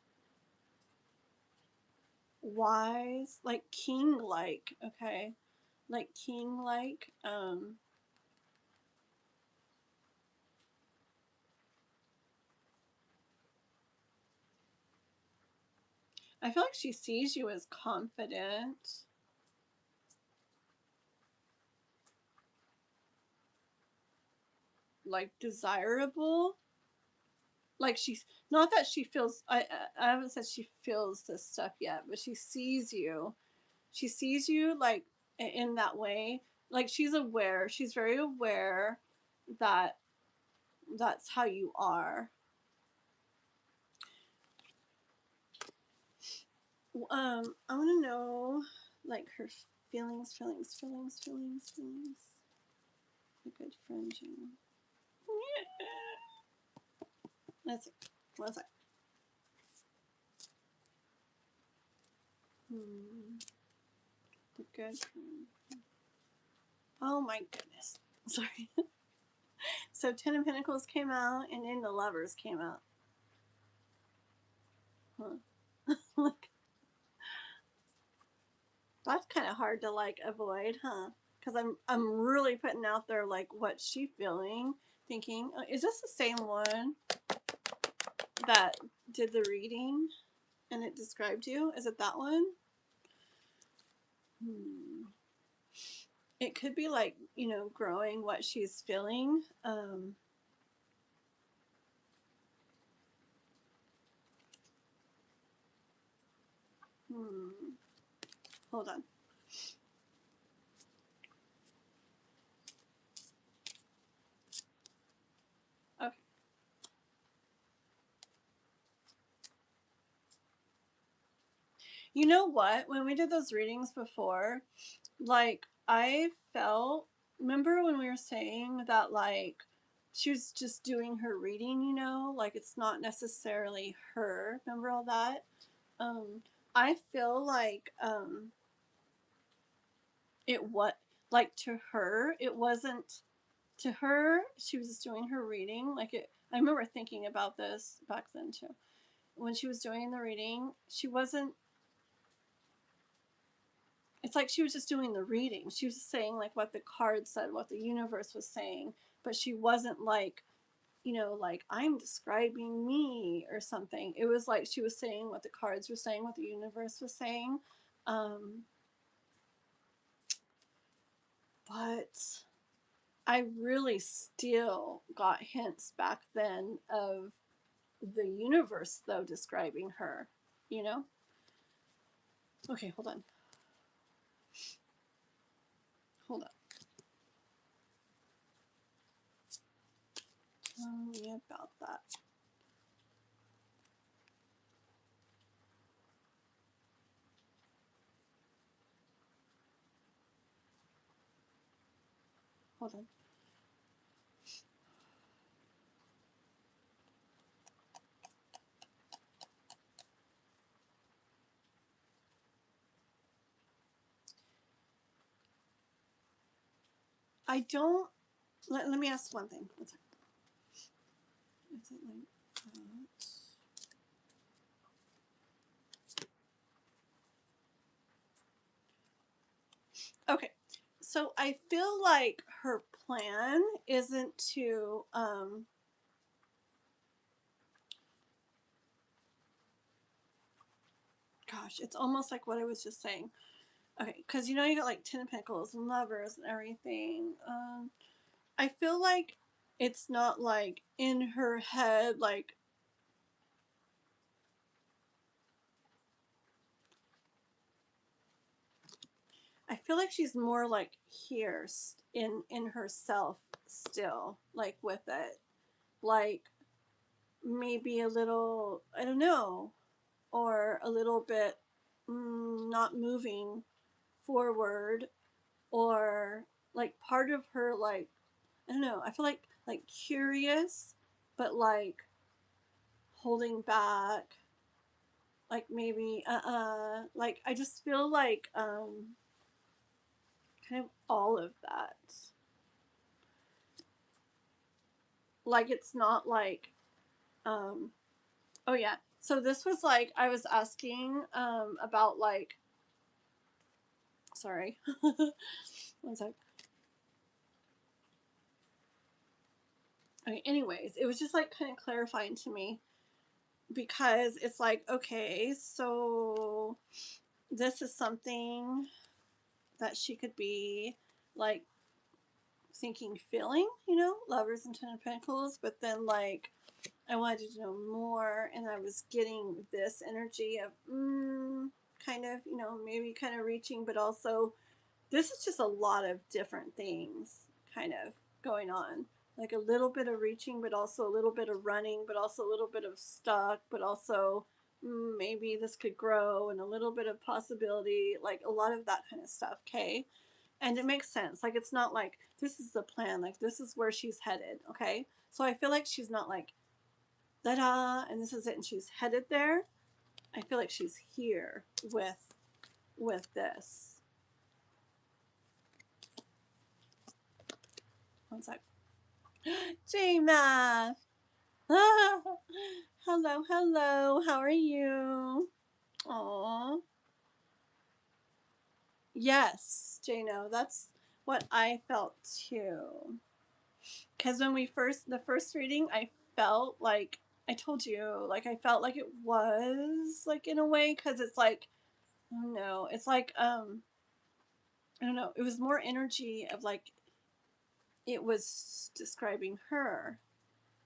wise, like king like, okay, like king like. I feel like she sees you as confident, like desirable. Like she's not that she feels. I haven't said she feels this stuff yet, but she sees you. She sees you like in that way. Like she's aware. She's very aware that that's how you are. I want to know like her feelings. A good friend, you know. Let's see. One sec. The good friend. Oh my goodness. Sorry. So Ten of Pentacles came out, and then the Lovers came out. Huh. Like that's kind of hard to like avoid, huh? Because I'm really putting out there like what's she feeling, thinking, is this the same one that did the reading and it described you? Is it that one? It could be like, you know, growing what she's feeling. Hmm. Hold on. Okay. You know what? When we did those readings before, like I felt, remember when we were saying that like she was just doing her reading, you know, like it's not necessarily her. Remember all that? Um, I feel like it what like to her it wasn't to her she was just doing her reading like it. I remember thinking about this back then too. When she was doing the reading, she wasn't. It's like she was just doing the reading. She was just saying like what the card said, what the universe was saying, but she wasn't like, like I'm describing me or something. It was like she was saying what the cards were saying, what the universe was saying. Um, but I really still got hints back then of the universe, though, describing her, you know? Okay, hold on. Hold on. Tell me about that. Hold on. I don't. Let me ask one thing. Is it like that? Okay. So I feel like her plan isn't to gosh, it's almost like what I was just saying. Okay, because you got like Ten of Pentacles and Lovers and everything. I feel like it's not like in her head, like I feel like she's more like here in herself still, like with it, like maybe a little, I don't know, or a little bit not moving forward, or like part of her, like I don't know. I feel like curious, but like holding back, like maybe like I just feel like kind of all of that. Like it's not like um oh yeah. So this was like I was asking about like sorry. One sec. Okay, anyways, it was just like kind of clarifying to me because it's like okay, so this is something that she could be like thinking feeling, lovers and Ten of Pentacles, but then like I wanted to know more and I was getting this energy of kind of, maybe kind of reaching, but also this is just a lot of different things kind of going on. Like a little bit of reaching, but also a little bit of running, but also a little bit of stuck, but also maybe this could grow and a little bit of possibility, like a lot of that kind of stuff. Okay. And it makes sense. Like it's not like this is the plan, like this is where she's headed. Okay. So I feel like she's not like da da and this is it and she's headed there. I feel like she's here with this. One sec. J-Math. Hello, hello. How are you? Aw. Yes, Jano, that's what I felt too. Because when the first reading, I felt like, I told you, like, I felt like it was, like, in a way, because it's like, I don't know, it's like, I don't know, it was more energy of, like, it was describing her.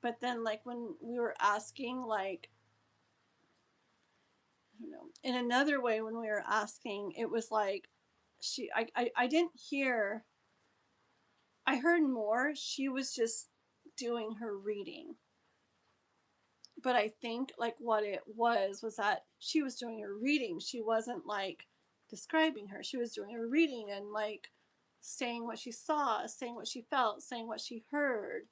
But then, like, when we were asking, like, I don't know, in another way, when we were asking, it was like, I didn't hear, I heard more, she was just doing her reading. But I think like what it was that she was doing her reading. She wasn't like describing her. She was doing her reading and like saying what she saw, saying what she felt, saying what she heard.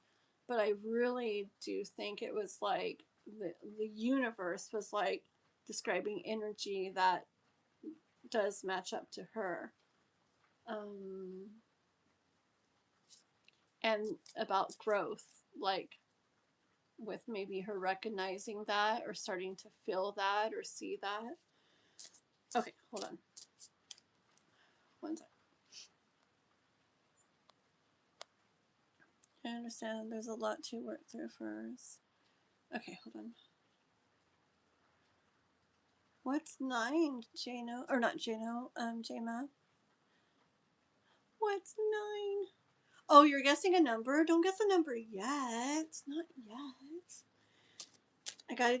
But I really do think it was like the universe was like describing energy that does match up to her. And about growth, like with maybe her recognizing that or starting to feel that or see that. Okay, hold on. One second. I understand there's a lot to work through first. Okay, hold on. What's 9, Jano? Or not Jano, J-Math. What's 9? Oh, you're guessing a number? Don't guess a number yet. Not yet. I gotta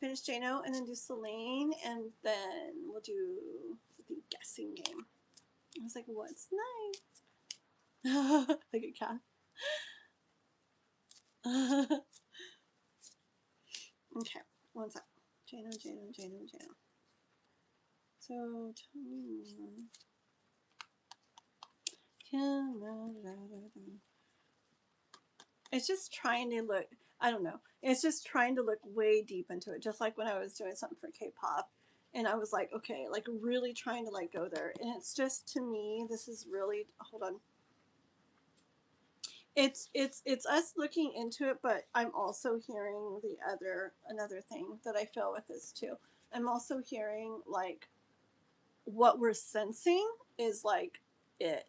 finish Jano and then do Celine, and then we'll do the guessing game. I was like, what's 9? Like a cat. Okay, one sec. Jano. So, it's just trying to look, I don't know. It's just trying to look way deep into it. Just like when I was doing something for K-pop and I was like, okay, like really trying to like go there. And it's just, to me, this is really, hold on. It's us looking into it, but I'm also hearing another thing that I feel with this too. I'm also hearing like what we're sensing is like it,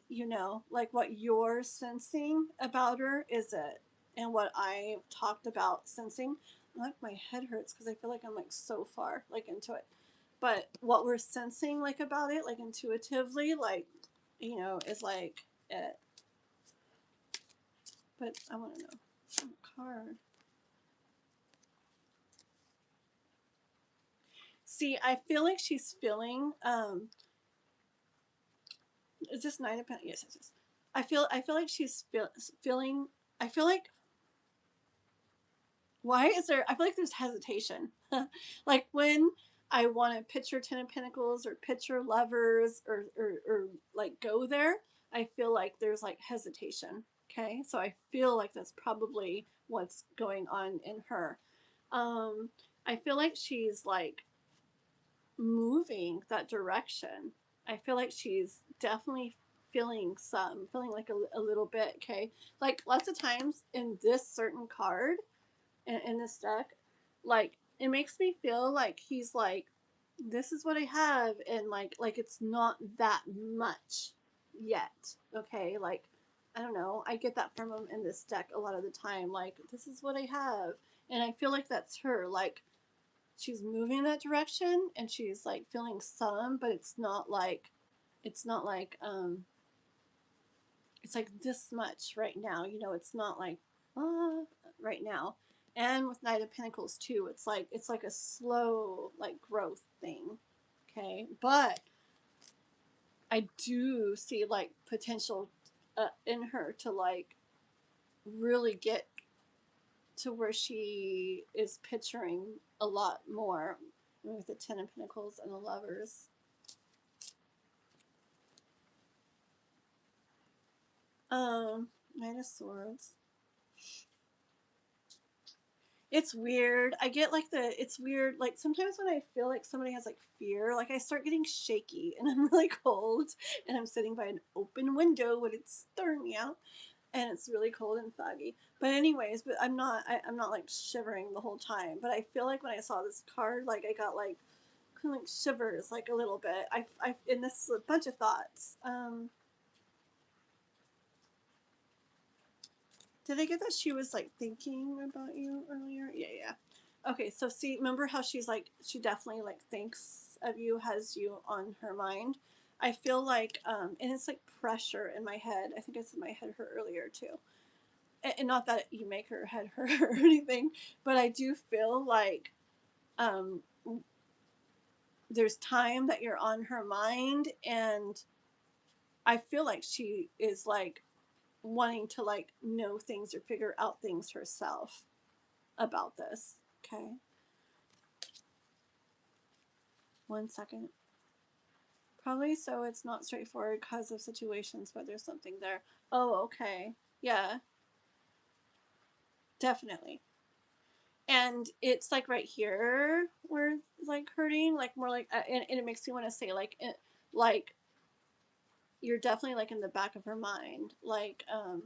like what you're sensing about her is it, and what I talked about sensing. Like my head hurts because I feel like I'm like so far like into it, but what we're sensing like about it, like intuitively, like is like it. But I want to know card. See, I feel like she's feeling is this 9 of Pentacles? Yes. I feel like she's feeling. I feel like why is there? I feel like there's hesitation. Like when I want to picture 10 of Pentacles or picture lovers or like go there, I feel like there's like hesitation. Okay, so I feel like that's probably what's going on in her. I feel like she's like moving that direction. I feel like she's definitely feeling like a little bit. Okay, like lots of times in this certain card in this deck, like it makes me feel like he's like, this is what I have, and like it's not that much yet. Okay, like I don't know. I get that from him in this deck a lot of the time. Like this is what I have, and I feel like that's her. Like she's moving in that direction and she's like feeling some, but it's not like it's like this much right now, it's not like right now. And with Knight of Pentacles too, it's like a slow like growth thing. Okay, but I do see like potential in her to like really get to where she is picturing a lot more with the 10 of Pentacles and the Lovers. Knight of Swords. It's weird. I get like it's weird. Like sometimes when I feel like somebody has like fear, like I start getting shaky and I'm really cold and I'm sitting by an open window when it's stormy out and it's really cold and foggy. But anyways, but I'm not like shivering the whole time. But I feel like when I saw this card, like I got like kind of like shivers like a little bit. And this is a bunch of thoughts. Did I get that she was like thinking about you earlier? Yeah. Okay, so see, remember how she's like, she definitely like thinks of you, has you on her mind. I feel like, and it's like pressure in my head. I think I said my head hurt earlier too. And not that you make her head hurt or anything, but I do feel like um, there's time that you're on her mind, and I feel like she is like wanting to like know things or figure out things herself about this. Okay. One second. Probably so it's not straightforward because of situations where there's something there. Oh, okay. Yeah, definitely. and it's like right here where it's like hurting, like more like, and it makes me want to say like you're definitely like in the back of her mind, like kind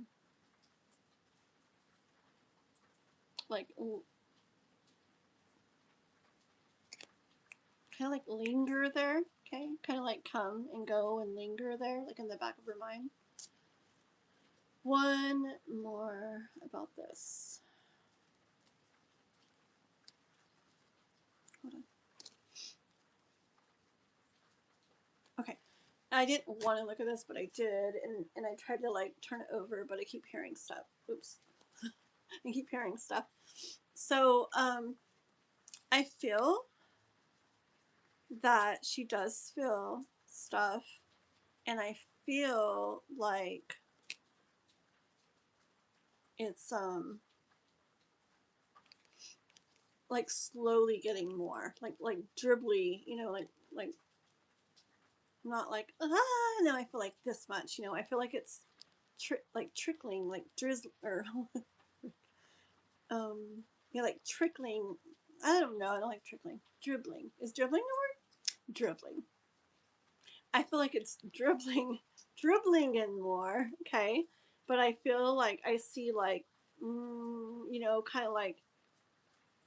of like linger there, okay? Kind of like come and go and linger there, like in the back of her mind. One more about this. Hold on. Okay. I didn't want to look at this, but I did, and I tried to like turn it over, but I keep hearing stuff. Oops. I keep hearing stuff. So, I feel that she does feel stuff, and I feel like it's like slowly getting more, like dribbly, like not like no, I feel like this much, I feel like it's like trickling, like drizzle or yeah, like trickling. I don't know. I don't like trickling. Dribbling is dribbling the word? Dribbling. I feel like it's dribbling, dribbling in more. Okay, but I feel like I see like, kind of like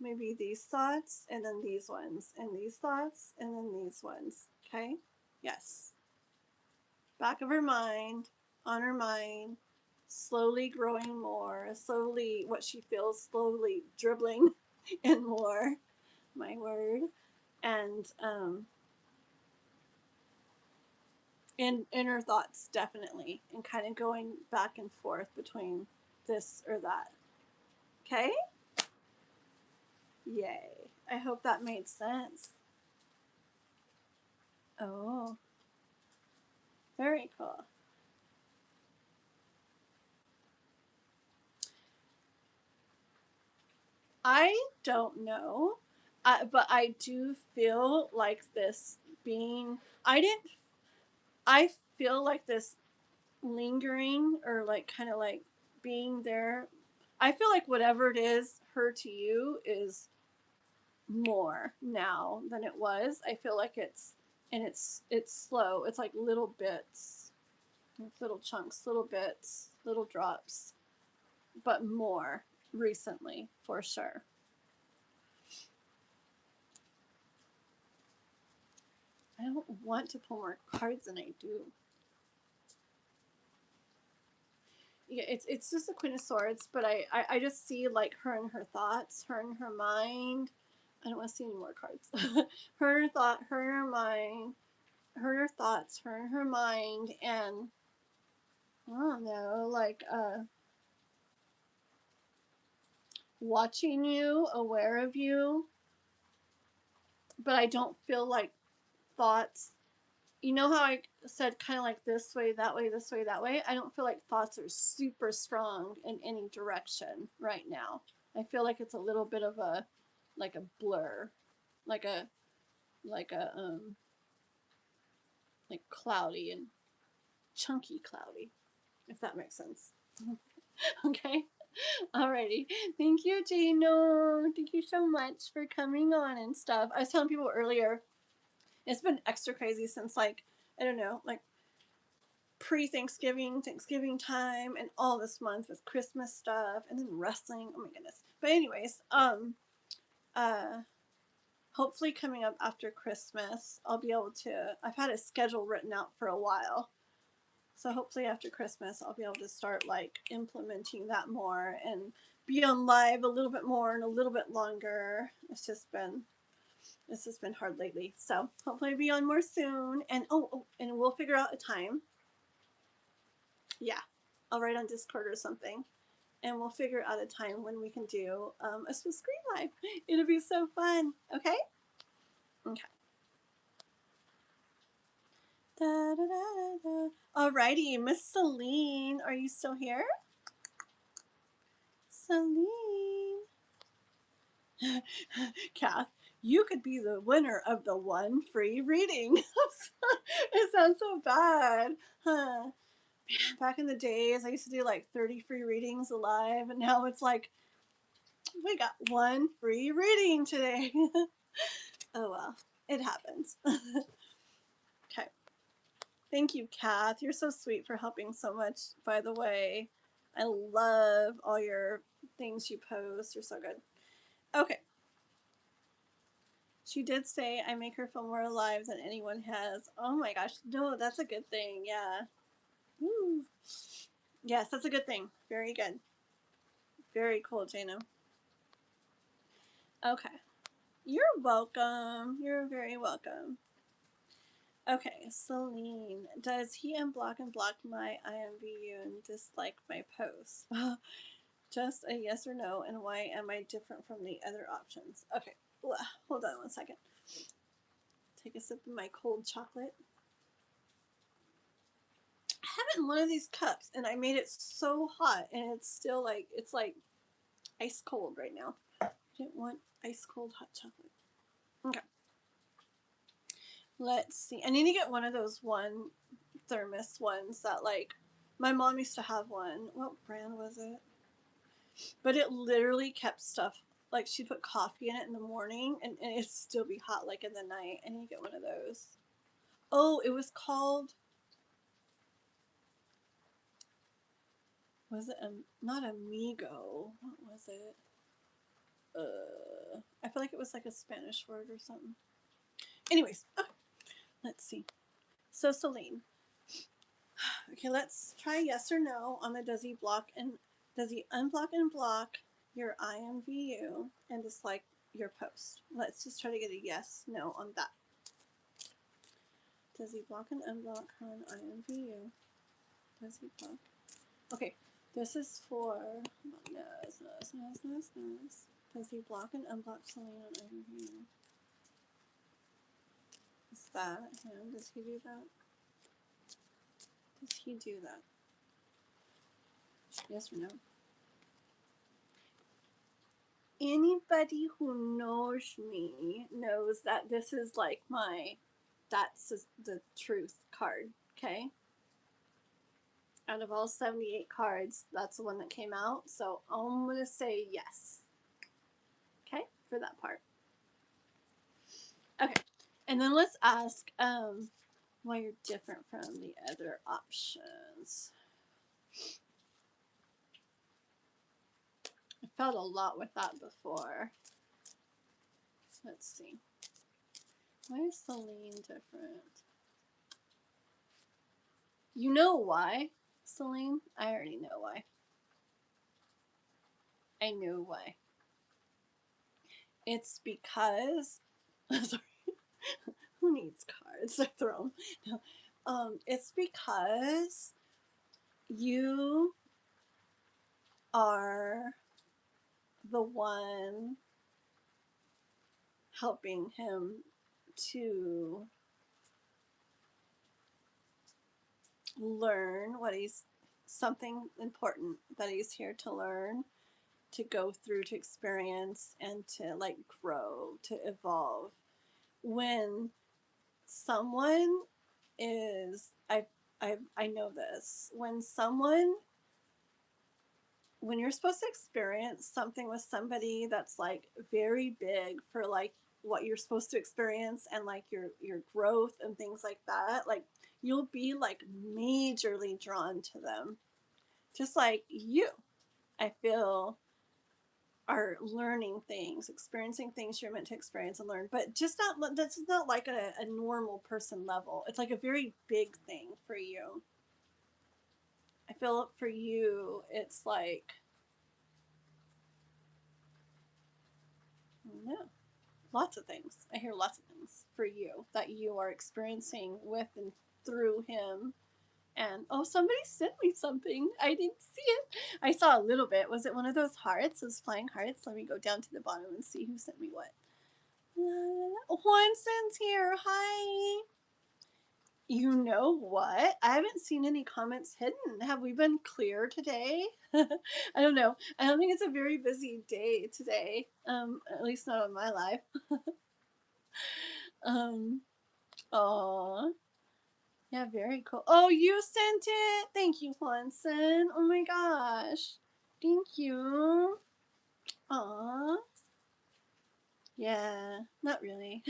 maybe these thoughts and then these ones and these thoughts and then these ones. Okay, yes, back of her mind, on her mind, slowly growing more, slowly what she feels, slowly dribbling and more. My word, and in her thoughts definitely, and kind of going back and forth between this or that. Okay, yay! I hope that made sense. Oh, very cool. I don't know, but I do feel like this being. I didn't. I feel like this lingering or like kind of like being there. I feel like whatever it is, her to you is more now than it was. I feel like it's slow. It's like little bits, little chunks, little bits, little drops, but more recently for sure. I don't want to pull more cards than I do. Yeah, it's just the Queen of Swords, but I just see like her and her thoughts, her and her mind. I don't want to see any more cards. Her and her thought, her and her mind, her and her thoughts, her and her mind, and I don't know, like watching you, aware of you, but I don't feel like thoughts. You know how I said kind of like this way, that way, this way, that way? I don't feel like thoughts are super strong in any direction right now. I feel like it's a little bit of a like a blur, like a like a like cloudy and chunky cloudy, if that makes sense. Okay. Alrighty. Thank you, Gino. Thank you so much for coming on and stuff. I was telling people earlier, it's been extra crazy since like, I don't know, like pre-Thanksgiving, Thanksgiving time, and all this month with Christmas stuff and then wrestling. Oh my goodness. But anyways, uh hopefully coming up after Christmas, I'll be able to I've had a schedule written out for a while. So hopefully after Christmas I'll be able to start like implementing that more and be on live a little bit more and a little bit longer. It's just been hard lately. So hopefully I'll be on more soon. And and we'll figure out a time. Yeah. I'll write on Discord or something. And we'll figure out a time when we can do a Swiss Screen Live. It'll be so fun. Okay? Okay. Da, da, da, da. Alrighty, Miss Celine, are you still here? Celine. Kath, you could be the winner of the one free reading. It sounds so bad. Huh. Back in the days, I used to do like 30 free readings alive, and now it's like We got one free reading today. Oh well, it happens. Okay. Thank you, Kath. You're so sweet for helping so much, by the way. I love all your things you post. You're so good. Okay. She did say I make her feel more alive than anyone has. Oh my gosh. No, that's a good thing. Yeah. Woo. Yes, that's a good thing. Very good. Very cool, Jana. Okay. You're welcome. You're very welcome. Okay, Celine. Does he unblock and block my IMVU and dislike my posts? Just a yes or no, and why am I different from the other options? Okay, hold on one second. Take a sip of my cold chocolate. I have it in one of these cups, and I made it so hot, and it's still like, it's like ice cold right now. I didn't want ice cold hot chocolate. Okay. Let's see. I need to get one of those one thermos ones that, like, my mom used to have one. What brand was it? But it literally kept stuff, like, she'd put coffee in it in the morning and it'd still be hot, like, in the night. I need to get one of those. Oh, it was called, was it not Amigo? What was it? I feel like it was like a Spanish word or something. Anyways, okay, let's see. So Celine. Okay, let's try yes or no on the does he unblock and block your IMVU and dislike your post? Let's just try to get a yes, no on that. Does he block and unblock her on IMVU? Does he block? Okay, this is for Nuz. Does he block and unblock Celine on IMVU? Is that him? Does he do that? Does he do that? Yes or no? Anybody who knows me knows that this is like that's the truth card, okay? Out of all 78 cards, that's the one that came out, so I'm gonna say yes. Okay, for that part. Okay, and then let's ask why you're different from the other options. I felt a lot with that before. Let's see. Why is Celine different? You know why, Celine? I already know why. I know why. It's because sorry, who needs cards? I throw them. No. It's because you are the one helping him to learn what he's something important that he's here to learn, to go through, to experience, and to like grow, to evolve. When someone is I know this, when you're supposed to experience something with somebody that's like very big for like what you're supposed to experience and like your growth and things like that, like you'll be like majorly drawn to them, just like you, I feel, are learning things, experiencing things you're meant to experience and learn, but just not, that's not like a normal person level. It's like a very big thing for you. I feel for you, it's like, no, lots of things. I hear lots of things for you that you are experiencing with and through him. And oh, somebody sent me something. I didn't see it. I saw a little bit. Was it one of those hearts, those flying hearts? Let me go down to the bottom and see who sent me what. Juanson's here. Hi. You know what? I haven't seen any comments hidden. Have we been clear today? I don't know. I don't think it's a very busy day today. At least not on my life. Aw. Yeah, very cool. Oh, you sent it. Thank you, Juanson. Oh my gosh. Thank you. Aw. Yeah, not really.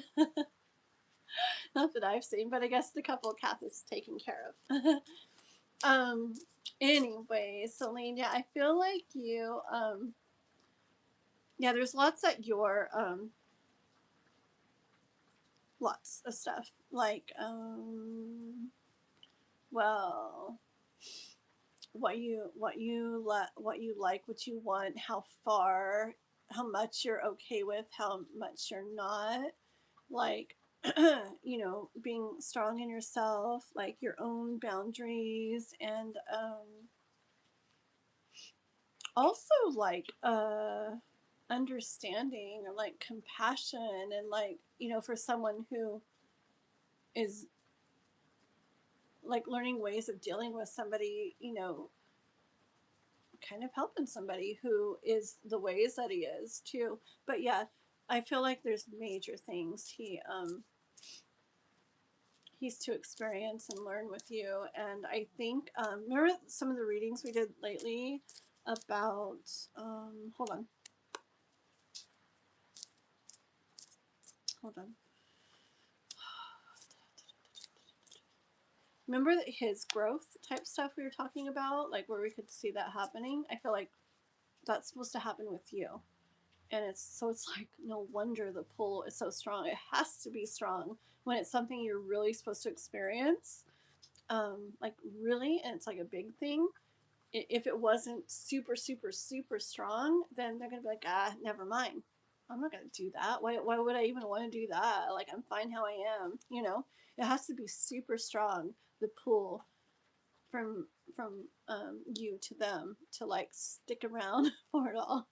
Not that I've seen, but I guess the couple Kath is taken care of. um. Anyway, Celine, yeah, I feel like you. Yeah, there's lots at your lots of stuff like well, what you like, what you want, how far, how much you're okay with, how much you're not, like being strong in yourself, like your own boundaries, and also like understanding or like compassion, and like for someone who is like learning ways of dealing with somebody, kind of helping somebody who is the ways that he is too. But yeah, I feel like there's major things he's to experience and learn with you. And I think remember some of the readings we did lately about hold on, remember his growth type stuff we were talking about, like where we could see that happening. I feel like that's supposed to happen with you. And it's like no wonder the pull is so strong. It has to be strong when it's something you're really supposed to experience, like really, and it's like a big thing. If it wasn't super super super strong, then they're gonna be like, never mind, I'm not gonna do that. Why would I even want to do that? Like, I'm fine how I am. It has to be super strong, the pull from you to them, to like stick around for it all.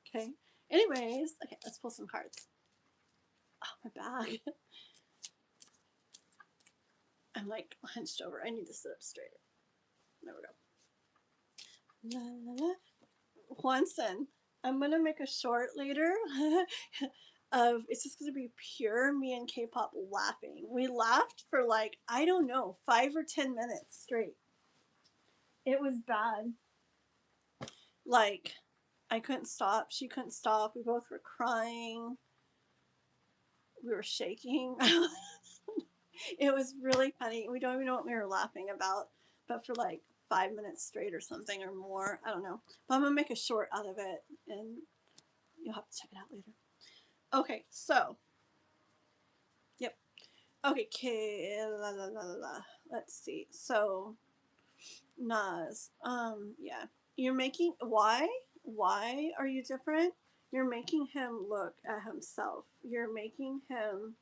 Okay. Anyways, okay, let's pull some cards. Oh, my bag. I'm like hunched over. I need to sit up straight. There we go. La, la, la. Juanson, I'm gonna make a short later of, it's just gonna be pure me and K-pop laughing. We laughed for like, I don't know, 5 or 10 minutes straight. It was bad. Like, I couldn't stop. She couldn't stop. We both were crying. We were shaking. It was really funny. We don't even know what we were laughing about, but for like 5 minutes straight or something or more. I don't know. But I'm gonna make a short out of it, and you'll have to check it out later. Okay, so yep. Okay, la la la la. Let's see. So Nas, yeah, you're making why? Why are you different? You're making him look at himself. You're making him.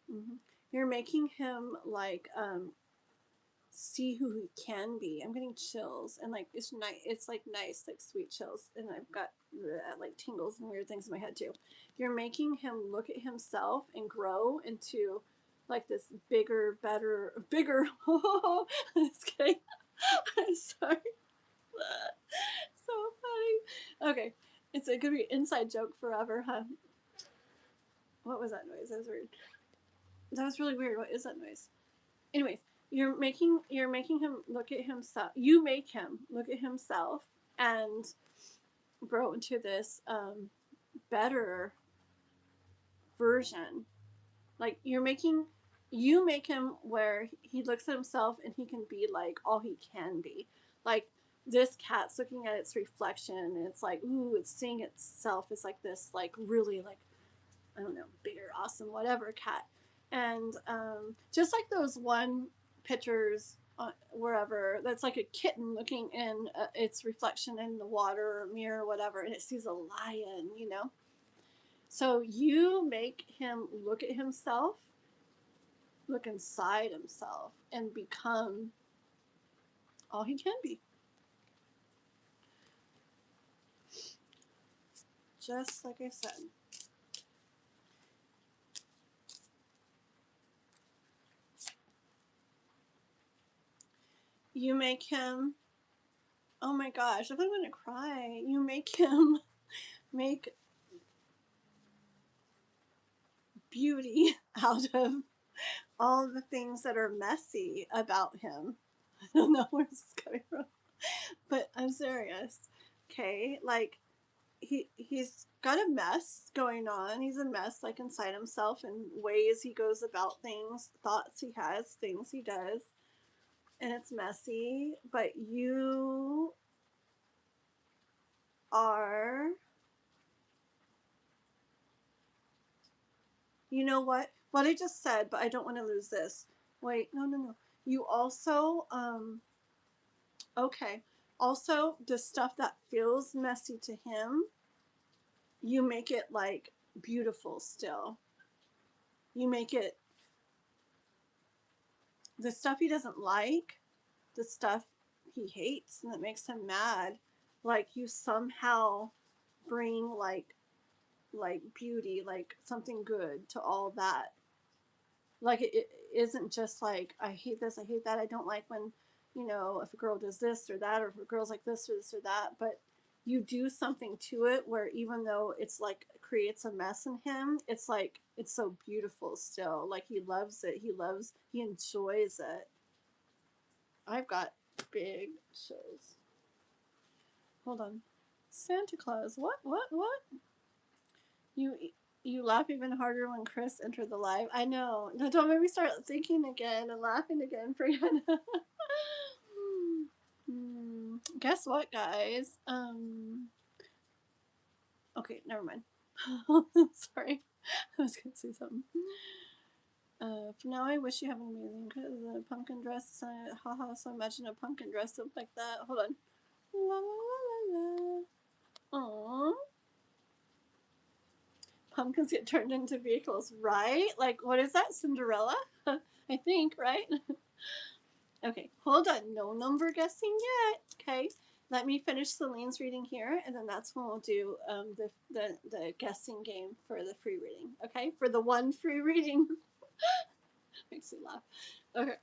Mhm. You're making him like see who he can be. I'm getting chills, and like it's nice. It's like nice, like sweet chills, and I've got like tingles and weird things in my head too. You're making him look at himself and grow into like this bigger, better, bigger. Just kidding. I'm sorry. So funny. Okay, it could be an inside joke forever, huh? What was that noise? That was weird. That was really weird. What is that noise? Anyways, you're making him look at himself. You make him look at himself and grow into this better version. Like, you make him where he looks at himself and he can be like all he can be. Like, this cat's looking at its reflection and it's like, ooh, it's seeing itself as like this, like really like, I don't know, bigger, awesome, whatever cat. And just like those one pictures wherever, that's like a kitten looking in its reflection in the water or mirror or whatever, and it sees a lion. So you make him look at himself, look inside himself, and become all he can be. Just like I said. You make him, oh my gosh, I think I'm gonna cry. You make him make beauty out of all the things that are messy about him. I don't know where this is coming from, but I'm serious. Okay, like he's got a mess going on. He's a mess like inside himself and ways he goes about things, thoughts he has, things he does, and it's messy. But you are, you know what I just said, but I don't want to lose this. Wait, no. You also okay. Also, the stuff that feels messy to him, you make it like beautiful still. You make it the stuff he doesn't like, the stuff he hates and that makes him mad, like you somehow bring like beauty, like something good to all that. Like it isn't just like I hate this, I hate that, I don't like when, if a girl does this or that, or if a girl's like this or this or that, but you do something to it where even though it's like creates a mess in him, it's like it's so beautiful still. Like he loves it. He enjoys it. I've got big shows. Hold on. Santa Claus. What? You you laugh even harder when Chris entered the live. I know. No, don't make me start thinking again and laughing again, Brianna. Guess what, guys? Okay, never mind. Sorry, I was gonna say something. For now, I wish you have an amazing pumpkin dress. Haha, so imagine a pumpkin dress up like that. Hold on. La la la la. Aww. Pumpkins get turned into vehicles, right? Like, what is that, Cinderella? I think, right? Okay, hold on. No number guessing yet. Okay, let me finish Celine's reading here, and then that's when we'll do the guessing game for the free reading. Okay, for the one free reading. Makes me laugh. Okay.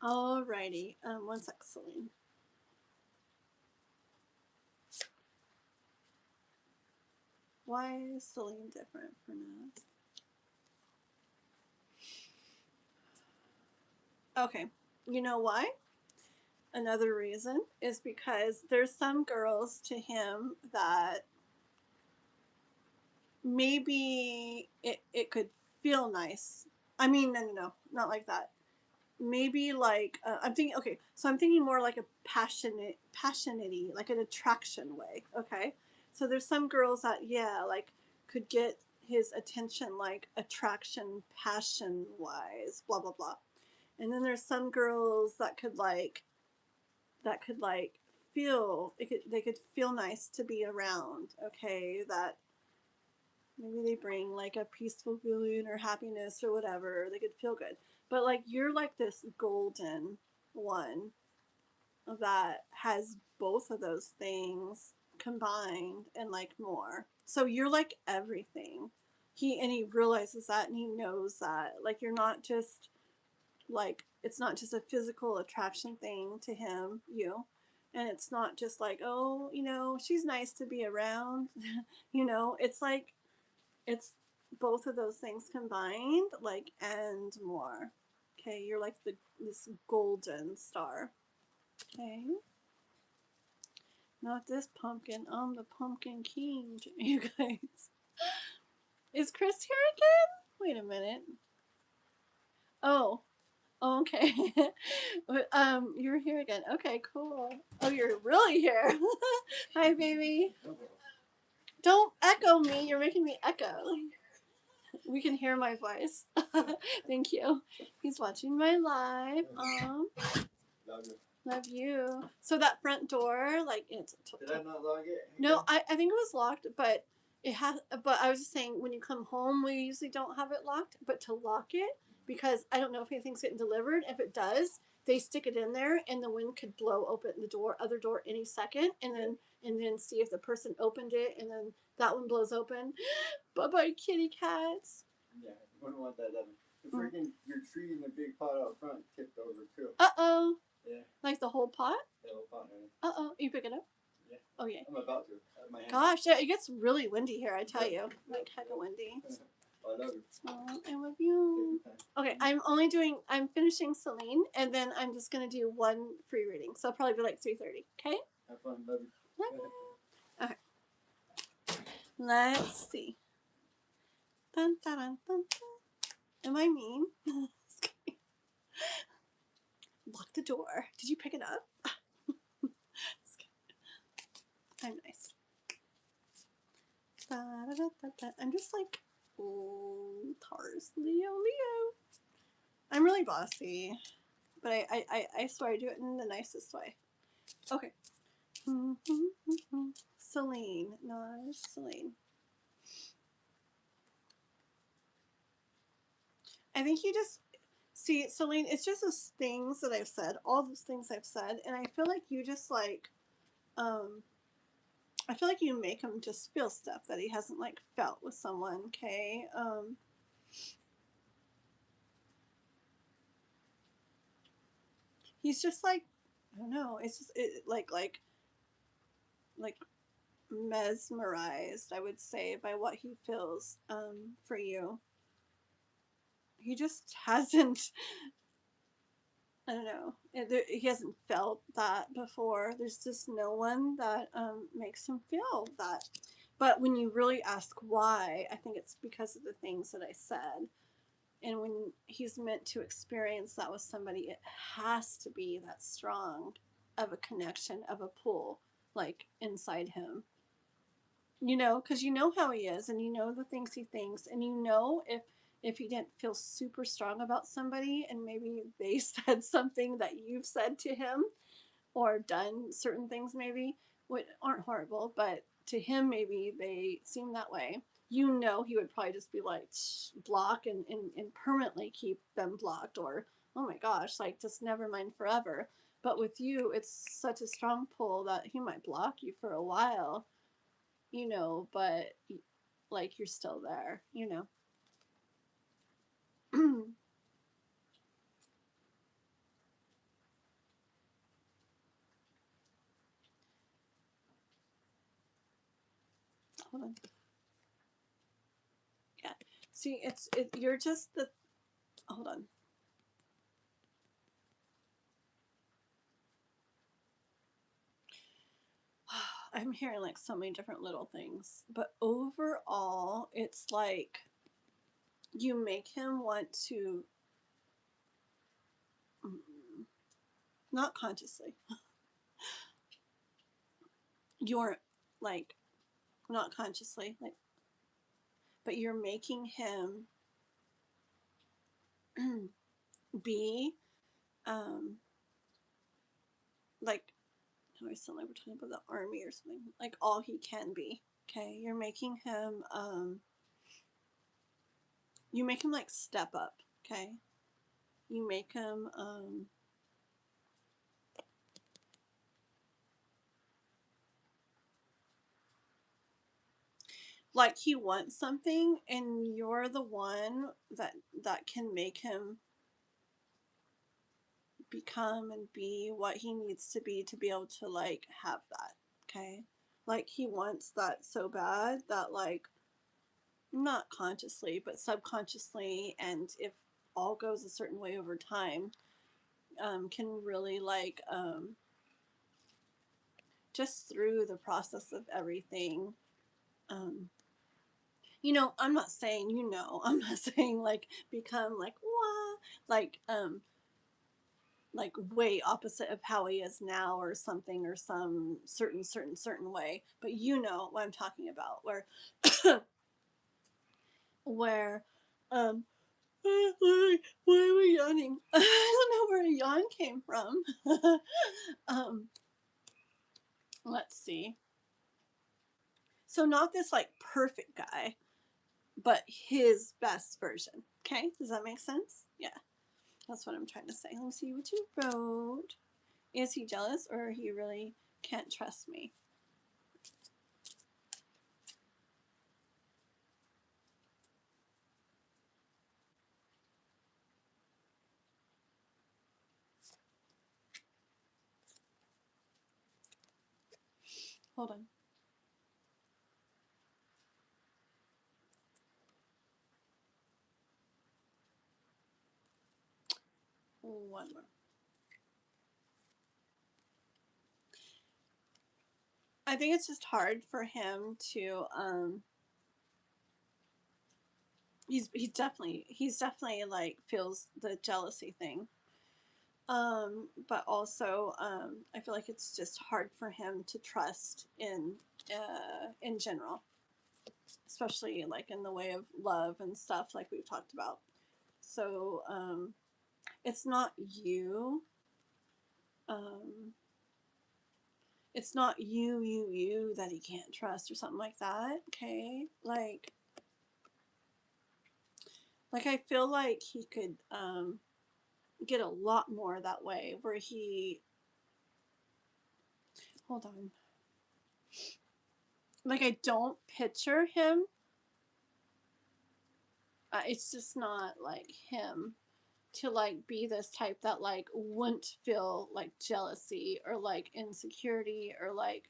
Alrighty. One sec, Celine. Why is Celine different for now? Okay. You know why? Another reason is because there's some girls to him that maybe it could feel nice. I mean, no, not like that. Maybe like I'm thinking. Okay, so I'm thinking more like a passionate, like an attraction way. Okay, so there's some girls that like could get his attention, like attraction, passion wise, blah blah blah. And then there's some girls that could feel they could feel nice to be around. Okay, that maybe they bring like a peaceful feeling or happiness or whatever. They could feel good. But like you're like this golden one that has both of those things combined and like more. So you're like everything. He realizes that and he knows that. Like you're not just like it's not just a physical attraction thing to him, and it's not just like, oh, she's nice to be around. It's like it's both of those things combined, like, and more. Okay, you're like this golden star. Okay, not this pumpkin. I'm the pumpkin king, you guys. Is Chris here again? Wait a minute. Oh, okay. You're here again. Okay, cool. Oh, you're really here. Hi, baby. Don't echo me. You're making me echo. We can hear my voice. Thank you. He's watching my live. Love you. Love you. So that front door, like it's. Did I not log it? No, I think it was locked, but it has. But I was just saying, when you come home, we usually don't have it locked. But to lock it, because I don't know if anything's getting delivered. If it does, they stick it in there, and the wind could blow open the other door any second, and then see if the person opened it, and then that one blows open. Bye bye, kitty cats. Yeah, you wouldn't want that ever. The freaking your tree in the big pot out front tipped over too. Uh-oh. Yeah. Like the whole pot? The whole pot. Uh-oh. You pick it up? Yeah. Oh, yeah. I'm about to. My hand. Gosh, yeah, it gets really windy here, I tell you. Like, hecka windy. I love you. Oh, I love you. Okay, I'm finishing Celine, and then I'm just going to do one free reading. So I'll probably be like 3:30, okay? Have fun. Love you. Love you. Okay. Let's see. Dun, dun, dun, dun, dun. Am I mean? Lock the door. Did you pick it up? I'm nice. Da, da, da, da, da. I'm just like, oh, Taurus, Leo. I'm really bossy, but I swear I do it in the nicest way. Okay. Celine. No, it's Celine. I think you just see, Celine, it's just those things that I've said, all those things I've said, and I feel like you just like, I feel like you make him just feel stuff that he hasn't like felt with someone, okay? He's just like, I don't know, it's just like mesmerized, I would say, by what he feels for you. He just hasn't, I don't know, he hasn't felt that before. There's just no one that makes him feel that. But when you really ask why, I think it's because of the things that I said. And when he's meant to experience that with somebody, it has to be that strong of a connection, of a pull, like inside him. You know, because you know how he is, and you know the things he thinks, and you know if he didn't feel super strong about somebody, and maybe they said something that you've said to him, or done certain things maybe, what aren't horrible, but to him maybe they seem that way. You know, he would probably just be like block and permanently keep them blocked, or oh my gosh, like just never mind forever. But with you, it's such a strong pull that he might block you for a while, you know, but like you're still there, you know. Hold on. Yeah. See, you're just the, hold on. I'm hearing like so many different little things, but overall, it's like you make him want to, not consciously, you're like, not consciously, like, but you're making him be, like, how do I sound like we're talking about the army or something? Like all he can be. Okay, you're making him, you make him like step up. Okay, you make him, like he wants something, and you're the one that can make him become and be what he needs to be able to like have that. Okay, like he wants that so bad that like not consciously but subconsciously, and if all goes a certain way over time, can really like, just through the process of everything, um, you know, I'm not saying, you know, I'm not saying like become like wah, like way opposite of how he is now or something, or some certain way, but you know what I'm talking about, where where um why are we yawning? I don't know where a yawn came from. um let's see. So not this like perfect guy, but his best version. Okay, does that make sense? Yeah, that's what I'm trying to say. Let me see what you wrote. Is he jealous, or he really can't trust me? Hold on. One more. I think it's just hard for him to he's definitely like feels the jealousy thing. But also I feel like it's just hard for him to trust in general, especially like in the way of love and stuff like we've talked about. So it's not you. Um, it's not you that he can't trust or something like that. Okay, like I feel like he could get a lot more that way, where he hold on. Like I don't picture him. It's just not like him to like be this type that like wouldn't feel like jealousy or like insecurity or like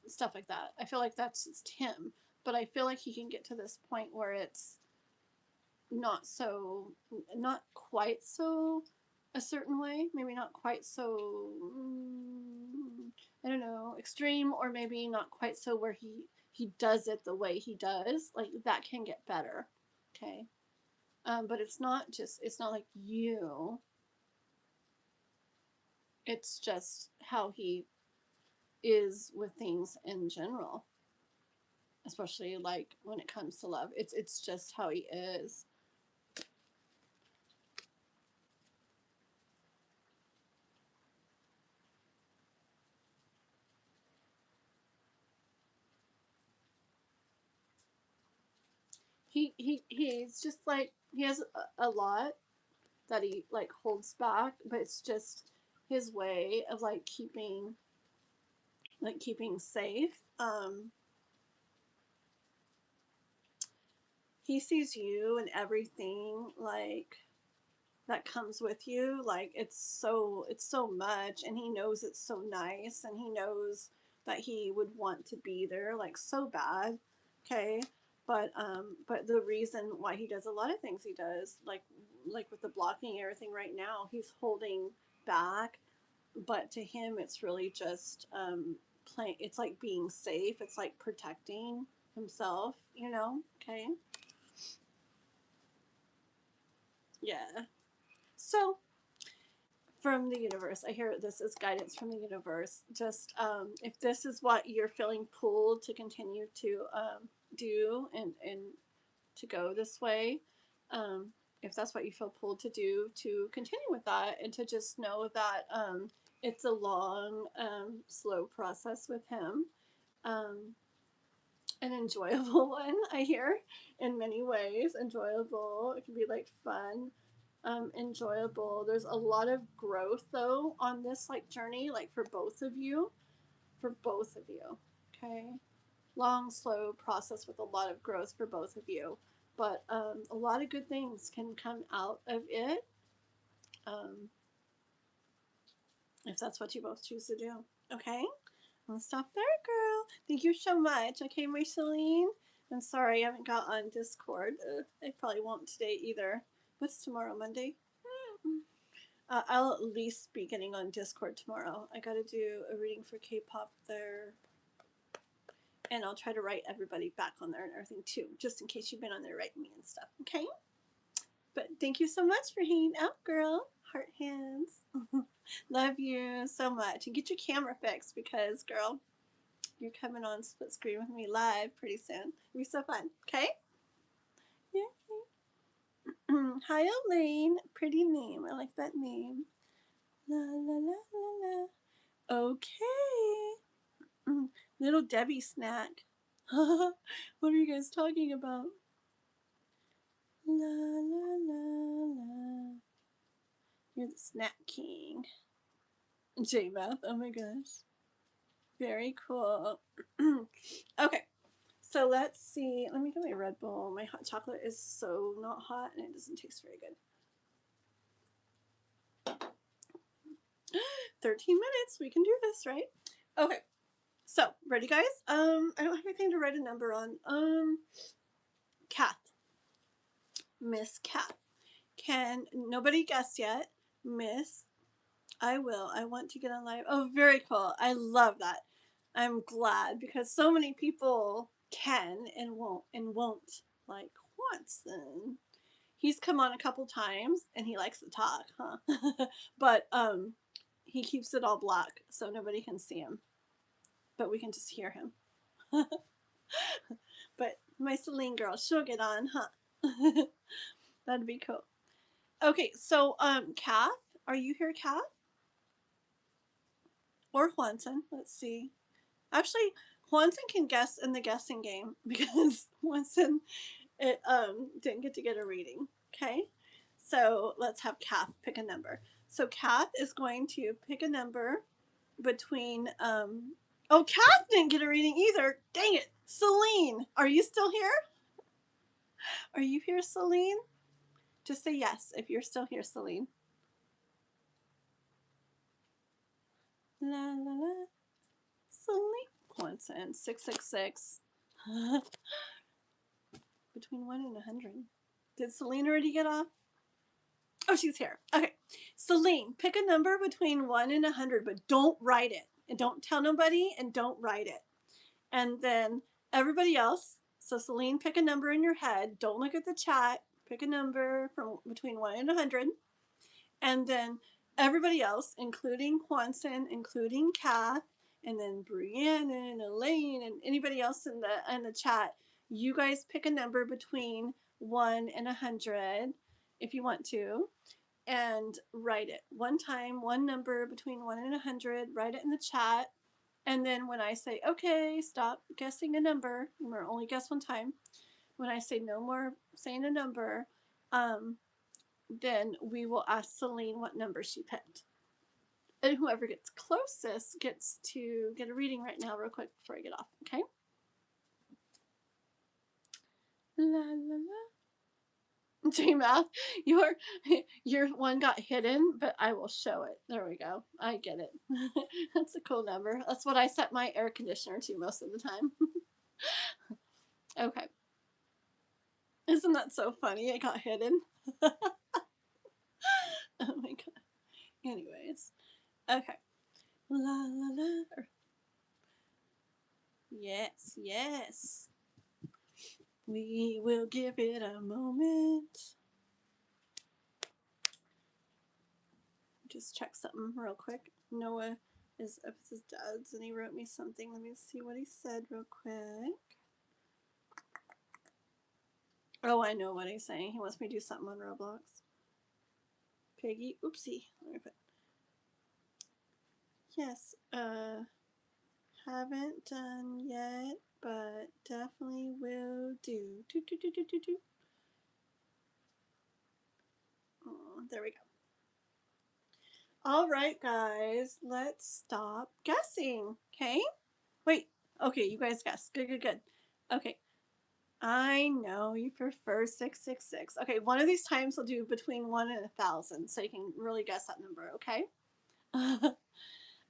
stuff like that. I feel like that's just him. But I feel like he can get to this point where it's not quite so a certain way, maybe not quite so I don't know, extreme, or maybe not quite so where he does it the way he does. Like that can get better. Okay. But it's not like you. It's just how he is with things in general, especially like when it comes to love. It's just how he is. He's just like he has a lot that he like holds back, but it's just his way of keeping safe. He sees you and everything like that comes with you, like it's so much, and he knows it's so nice, and he knows that he would want to be there like so bad. Okay. But the reason why he does a lot of things he does, like with the blocking and everything right now, he's holding back, but to him it's really just playing. It's like being safe, it's like protecting himself, okay. Yeah. So from the universe, I hear this is guidance from the universe. Just if this is what you're feeling pulled to continue to do, and to go this way, if that's what you feel pulled to do, to continue with that, and to just know that it's a long slow process with him, um, an enjoyable one, I hear, in many ways. Enjoyable. It can be like fun, enjoyable. There's a lot of growth though on this like journey, like for both of you. For both of you. Okay. Long, slow process with a lot of growth for both of you. But a lot of good things can come out of it. Um, if that's what you both choose to do. Okay? I'll stop there, girl. Thank you so much. Okay, Marceline? I'm sorry I haven't got on Discord. I probably won't today either. What's tomorrow, Monday? I'll at least be getting on Discord tomorrow. I gotta do a reading for K-pop there. And I'll try to write everybody back on there and everything too, just in case you've been on there writing me and stuff, okay? But thank you so much for hanging out, girl. Heart hands. Love you so much. And get your camera fixed because, girl, you're coming on split screen with me live pretty soon. It'll be so fun, okay? Yeah. Hi, Elaine. Pretty name. I like that name. La la la la la. Okay. Little Debbie snack. What are you guys talking about? La la la la. You're the snack king. J-Math. Oh my gosh. Very cool. Okay. So let's see. Let me get my Red Bull. My hot chocolate is so not hot and it doesn't taste very good. 13 minutes. We can do this, right? Okay. So, ready guys? I don't have anything to write a number on. Kath. Miss Kath. Can nobody guess yet? Miss, I will. I want to get on live. Oh, very cool. I love that. I'm glad because so many people can and won't like Watson. He's come on a couple times and he likes to talk, huh? But he keeps it all black so nobody can see him, but we can just hear him. But my Celine girl, she'll get on, huh? That'd be cool. Okay, so Kath, are you here, Kath? Or Juanson? Let's see. Actually, Juanson can guess in the guessing game because Juanson didn't get a reading. Okay, so let's have Kath pick a number. So Kath is going to pick a number between oh, Kath didn't get a reading either. Dang it. Celine, are you still here? Are you here, Celine? Just say yes if you're still here, Celine. La la la. Celine. Quinton, 666. Between 1 and 100. Did Celine already get off? Oh, she's here. Okay. Celine, pick a number between 1 and 100, but don't write it. And don't tell nobody and don't write it. And then everybody else. So Celine, pick a number in your head. Don't look at the chat. Pick a number from between 1 and 100. And then everybody else, including Juanson, including Kath, and then Brianna and Elaine and anybody else in the chat, you guys pick a number between 1 and 100 if you want to, and write it one time, one number between 1 and 100. Write it in the chat, and then when I say okay, stop guessing a number. Remember, only guess one time. When I say no more saying a number, then we will ask Celine what number she picked. And whoever gets closest gets to get a reading right now real quick before I get off, okay? La la la. J-Math, your one got hidden, but I will show it. There we go. I get it. That's a cool number. That's what I set my air conditioner to most of the time. Okay. Isn't that so funny? It got hidden. Oh my god. Anyways. Okay. La la la. Yes, yes. We will give it a moment. Just check something real quick. Noah is up at his dad's and he wrote me something. Let me see what he said real quick. Oh, I know what he's saying. He wants me to do something on Roblox. Piggy, oopsie. Yes, haven't done yet, but definitely will do. Do. Oh, there we go. All right, guys, let's stop guessing, okay? Wait, okay, you guys guess. Good. Okay, I know you prefer 666. Okay, one of these times we'll do between 1 and 1,000, so you can really guess that number, okay?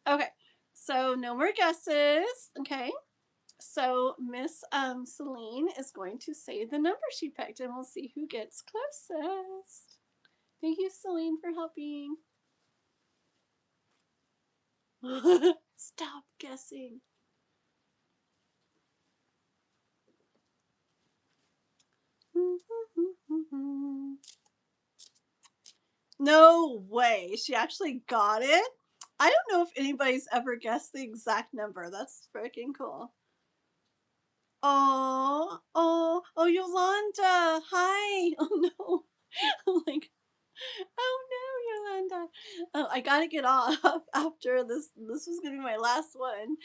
Okay, so no more guesses, okay? So Miss Celine is going to say the number she picked, and we'll see who gets closest. Thank you, Celine, for helping. Stop guessing. No way. She actually got it? I don't know if anybody's ever guessed the exact number. That's freaking cool. Oh, Yolanda. Hi. Oh no. Like, oh no, Yolanda. Oh, I gotta get off after this. This was gonna be my last one.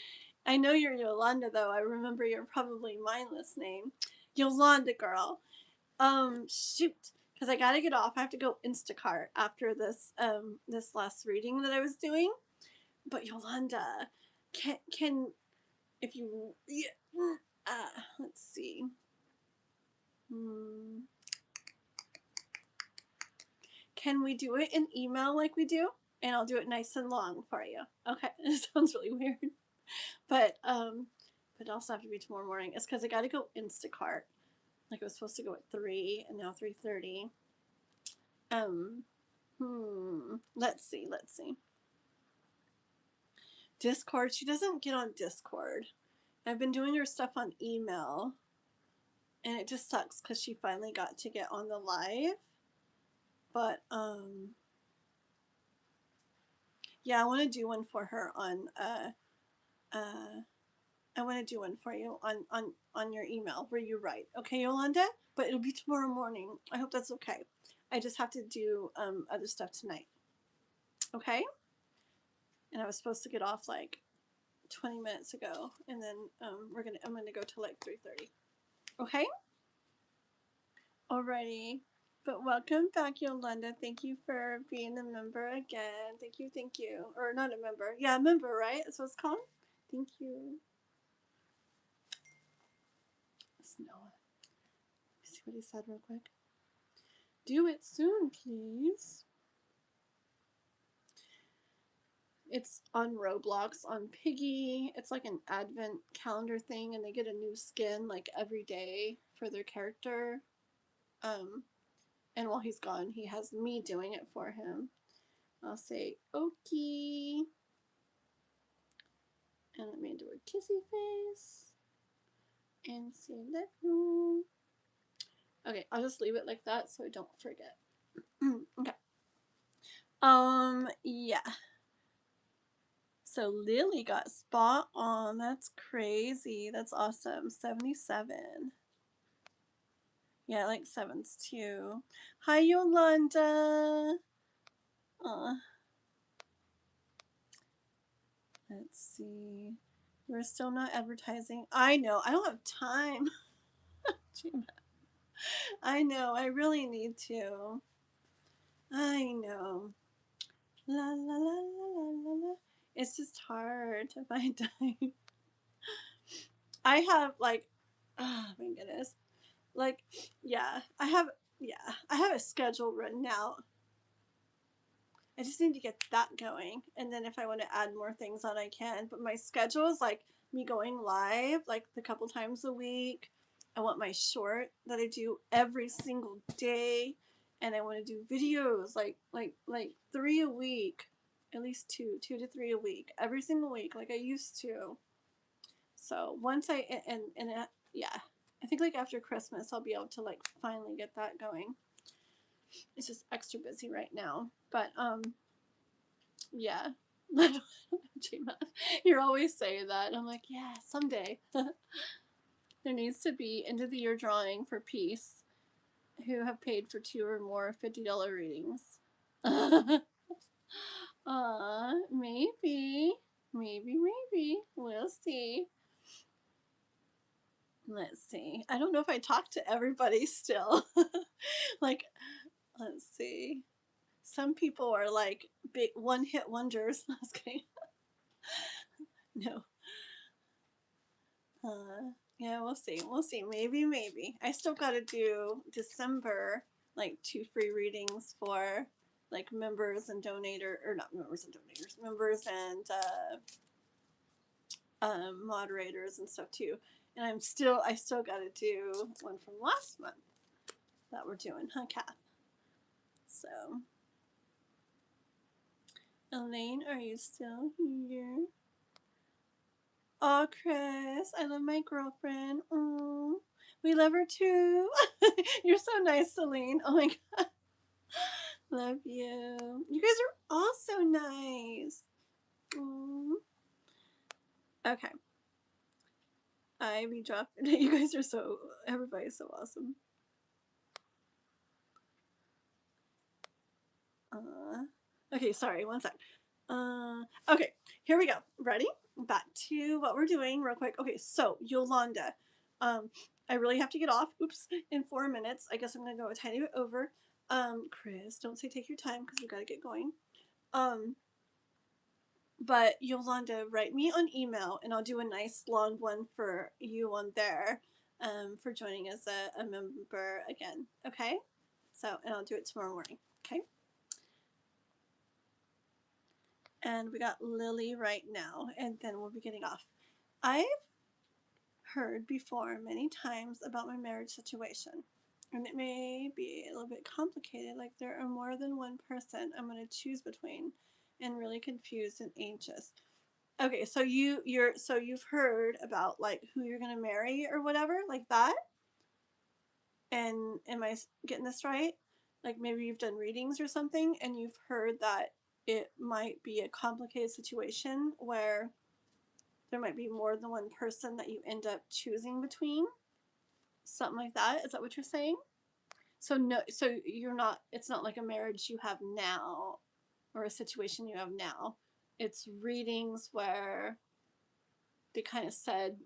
I know you're Yolanda though. I remember your probably mindless name. Yolanda girl. Shoot. Because I gotta get off. I have to go Instacart after this last reading that I was doing. But Yolanda, can if you let's see. Can we do it in email like we do? And I'll do it nice and long for you. Okay, it sounds really weird, but it also have to be tomorrow morning. It's because I got to go Instacart. Like it was supposed to go at 3, and now 3:30. Let's see. Discord. She doesn't get on Discord. I've been doing her stuff on email, and it just sucks because she finally got to get on the live. But yeah, I want to do one for her on I want to do one for you on your email where you write. Okay, Yolanda? But it'll be tomorrow morning. I hope that's okay. I just have to do other stuff tonight. Okay? And I was supposed to get off like 20 minutes ago, and then I'm gonna go till like 3:30. Okay? Alrighty. But welcome back, Yolanda. Thank you for being a member again. Thank you, thank you. Or not a member. Yeah, a member, right? That's what it's called? Thank you. It's Noah. See what he said real quick. Do it soon, please. It's on Roblox, on Piggy. It's like an advent calendar thing, and they get a new skin like every day for their character. And while he's gone, he has me doing it for him. I'll say, "Okay," and let me do a kissy face and say, "Let you." Okay, I'll just leave it like that so I don't forget. Okay. Yeah. So Lily got spot on. That's crazy. That's awesome. 77. Yeah, I like sevens too. Hi, Yolanda. Let's see. We're still not advertising. I know. I don't have time. I know. I really need to. I know. La la la la la la la. It's just hard to find time. I have like, oh my goodness. Like, yeah, I have a schedule written out. I just need to get that going, and then if I want to add more things on, I can. But my schedule is like me going live like a couple times a week. I want my short that I do every single day, and I want to do videos like 3 a week, at least 2 to 3 a week, every single week like I used to. So once yeah, I think like after Christmas I'll be able to like finally get that going. It's just extra busy right now, but yeah. You're always saying that. I'm like, yeah, someday. There needs to be end of the year drawing for Peace, who have paid for 2 or more $50 readings. Maybe. Maybe. We'll see. Let's see. I don't know if I talked to everybody still. Like, let's see. Some people are like big one-hit wonders. I was kidding. No. Yeah, we'll see. We'll see. Maybe. I still got to do December, like 2 free readings for like members and donator, or not members and donators, members and moderators and stuff too. And I still got to do one from last month that we're doing, huh, Kath? So, Elaine, are you still here? Oh, Chris, I love my girlfriend. Oh, we love her too. You're so nice, Celine. Oh my god. Love you. You guys are all so nice. Aww. Okay. Ivy dropped. You guys are so, everybody's so awesome. Okay, sorry, one sec. Okay, here we go. Ready? Back to what we're doing real quick. Okay, so Yolanda, I really have to get off. Oops, in 4 minutes. I guess I'm gonna go a tiny bit over. Chris, don't say take your time because we gotta get going. But Yolanda, write me on email and I'll do a nice long one for you on there, for joining as a member again. Okay? So, and I'll do it tomorrow morning. Okay? And we got Lily right now, and then we'll be getting off. I've heard before many times about my marriage situation, and it may be a little bit complicated, like there are more than one person I'm going to choose between, and really confused and anxious. Okay, so you've heard about like who you're gonna marry or whatever, like that. And am I getting this right? Like maybe you've done readings or something, and you've heard that it might be a complicated situation where there might be more than one person that you end up choosing between. Something like that. Is that what you're saying? So no, so you're not. It's not like a marriage you have now, or a situation you have now. It's readings where they kind of said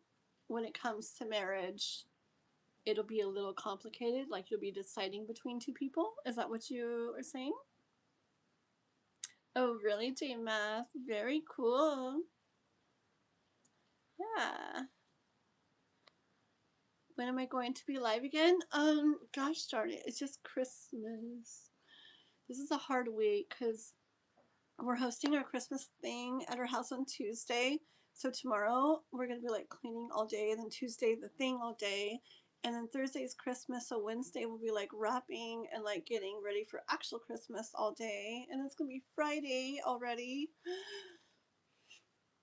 when it comes to marriage, it'll be a little complicated. Like you'll be deciding between two people. Is that what you are saying? Oh, really, J Math? Very cool. Yeah. When am I going to be live again? Gosh darn it. It's just Christmas. This is a hard week because we're hosting our Christmas thing at our house on Tuesday. So tomorrow we're gonna be like cleaning all day, and then Tuesday the thing all day, and then Thursday's Christmas. So Wednesday we'll be like wrapping and like getting ready for actual Christmas all day, and it's gonna be Friday already.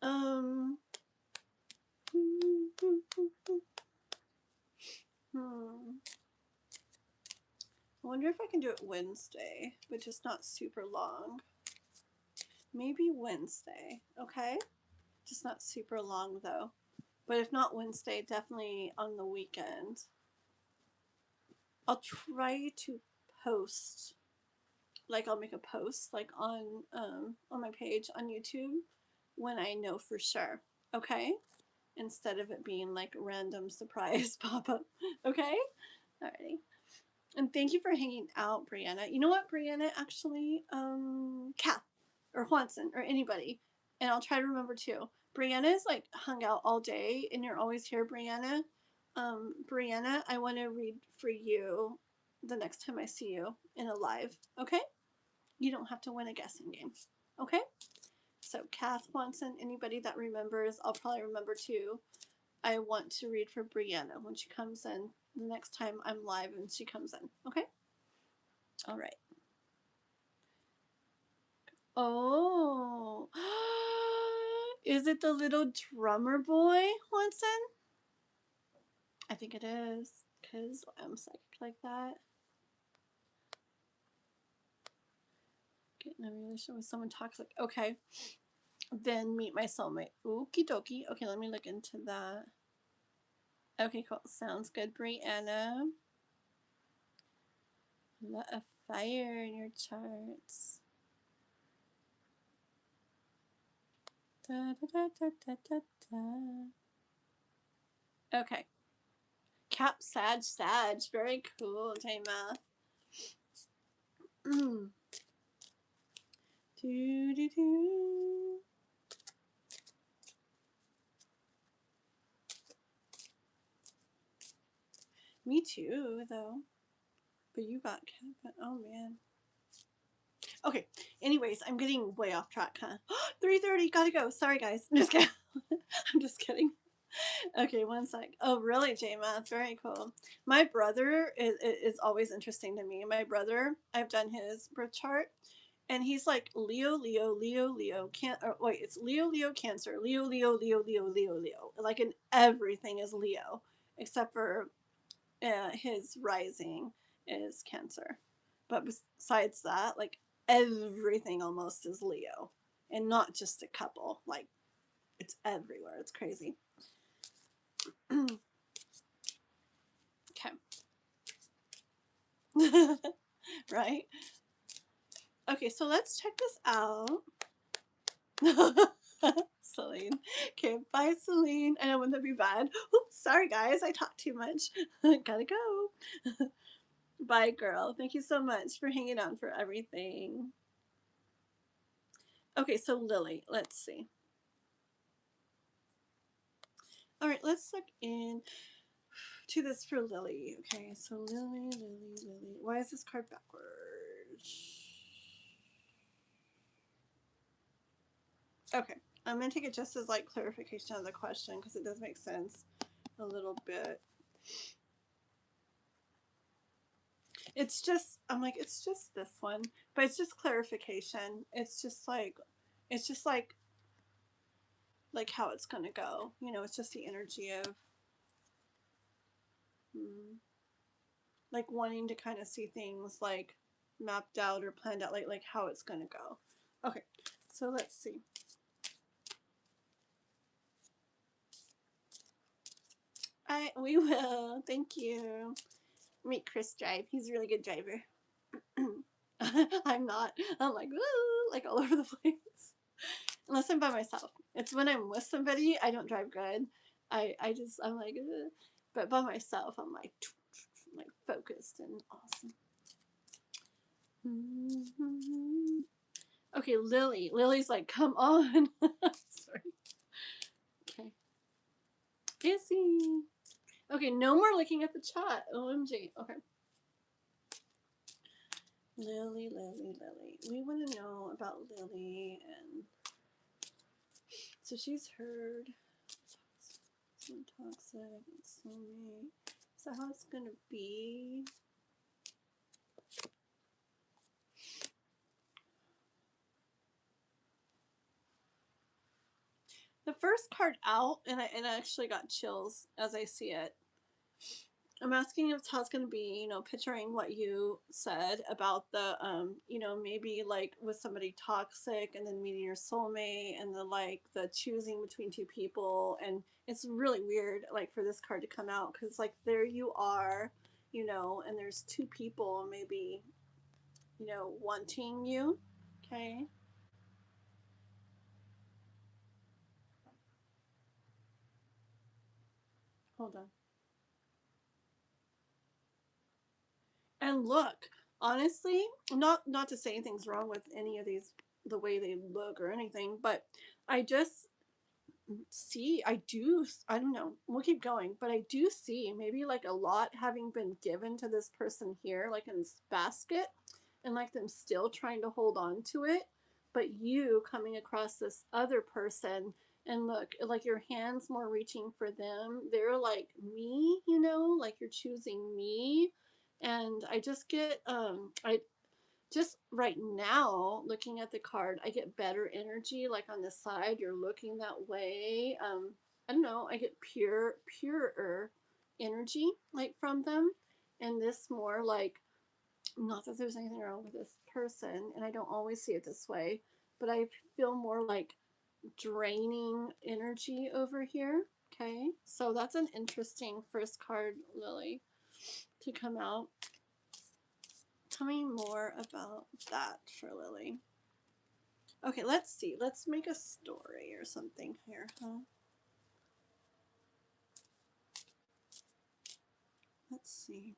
Um. Hmm. I wonder if I can do it Wednesday, but just not super long. Maybe Wednesday, okay? Just not super long though. But if not Wednesday, definitely on the weekend. I'll try to post, like I'll make a post like on my page on YouTube when I know for sure. Okay? Instead of it being like random surprise pop up. Okay? Alrighty. And thank you for hanging out, Brianna. You know what, Brianna? Actually, Kath or Juanson or anybody, and I'll try to remember too. Brianna's like hung out all day, and you're always here, Brianna. Brianna, I want to read for you the next time I see you in a live. Okay? You don't have to win a guessing game. Okay? So Kath, Juanson, anybody that remembers, I'll probably remember too. I want to read for Brianna when she comes in the next time I'm live and she comes in. Okay? All right. Oh. Is it the little drummer boy, Juanson? I think it is, because I'm psychic like that. Getting a relation with someone toxic. Okay. Then meet my soulmate. Okie dokie. Okay, let me look into that. Okay, cool. Sounds good, Brianna. A lot of fire in your charts. Da, da, da, da, da, da, da. Okay. Cap Sag. Very cool, J-Math. Do, do, do. Me too, though. But you got Cap. Oh, man. Okay. Anyways, I'm getting way off track, huh? 3:30. Gotta go. Sorry, guys. I'm just kidding. I'm just kidding. Okay, one sec. Oh, really, J-Math? Very cool. My brother is always interesting to me. My brother, I've done his birth chart, and he's like Leo, wait, it's Leo, Cancer, Leo. Like, in everything is Leo, except for his rising is Cancer. But besides that, like, everything almost is Leo, and not just a couple. Like, it's everywhere. It's crazy. Okay. Right? Okay, so let's check this out. Celine. Okay, bye, Celine. I know, wouldn't that be bad? Oops, sorry, guys. I talk too much. Gotta go. Bye, girl. Thank you so much for hanging on for everything. Okay, so Lily, let's see. All right, let's look in to this for Lily. Okay, so Lily. Why is this card backwards? Okay, I'm gonna take it just as like clarification of the question because it does make sense a little bit. It's just, I'm like, it's just this one, but it's just clarification. It's just like like how it's gonna go. You know, it's just the energy of like wanting to kind of see things like mapped out or planned out, like how it's gonna go. Okay, so let's see. We will. Thank you. Make Chris drive. He's a really good driver. I'm not. I'm like, woo, like all over the place. Unless I'm by myself. It's when I'm with somebody, I don't drive good. I'm like, ugh. But by myself, I'm like, like focused and awesome. Okay, Lily. Lily's like, come on. Sorry. Okay. Izzy. Okay, no more looking at the chat. OMG. Okay. Lily. We want to know about Lily, and so she's heard some toxic and soulmate. So how it's gonna be? The first card out, and I actually got chills as I see it. I'm asking if Todd's going to be, you know, picturing what you said about the, you know, maybe like with somebody toxic and then meeting your soulmate and the choosing between two people. And it's really weird, like for this card to come out because like there you are, you know, and there's two people maybe, you know, wanting you. Okay. Hold on. And look, honestly, not to say anything's wrong with any of these, the way they look or anything, but I just see, I don't know, we'll keep going, but I do see maybe like a lot having been given to this person here, like in this basket, and like them still trying to hold on to it, but you coming across this other person and look, like your hands more reaching for them. They're like me, you know, like you're choosing me. And I just get I just right now looking at the card, I get better energy, like on the side you're looking that way. I don't know, I get purer energy like from them, and this more like, not that there's anything wrong with this person, and I don't always see it this way, but I feel more like draining energy over here. Okay, so that's an interesting first card, Lily, to come out. Tell me more about that for Lily. Okay, let's see. Let's make a story or something here, huh? Let's see.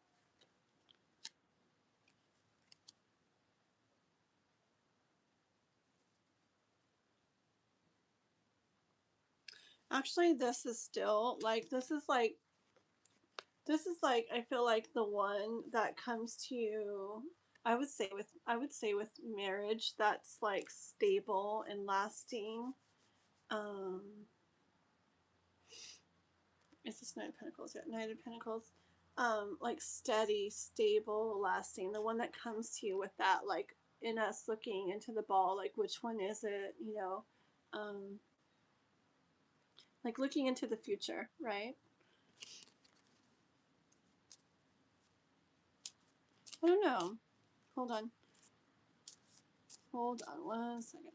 Actually, this is still like I feel like the one that comes to you. I would say with marriage that's like stable and lasting. Um, is this Knight of Pentacles? Yeah, Knight of Pentacles. Like steady, stable, lasting. The one that comes to you with that, like in us looking into the ball, like which one is it? You know, like looking into the future, right? I don't know. Hold on. Hold on 1 second.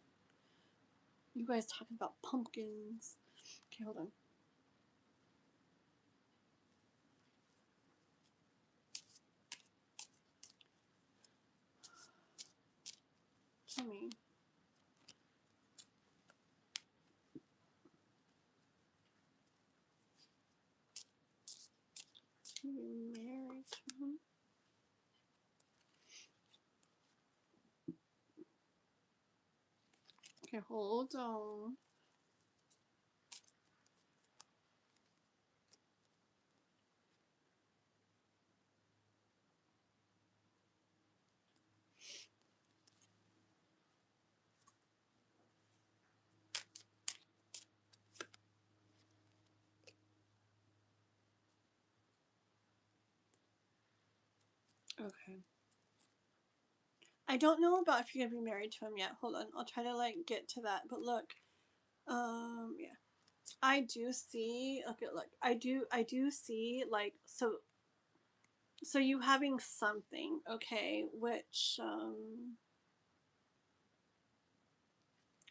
You guys talking about pumpkins. Okay, hold on. Tell me. You married to him? Okay, hold on. Okay. I don't know if you're gonna be married to him yet. Hold on. I'll try to like get to that. But look. Yeah. I do see. Okay, look, I do see like so you having something, okay, which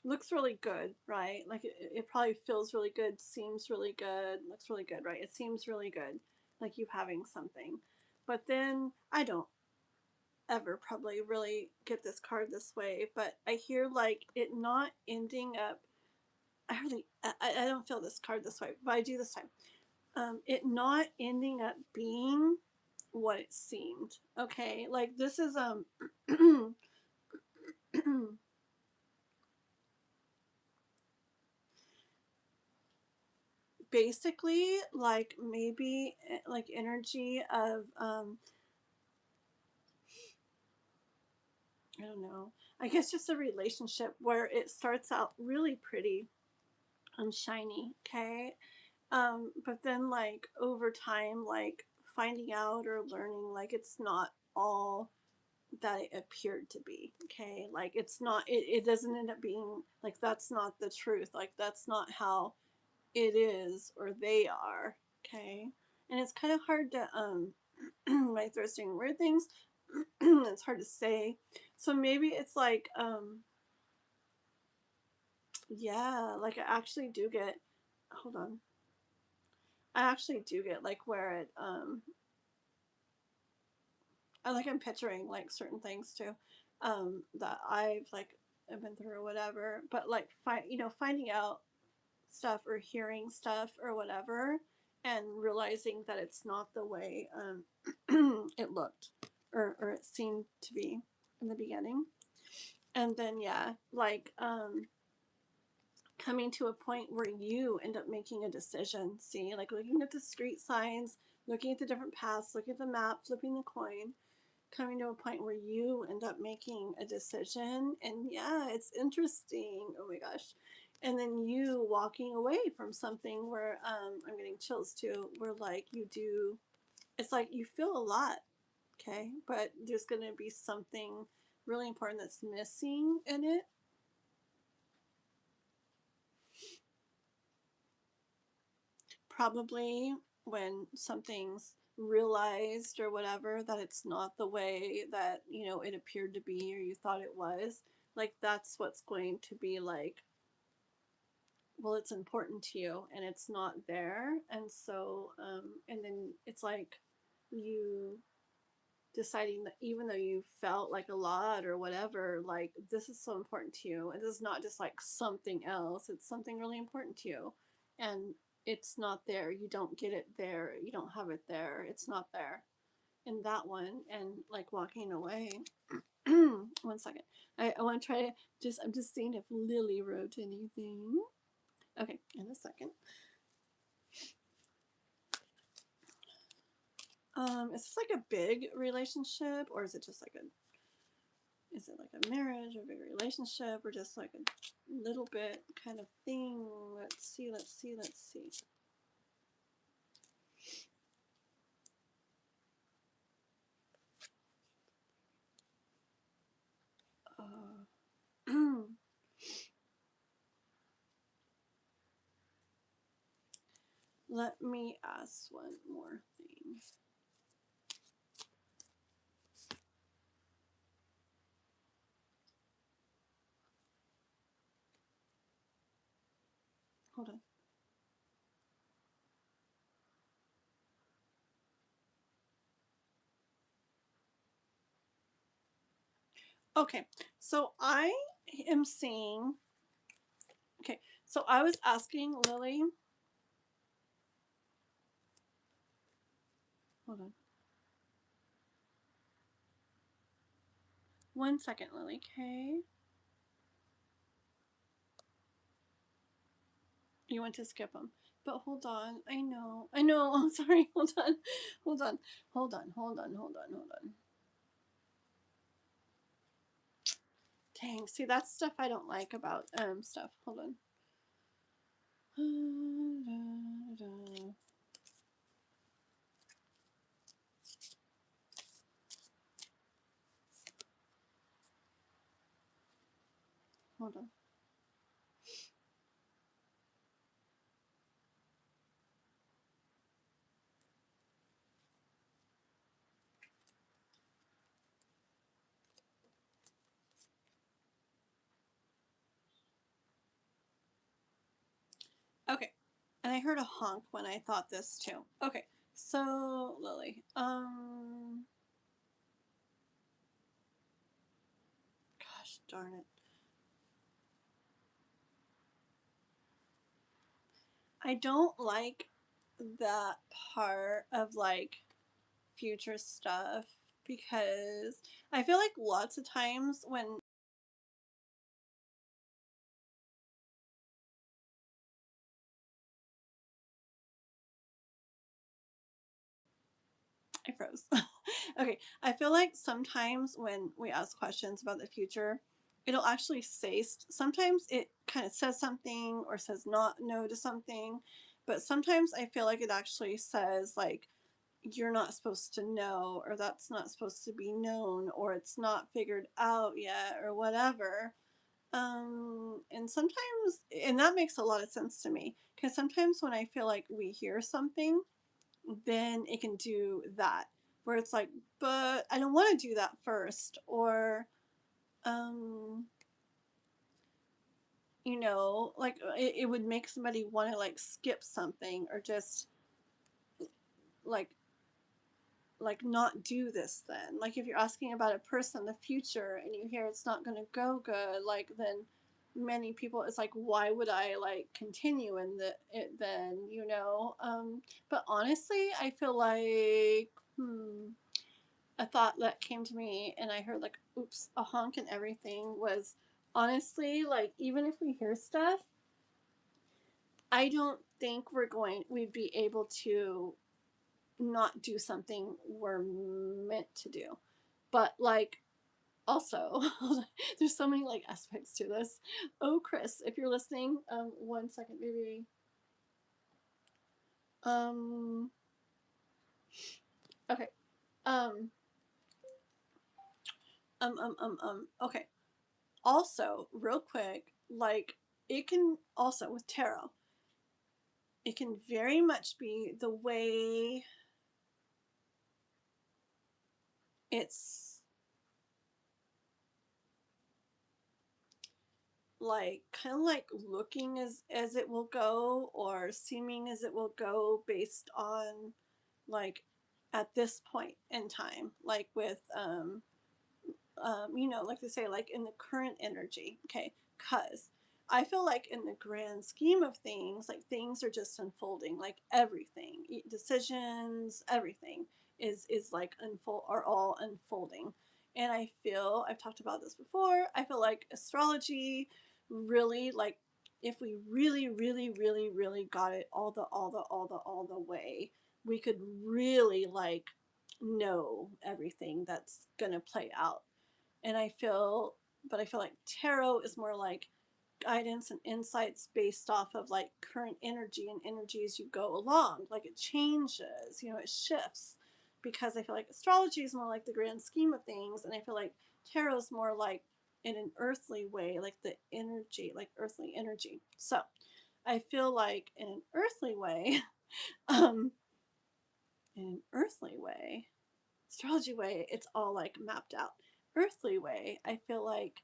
looks really good, right? Like it probably feels really good, seems really good, looks really good, right? It seems really good, like you having something. But then I don't ever probably really get this card this way, but I hear like it not ending up. I don't feel this card this way, but I do this time. It not ending up being what it seemed. Okay, like this is basically like maybe like energy of I don't know. I guess just a relationship where it starts out really pretty and shiny, okay? But then like over time, like finding out or learning like it's not all that it appeared to be, okay? Like it's not it doesn't end up being like that's not the truth. Like that's not how it is or they are, okay? And it's kind of hard to like they're saying weird things. It's hard to say. So maybe it's like yeah, like I actually do get hold on. I actually do get like where it I like I'm picturing like certain things too that I've like I've been through or whatever, but like finding out stuff or hearing stuff or whatever and realizing that it's not the way it looked or it seemed to be in the beginning. And then yeah, like coming to a point where you end up making a decision. See, like looking at the street signs, looking at the different paths, looking at the map, flipping the coin, coming to a point where you end up making a decision. And yeah, it's interesting. Oh my gosh. And then you walking away from something where I'm getting chills too, where like you do, it's like you feel a lot, okay? But there's going to be something really important that's missing in it. Probably when something's realized or whatever that it's not the way that it appeared to be or you thought it was, like that's what's going to be like, well, it's important to you and it's not there. And so and then it's like you deciding that even though you felt like a lot or whatever, like this is so important to you and this is not just like something else, it's something really important to you. And it's not there, you don't get it there, you don't have it there, it's not there in that one. And like walking away. One second, I want to try to I'm just seeing if Lily wrote anything. Okay, in a second. Is this like a big relationship or is it just like is it like a marriage or a big relationship or just like a little bit kind of thing? Let's see. Let me ask one more thing. Hold on. Okay, so I am seeing. Okay, so I was asking Lily. Hold on. 1 second, Lily. Okay. You want to skip them. But hold on. I know. Oh, sorry. Hold on. Dang. See, that's stuff I don't like about stuff. Hold on. Hold on. Okay. And I heard a honk when I thought this too. Okay. So, Lily, gosh darn it. I don't like that part of like future stuff because I feel like lots of times when I froze. Okay, I feel like sometimes when we ask questions about the future, it'll actually say sometimes it kind of says something or says not no to something, but sometimes I feel like it actually says like you're not supposed to know or that's not supposed to be known or it's not figured out yet or whatever. And sometimes and that makes a lot of sense to me because sometimes when I feel like we hear something, then it can do that where it's like, but I don't want to do that first, or um like it would make somebody want to like skip something or just like not do this. Then like if you're asking about a person in the future and you hear it's not going to go good, like then many people it's like why would I like continue in it then, but honestly I feel like a thought that came to me and I heard like oops a honk and everything was honestly like even if we hear stuff, I don't think we'd be able to not do something we're meant to do. But like also there's so many like aspects to this. Oh Chris, if you're listening, 1 second maybe. Um okay. Um okay. Also, real quick, like it can also with tarot, it can very much be the way it's like kind of like looking as it will go or seeming as it will go based on like at this point in time like with like they say, like in the current energy, okay? Because I feel like in the grand scheme of things, like things are just unfolding, like everything, decisions, everything is like unfold are all unfolding, and I feel I've talked about this before. I feel like astrology really like if we really really really really got it all the way, we could really like know everything that's gonna play out. And I feel like tarot is more like guidance and insights based off of like current energy and energy as you go along. Like it changes, it shifts. Because I feel like astrology is more like the grand scheme of things, and I feel like tarot is more like in an earthly way, like the energy, like earthly energy. So I feel like in an earthly way, um, in an earthly way, astrology way, it's all like mapped out. Earthly way, I feel like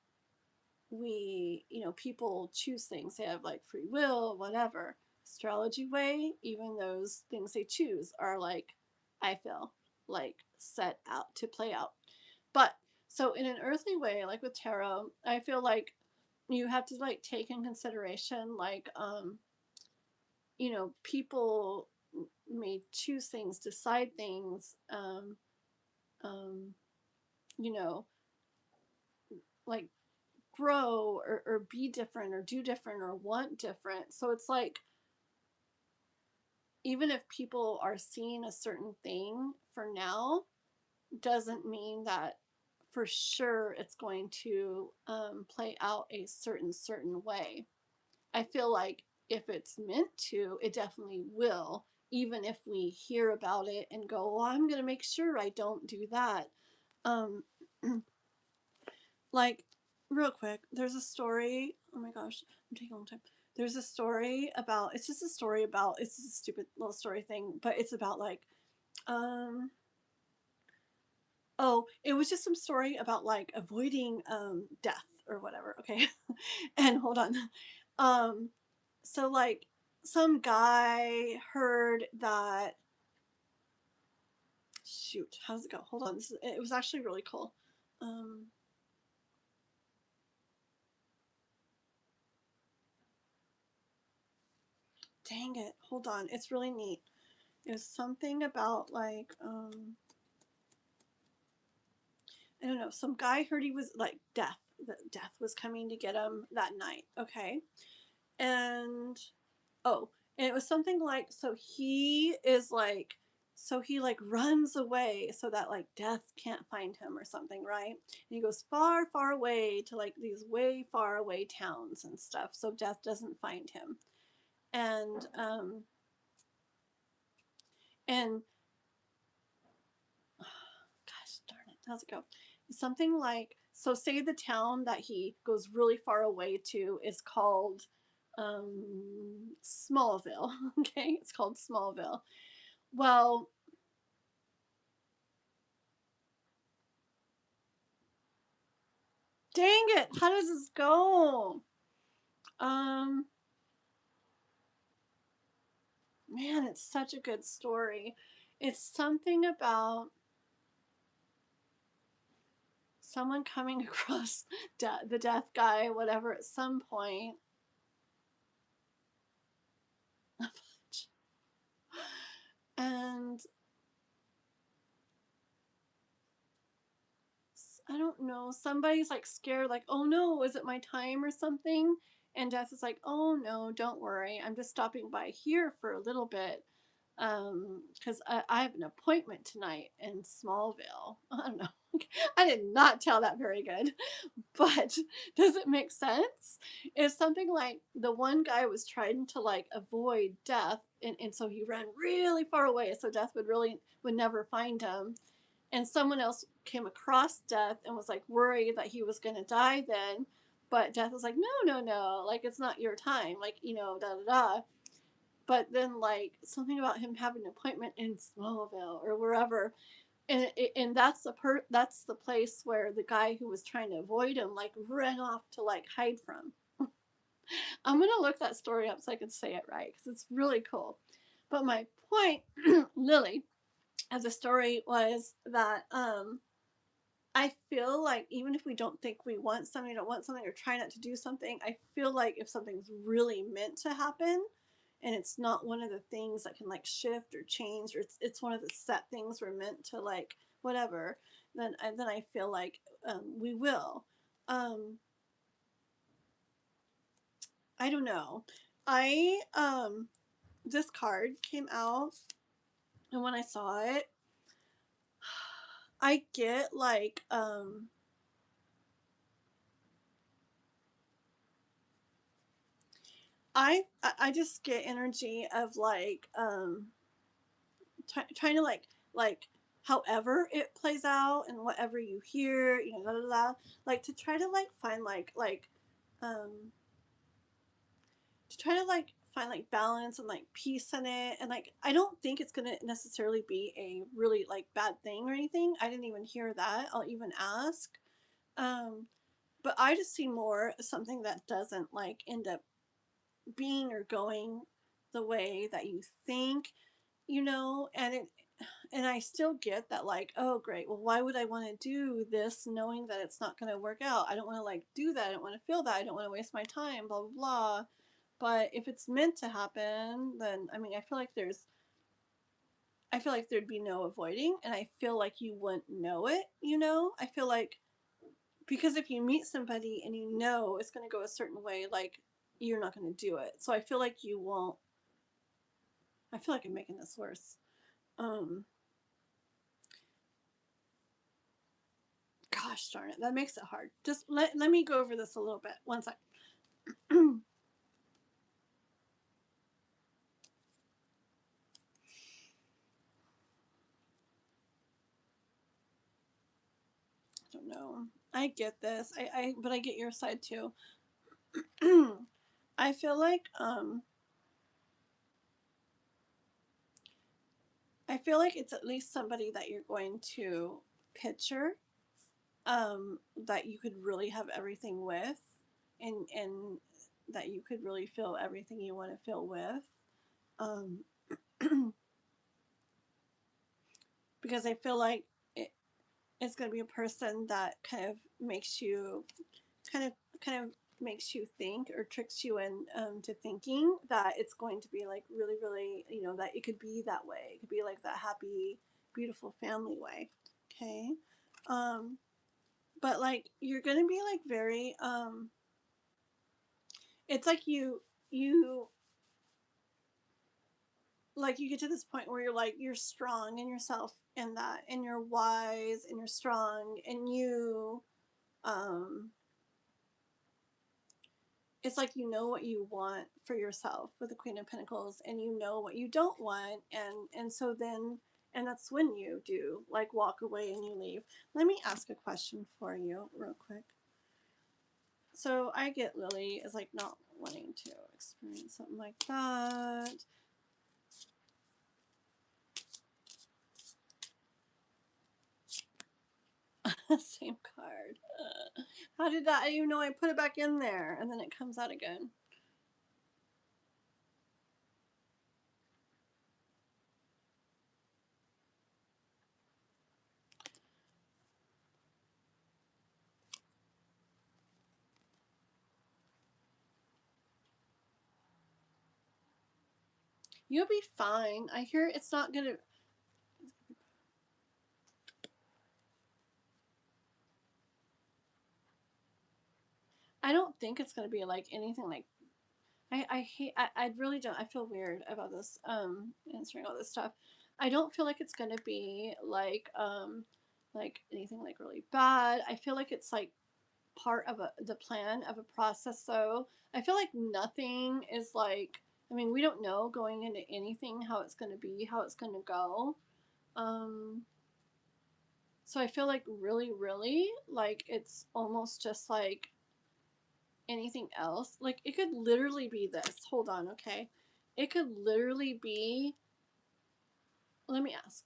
people choose things. They have like free will, whatever. Astrology way, even those things they choose are like, I feel like set out to play out. But so in an earthly way, like with tarot, I feel like you have to like take in consideration like people may choose things, decide things, um, you know, like grow or be different or do different or want different. So it's like, even if people are seeing a certain thing for now, doesn't mean that for sure it's going to play out a certain way. I feel like if it's meant to, it definitely will, even if we hear about it and go, well, I'm going to make sure I don't do that. Um, like, real quick, there's a story. Oh my gosh, I'm taking a long time. There's a story about, it's just a story about, it's just a stupid little story thing, but it's about like, um, oh, it was just some story about like avoiding death or whatever. Okay. And hold on. Um, so like some guy heard that. Shoot, how does it go? Hold on, it was actually really cool. Dang it, hold on, it's really neat. It was something about like I don't know, some guy heard he was like death. That death was coming to get him that night. Okay. And oh, and it was something like so he like runs away so that like death can't find him or something, right? And he goes far, far away to like these way far away towns and stuff so death doesn't find him. And gosh darn it, how's it go? Something like, so say the town that he goes really far away to is called Smallville. Okay, it's called Smallville. Well, dang it, how does this go? Um Man, it's such a good story. It's something about someone coming across the death guy, whatever, at some point. And I don't know, somebody's like scared, like, oh no, is it my time or something? And Death is like, oh no, don't worry. I'm just stopping by here for a little bit. Because I have an appointment tonight in Smallville. I don't know. I did not tell that very good. But does it make sense? It's something like the one guy was trying to like avoid death, and so he ran really far away so death would never find him. And someone else came across death and was like worried that he was gonna die then. But death was like, no, no, no, like it's not your time, like, da da da. But then like something about him having an appointment in Smallville or wherever, and that's the place where the guy who was trying to avoid him like ran off to like hide from. I'm gonna look that story up so I can say it right because it's really cool. But my point, Lily, of the story was that I feel like even if we don't think we want something, don't want something, or try not to do something, I feel like if something's really meant to happen, and it's not one of the things that can like shift or change, or it's one of the set things we're meant to like whatever, then I feel like we will. Um, I don't know. I This card came out, and when I saw it, I get like I just get energy of like trying to like however it plays out and whatever you hear, blah, blah, blah, like to try to like find um to try to like find like balance and like peace in it. And like I don't think it's gonna necessarily be a really like bad thing or anything. I didn't even hear that. I'll even ask. um but I just see more something that doesn't like end up being or going the way that you think, and I still get that like, oh great, well why would I want to do this knowing that it's not going to work out? I don't want to like do that. I don't want to feel that. I don't want to waste my time, blah blah blah. But if it's meant to happen, then I mean, I feel like there'd be no avoiding, and I feel like you wouldn't know it, I feel like because if you meet somebody and you know it's going to go a certain way, like you're not going to do it. So I feel like you won't. I feel like I'm making this worse. Um, Gosh darn it, that makes it hard. Just let me go over this a little bit. One sec. I don't know. I get this. But I get your side too. I feel like it's at least somebody that you're going to picture, that you could really have everything with, and that you could really feel everything you want to feel with. Um, because I feel like it's going to be a person that kind of makes you kind of kind of makes you think or tricks you into thinking that it's going to be like really that it could be that way. It could be like that happy beautiful family way. Okay. um but like you're going to be like very it's like you like you get to this point where you're like you're strong in yourself and that and you're wise and you're strong and you um it's like you know what you want for yourself with the Queen of Pentacles and you know what you don't want and so then and that's when you do like walk away and you leave. Let me ask a question for you real quick. So I get Lily is like not wanting to experience something like that. Same card. How did that? I didn't even know I put it back in there and then it comes out again. You'll be fine. I hear it's not gonna. I don't think it's gonna be like anything like. I hate. I really don't. I feel weird about this. Answering all this stuff. I don't feel like it's gonna be like anything like really bad. I feel like it's like part of the plan of a process. So I feel like nothing is like. I mean, we don't know going into anything how it's gonna be, how it's gonna go. Um, So I feel like really, like it's almost just like anything else. Like it could literally be this. Hold on, okay? It could literally be. Let me ask.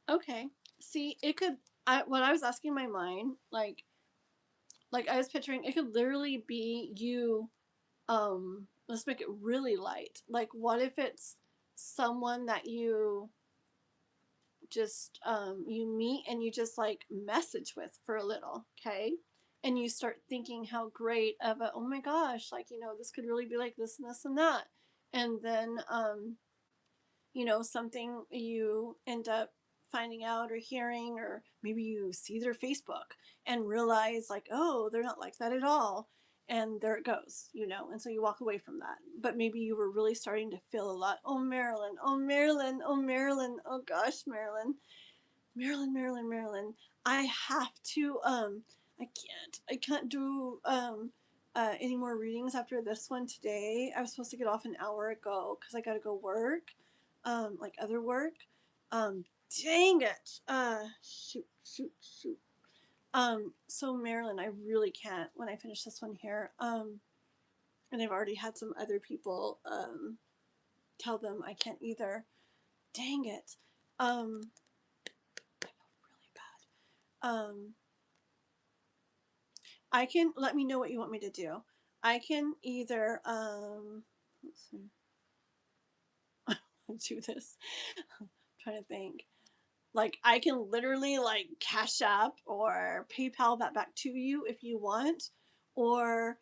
Okay. See, it could. What I was asking my mind, like I was picturing, it could literally be you. Let's make it really light. Like, what if it's someone that you meet and you just like message with for a little, okay, and you start thinking how great of a, oh my gosh, like this could really be like this and this and that, and then something you end up finding out or hearing, or maybe you see their Facebook and realize like, oh, they're not like that at all, and there it goes, and so you walk away from that. But maybe you were really starting to feel a lot, oh Marilyn, oh Marilyn, oh Marilyn, oh gosh, Marilyn. I have to I can't do any more readings after this one today. I was supposed to get off an hour ago because I gotta go work. Like other work. Dang it. Shoot. So Marilyn, I really can't when I finish this one here. And I've already had some other people tell them I can't either. Dang it. I felt really bad. I can let me know what you want me to do. I can either let's see. Do this. I'm trying to think. Like I can literally like Cash App or PayPal that back to you if you want, or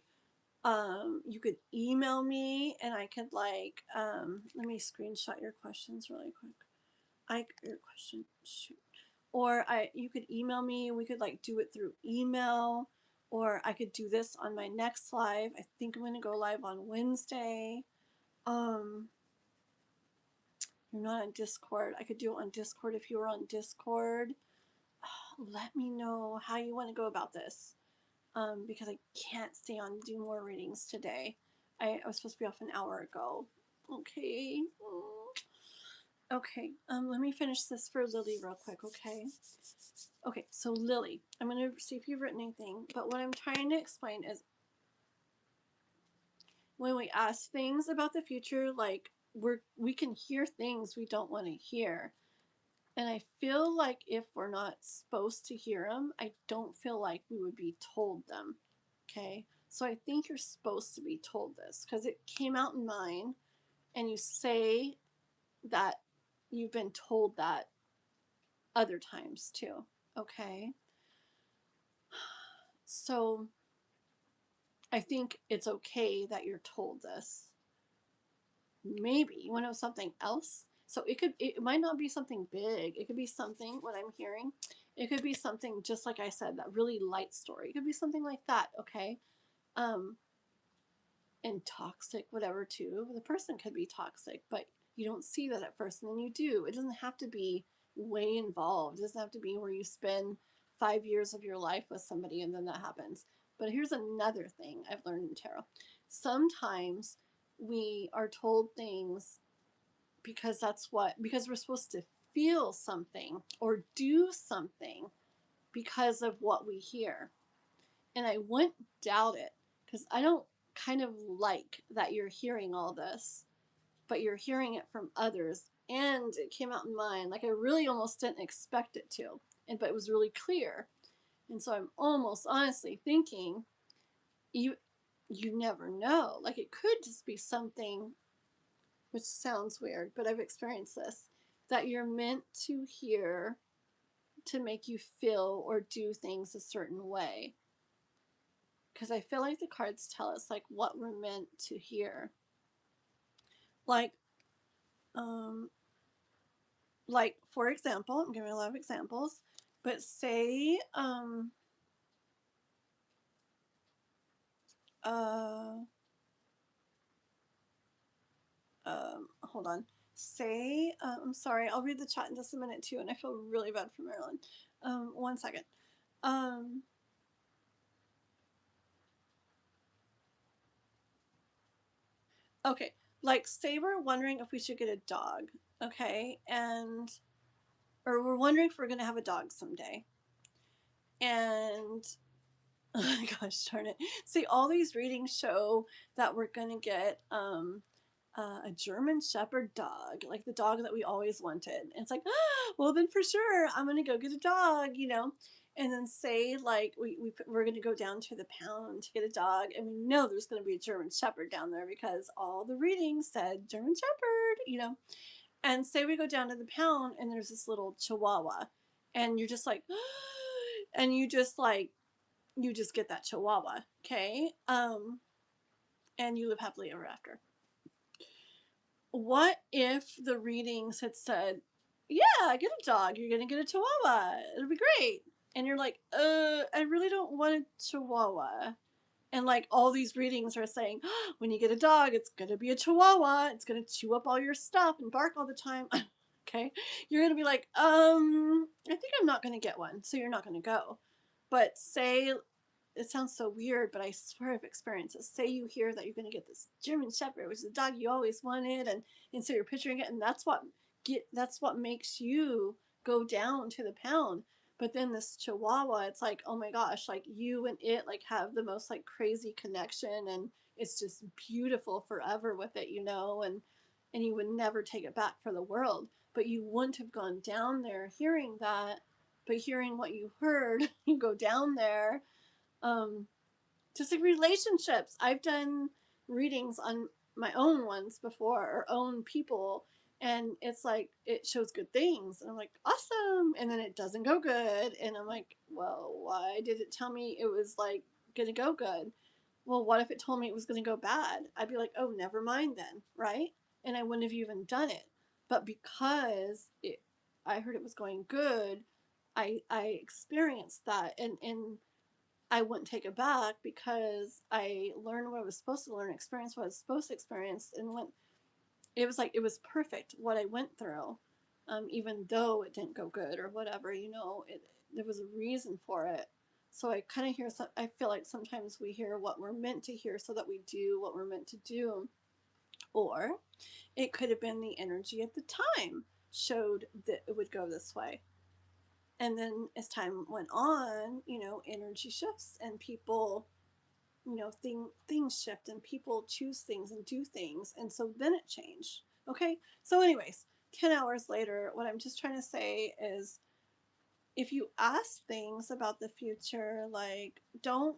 you could email me and I could like let me screenshot your questions really quick. Your question shoot. Or you could email me, we could like do it through email, or I could do this on my next live. I think I'm gonna go live on Wednesday. um you're not on Discord. I could do it on Discord if you were on Discord. Let me know how you want to go about this, because I can't stay on and do more readings today. I was supposed to be off an hour ago. Okay. Okay, let me finish this for Lily real quick, okay? Okay, so Lily, I'm going to see if you've written anything, but what I'm trying to explain is when we ask things about the future, like we can hear things we don't want to hear. And I feel like if we're not supposed to hear them, I don't feel like we would be told them, okay? So I think you're supposed to be told this because it came out in mine, and you say that you've been told that other times too. Okay. So I think it's okay that you're told this. Maybe you want to know something else. So it might not be something big. It could be something, what I'm hearing, it could be something just like I said, that really light story. It could be something like that. Okay. Um, and toxic, whatever, too. The person could be toxic, but you don't see that at first, and then you do. It doesn't have to be way involved. It doesn't have to be where you spend 5 years of your life with somebody and then that happens. But here's another thing I've learned in tarot. Sometimes we are told things because we're supposed to feel something or do something because of what we hear. And I wouldn't doubt it because I don't kind of like that you're hearing all this, but you're hearing it from others. And it came out in mine. Like I really almost didn't expect it to. But it was really clear. And so I'm almost honestly thinking you never know. Like it could just be something, which sounds weird, but I've experienced this, that you're meant to hear to make you feel or do things a certain way. Because I feel like the cards tell us like what we're meant to hear. Like, um, like for example, I'm giving a lot of examples, but say, uh, hold on. Say, I'm sorry, I'll read the chat in just a minute too, and I feel really bad for Marilyn. 1 second. Okay, like say we're wondering if we should get a dog, okay, or we're wondering if we're gonna have a dog someday, and oh my gosh, darn it! See, all these readings show that we're gonna get a German Shepherd dog, like the dog that we always wanted. And it's like, ah, well, then for sure, I'm gonna go get a dog, you know. And then say like we're gonna go down to the pound to get a dog, and we know there's gonna be a German Shepherd down there because all the readings said German Shepherd, you know. And say we go down to the pound, and there's this little Chihuahua, and you're just like, and you just get that Chihuahua, okay? And you live happily ever after. What if the readings had said, yeah, get a dog, you're gonna get a Chihuahua, it'll be great. And you're like, I really don't want a Chihuahua. And like all these readings are saying, oh, when you get a dog, it's gonna be a Chihuahua, it's gonna chew up all your stuff and bark all the time. Okay, you're gonna be like, I think I'm not gonna get one, so you're not gonna go. But say, it sounds so weird, but I swear I've experienced it. Say you hear that you're going to get this German Shepherd, which is a dog you always wanted, and so you're picturing it, and that's what makes you go down to the pound. But then this Chihuahua, it's like, oh my gosh, like you and it like have the most like crazy connection, and it's just beautiful forever with it, you know, and you would never take it back for the world. But you wouldn't have gone down there hearing that, but hearing what you heard, you go down there. um just like relationships, I've done readings on my own ones before, or own people, and it's like it shows good things, and I'm like, awesome, and then it doesn't go good, and I'm like, well, why did it tell me it was like gonna go good? Well, what if it told me it was gonna go bad? I'd be like, oh, never mind then, right? And I wouldn't have even done it. But because I heard it was going good, I experienced that, and I wouldn't take it back because I learned what I was supposed to learn, experienced what I was supposed to experience, and went. It was like it was perfect what I went through, even though it didn't go good or whatever. You know, there was a reason for it. So I kind of hear. I feel like sometimes we hear what we're meant to hear, so that we do what we're meant to do, or it could have been the energy at the time showed that it would go this way. And then as time went on, you know, energy shifts and people, you know, things shift and people choose things and do things, and so then it changed. Okay, so anyways, 10 hours later, what I'm just trying to say is, if you ask things about the future, like, don't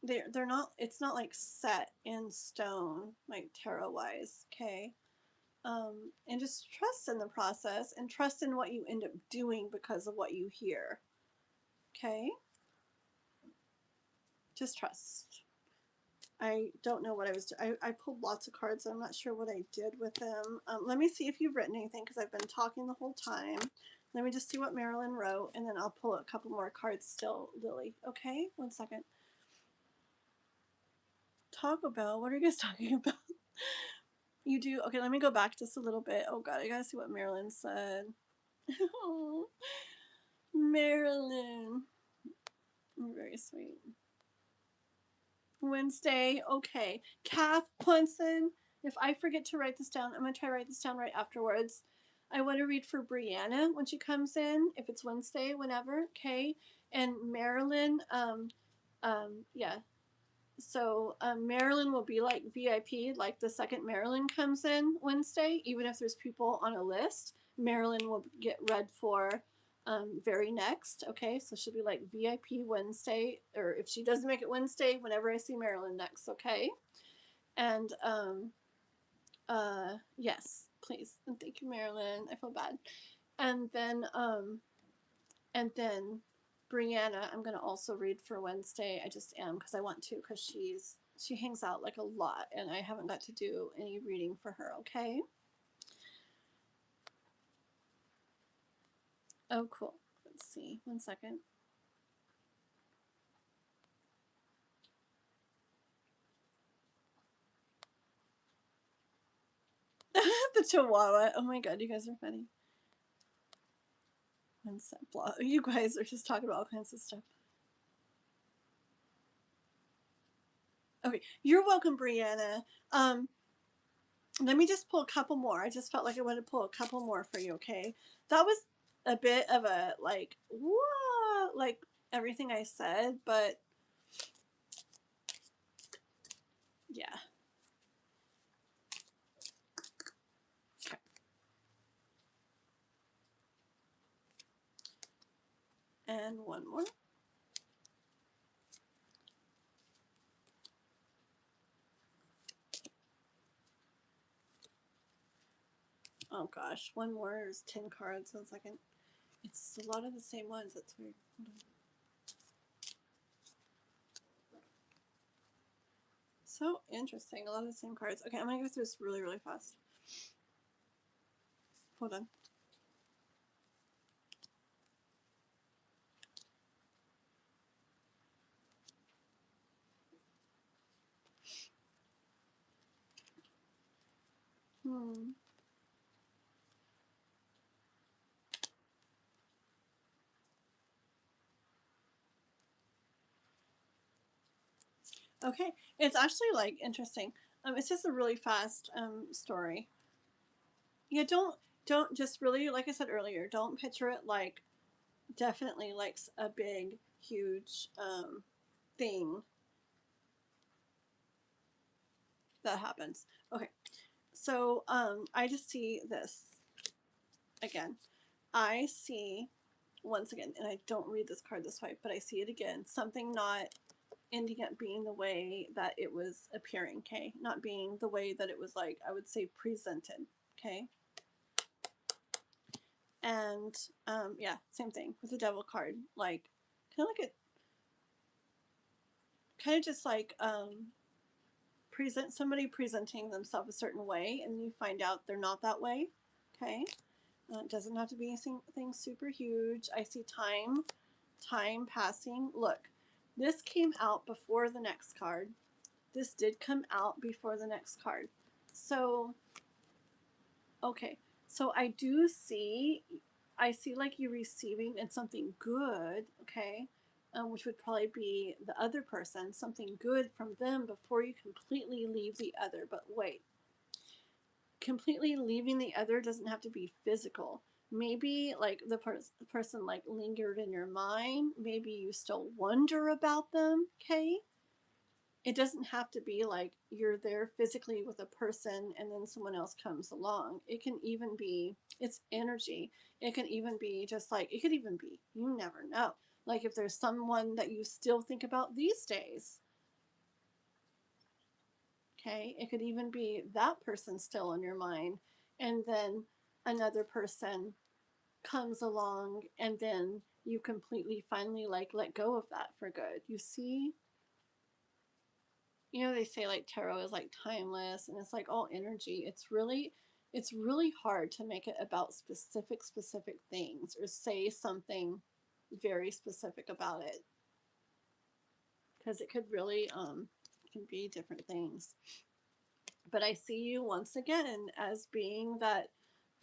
they're not, it's not like set in stone, like tarot wise, okay? And just trust in the process and trust in what you end up doing because of what you hear, okay? Just trust. I don't know what I was doing. I pulled lots of cards. I'm not sure what I did with them. Let me see if you've written anything because I've been talking the whole time. Let me just see what Marilyn wrote, and then I'll pull a couple more cards still, Lily. Okay? 1 second. Taco Bell. What are you guys talking about? You do? Okay, let me go back just a little bit. Oh, God. I got to see what Marilyn said. Oh, Marilyn. Very sweet. Wednesday. Okay. Kath Punson. If I forget to write this down, I'm going to try to write this down right afterwards. I want to read for Brianna when she comes in, if it's Wednesday, whenever. Okay. And Marilyn, yeah. So Marilyn will be like VIP, like the second Marilyn comes in Wednesday, even if there's people on a list, Marilyn will get read for very next. Okay, so she'll be like VIP Wednesday, or if she doesn't make it Wednesday, whenever I see Marilyn next. Okay, and yes, please, and thank you, Marilyn. I feel bad, and then Brianna, I'm gonna also read for Wednesday. I just am because I want to because she hangs out like a lot and I haven't got to do any reading for her. Okay. Oh, cool. Let's see. 1 second. The Chihuahua. Oh my God, you guys are funny. 1 sec. You guys are just talking about all kinds of stuff. Okay, you're welcome, Brianna. Let me just pull a couple more. I just felt like I wanted to pull a couple more for you. Okay, that was a bit of a like, whoa, like everything I said, but yeah. Okay. And one more. Oh gosh, one more is 10 cards. 1 second. It's a lot of the same ones. That's weird. So interesting. A lot of the same cards. Okay, I'm gonna go through this really, really fast. Hold on. Okay, it's actually like interesting. It's just a really fast story. Yeah, don't just really, like I said earlier, don't picture it like definitely like a big huge thing that happens. Okay, so I just see this again. I see once again, and I don't read this card this way, but I see it again. Something not ending up being the way that it was appearing. Okay, not being the way that it was like I would say presented. Okay. And yeah, same thing with the devil card. Like kind of like it, kind of just like present somebody presenting themselves a certain way, and you find out they're not that way. Okay, it doesn't have to be anything super huge. I see time passing. Look, this came out before the next card. This did come out before the next card. So okay, so I see like you receiving and something good, okay, which would probably be the other person, something good from them before you completely leave the other. But wait, completely leaving the other doesn't have to be physical. Maybe like the person like lingered in your mind. Maybe you still wonder about them, okay? It doesn't have to be like you're there physically with a person and then someone else comes along. It can even be, it's energy. It can even be just like, it could even be, you never know. Like if there's someone that you still think about these days, Okay, it could even be that person still in your mind, and then another person comes along, and then you completely finally like let go of that for good. You see, you know, they say like tarot is like timeless and it's like all energy. It's really hard to make it about specific things or say something very specific about it, because it could really can be different things. But I see you once again as being that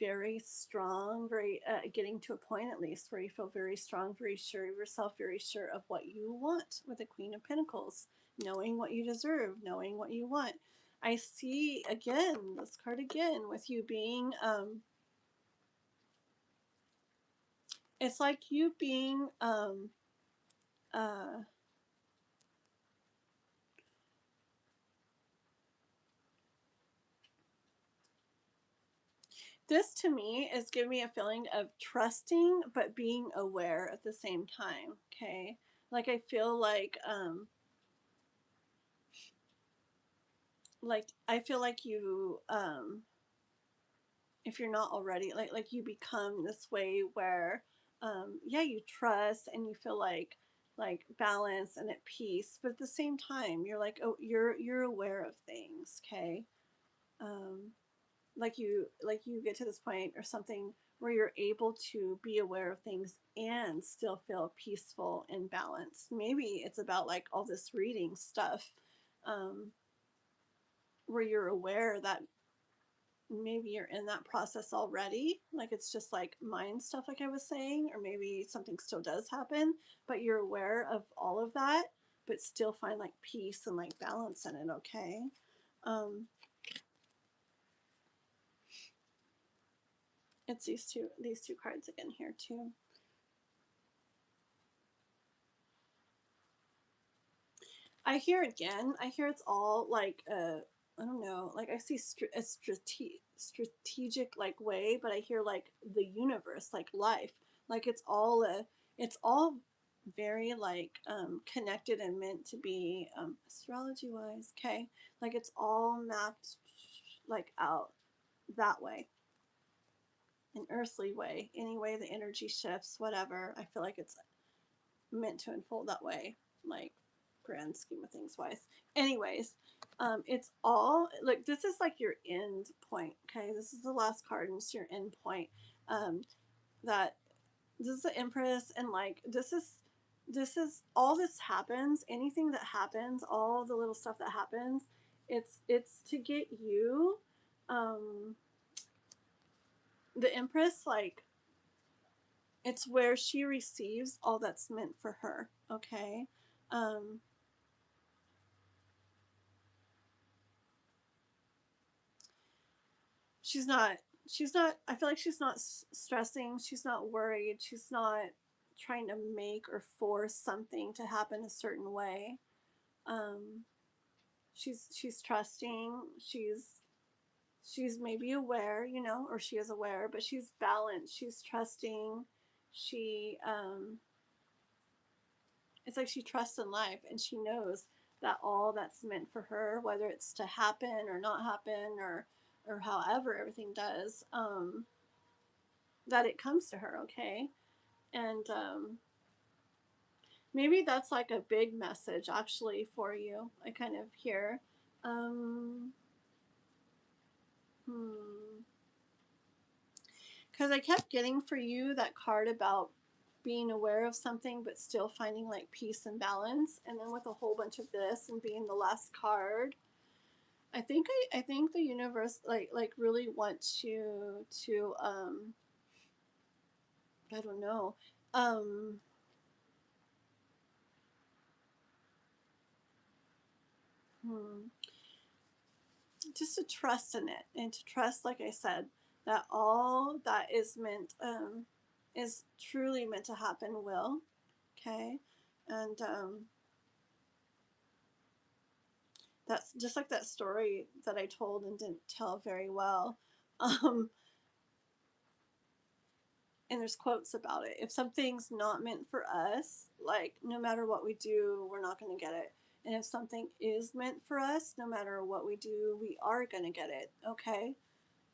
very strong, very getting to a point at least where you feel very strong, very sure of yourself, very sure of what you want with the Queen of Pentacles, knowing what you deserve, knowing what you want. I see again this card again with you being it's like you being uh this to me is giving me a feeling of trusting but being aware at the same time. Okay, like I feel like I feel like you if you're not already like you become this way where yeah, you trust and you feel like balance and at peace, but at the same time you're like, oh, you're aware of things. Okay, um like you get to this point or something where you're able to be aware of things and still feel peaceful and balanced. Maybe it's about like all this reading stuff, um, where you're aware that maybe you're in that process already. Like it's just like mind stuff, like I was saying, or maybe something still does happen, but you're aware of all of that, but still find like peace and like balance in it. Okay. Um, it's these two cards again here too. I hear again. I hear it's all like I don't know. Like I see a strategic like way, but I hear like the universe, like life, like it's all very like connected and meant to be astrology wise. Okay, like it's all mapped like out that way, an earthly way, any way the energy shifts, whatever. I feel like it's meant to unfold that way, like grand scheme of things wise. Anyways, it's all like this is like your end point. Okay, this is the last card, and it's your end point. That this is the Empress, and like this is all this happens. Anything that happens, all the little stuff that happens, it's to get you. Um, the Empress, like it's where she receives all that's meant for her. Okay. Um, she's not I feel like she's not stressing, she's not worried, she's not trying to make or force something to happen a certain way. um she's trusting, she's maybe aware, or she is aware, but she's balanced, she's trusting, she it's like she trusts in life, and she knows that all that's meant for her, whether it's to happen or not happen, or however everything does, that it comes to her. Okay. And maybe that's like a big message actually for you. I kind of hear. Um, hmm. Because I kept getting for you that card about being aware of something but still finding like peace and balance, and then with a whole bunch of this and being the last card, I think the universe like really wants you to I don't know, um hmm, just to trust in it, and to trust, like I said, that all that is meant is truly meant to happen will. Okay. And that's just like that story that I told and didn't tell very well. um and there's quotes about it. If something's not meant for us, like no matter what we do, we're not going to get it. And if something is meant for us, no matter what we do, we are going to get it. Okay.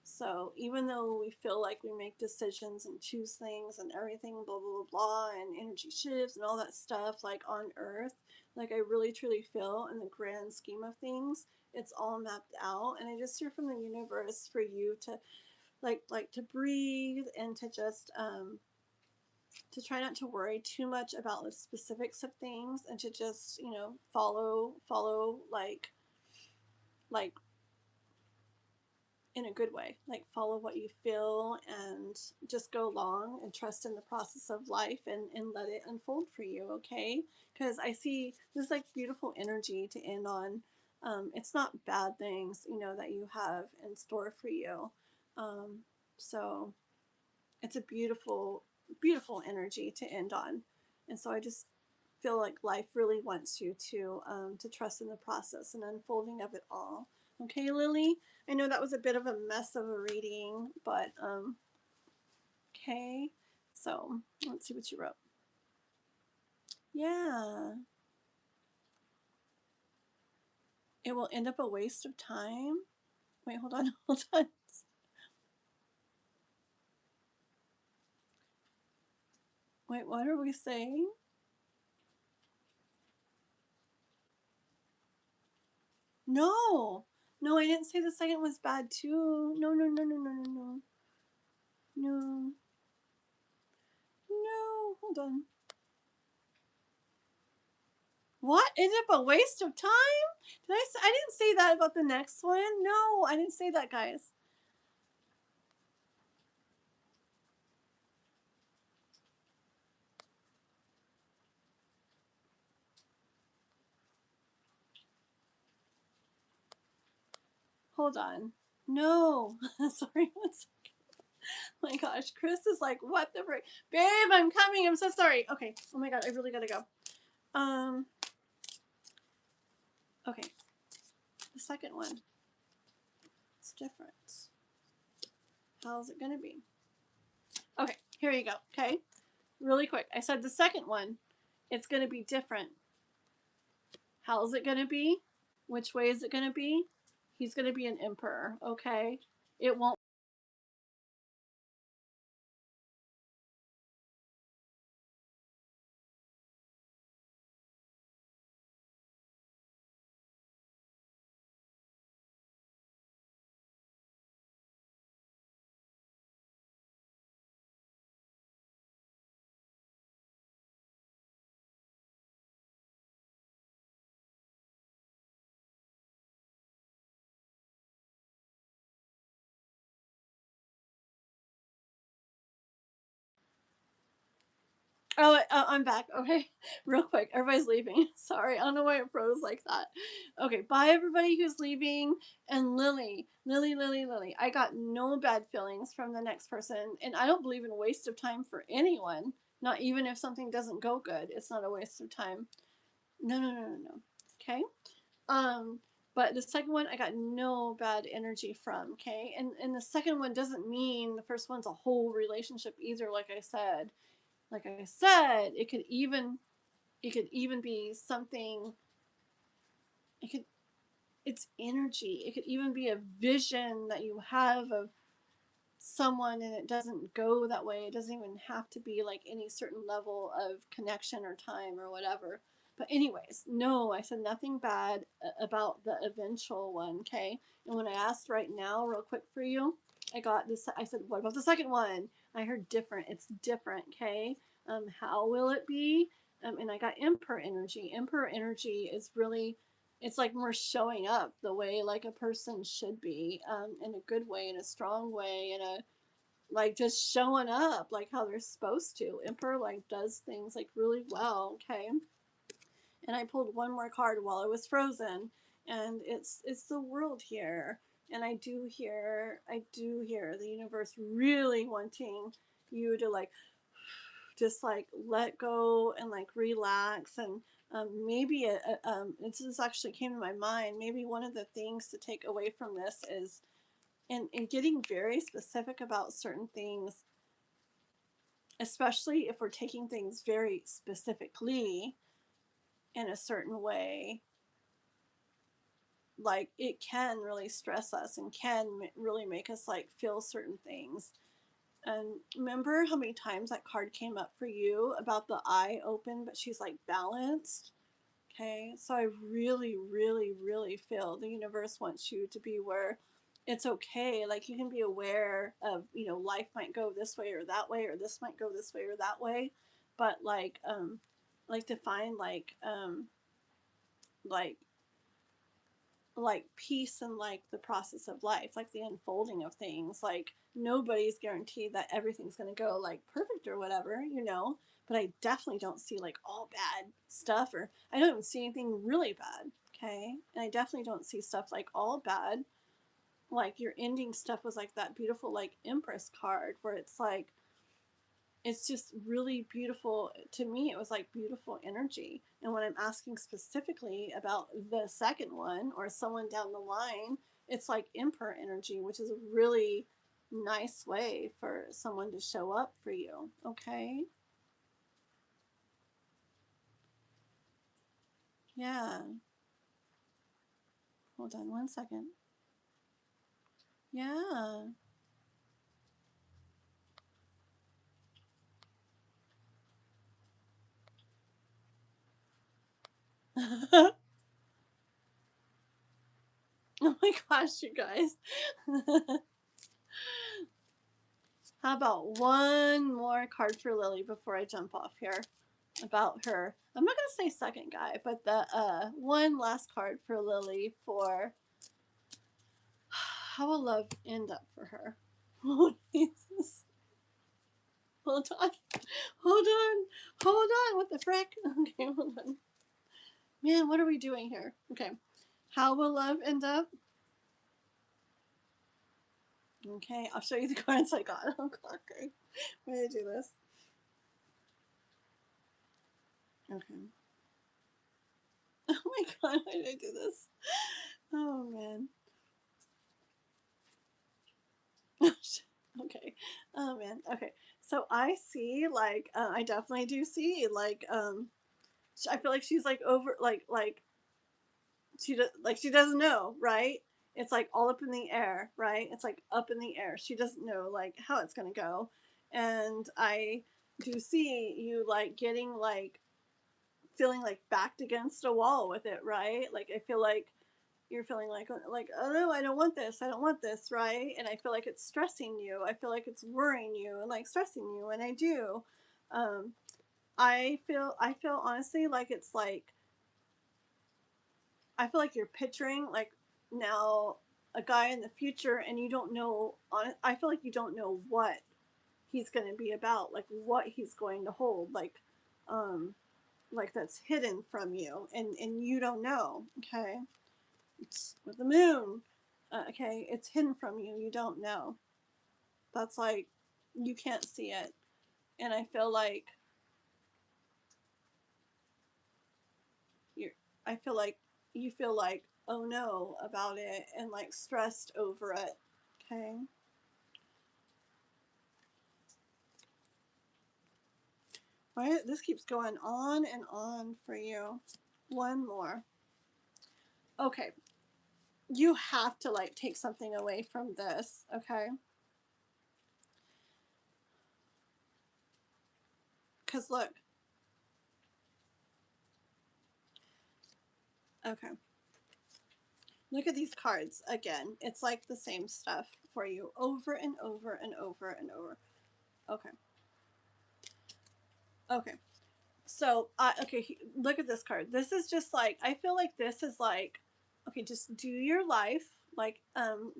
So even though we feel like we make decisions and choose things and everything, blah, blah, blah, blah, and energy shifts and all that stuff, like on Earth, like I really truly feel in the grand scheme of things, it's all mapped out. And I just hear from the universe for you to like to breathe and to try not to worry too much about the specifics of things and to just, follow like in a good way, like follow what you feel and just go along and trust in the process of life and let it unfold for you. Okay. Because I see this like beautiful energy to end on. It's not bad things, that you have in store for you. Um, so it's a beautiful, beautiful energy to end on. And so I just feel like life really wants you to trust in the process and unfolding of it all. Okay, Lily? I know that was a bit of a mess of a reading, but okay. So let's see what you wrote. Yeah. It will end up a waste of time. Wait, hold on, hold on. Wait, what are we saying? No. No, I didn't say the second was bad too. No, no, no, no, no, no, no. No. No, hold on. What? Ended up a waste of time? I didn't say that about the next one. No, I didn't say that, guys. Hold on. No. Sorry. One second. Oh my gosh. Chris is like, what the frick? Babe, I'm coming. I'm so sorry. Okay. Oh my god, I really gotta go. Okay. The second one. It's different. How's it gonna be? Okay, here you go. Okay. Really quick. I said the second one, it's gonna be different. How's it gonna be? Which way is it gonna be? He's gonna be an emperor, okay? It won't. Oh, I'm back. Okay, real quick. Everybody's leaving. Sorry, I don't know why it froze like that. Okay, bye everybody who's leaving. And Lily. I got no bad feelings from the next person, and I don't believe in waste of time for anyone. Not even if something doesn't go good, it's not a waste of time. No. Okay. Um, but the second one I got no bad energy from. Okay, and the second one doesn't mean the first one's a whole relationship either. Like I said, it could even be something. It could it's energy. It could even be a vision that you have of someone and it doesn't go that way. It doesn't even have to be like any certain level of connection or time or whatever. But anyways, no, I said nothing bad about the eventual one, okay? And when I asked right now, real quick for you, I got this. I said, what about the second one? I heard different. It's different, okay? How will it be? And I got emperor energy. Emperor energy is really, it's like more showing up the way like a person should be, in a good way, in a strong way, in a like just showing up like how they're supposed to. Emperor like does things like really well, okay? And I pulled one more card while I was frozen, and it's the world here. And I do hear the universe really wanting you to like just like let go and like relax and maybe this actually came to my mind. Maybe one of the things to take away from this is in getting very specific about certain things, especially if we're taking things very specifically in a certain way. like it can really stress us and can really make us like feel certain things. And remember how many times that card came up for you about the eye open, but she's like balanced? Okay, so I really, really, really feel the universe wants you to be where it's okay. Like you can be aware of, life might go this way or that way, or this might go this way or that way, but like to find like like peace and like the process of life, like the unfolding of things. Like nobody's guaranteed that everything's going to go like perfect or whatever. But I definitely don't see like all bad stuff, or I don't even see anything really bad. Okay. And I definitely don't see stuff like all bad. Like your ending stuff was like that beautiful like Empress card where it's like it's just really beautiful. To me it was like beautiful energy. And when I'm asking specifically about the second one or someone down the line, it's like emperor energy, which is a really nice way for someone to show up for you. Okay, yeah, hold on 1 second. Yeah. Oh my gosh, you guys. How about one more card for Lily before I jump off here about her? I'm not going to say second guy, but the one last card for Lily for how will love end up for her? Oh, Jesus. Hold on. Hold on. Hold on. What the frick? Okay, hold on. Man, what are we doing here? Okay. How will love end up? Okay, I'll show you the cards I got. Okay. I'm going to do this. Okay. Oh my god, why did I do this? Oh man. Okay. Oh man. Okay. So I see like I definitely do see like I feel like she's like over like she doesn't know, right? It's like all up in the air, right? It's like up in the air. She doesn't know like how it's going to go. And I do see you like getting like feeling like backed against a wall with it, right? Like I feel like you're feeling like oh no, I don't want this, I don't want this, right? And I feel like it's stressing you, I feel like it's worrying you and like stressing you, and I do. um I feel honestly like it's like I feel like you're picturing like now a guy in the future, and you don't know on I feel like you don't know what he's going to be about, like what he's going to hold, um like that's hidden from you, and you don't know. Okay, it's with the moon. Okay, it's hidden from you. You don't know. That's like you can't see it, and I feel like you're. I feel like you feel like oh no about it and like stressed over it. Okay. Why this keeps going on and on for you. One more. Okay. You have to like take something away from this. Okay. Because look. Okay. Look at these cards again. It's like the same stuff for you over and over and over and over. Okay. Okay. So, okay, look at this card. This is just like I feel like this is like okay, just do your life, like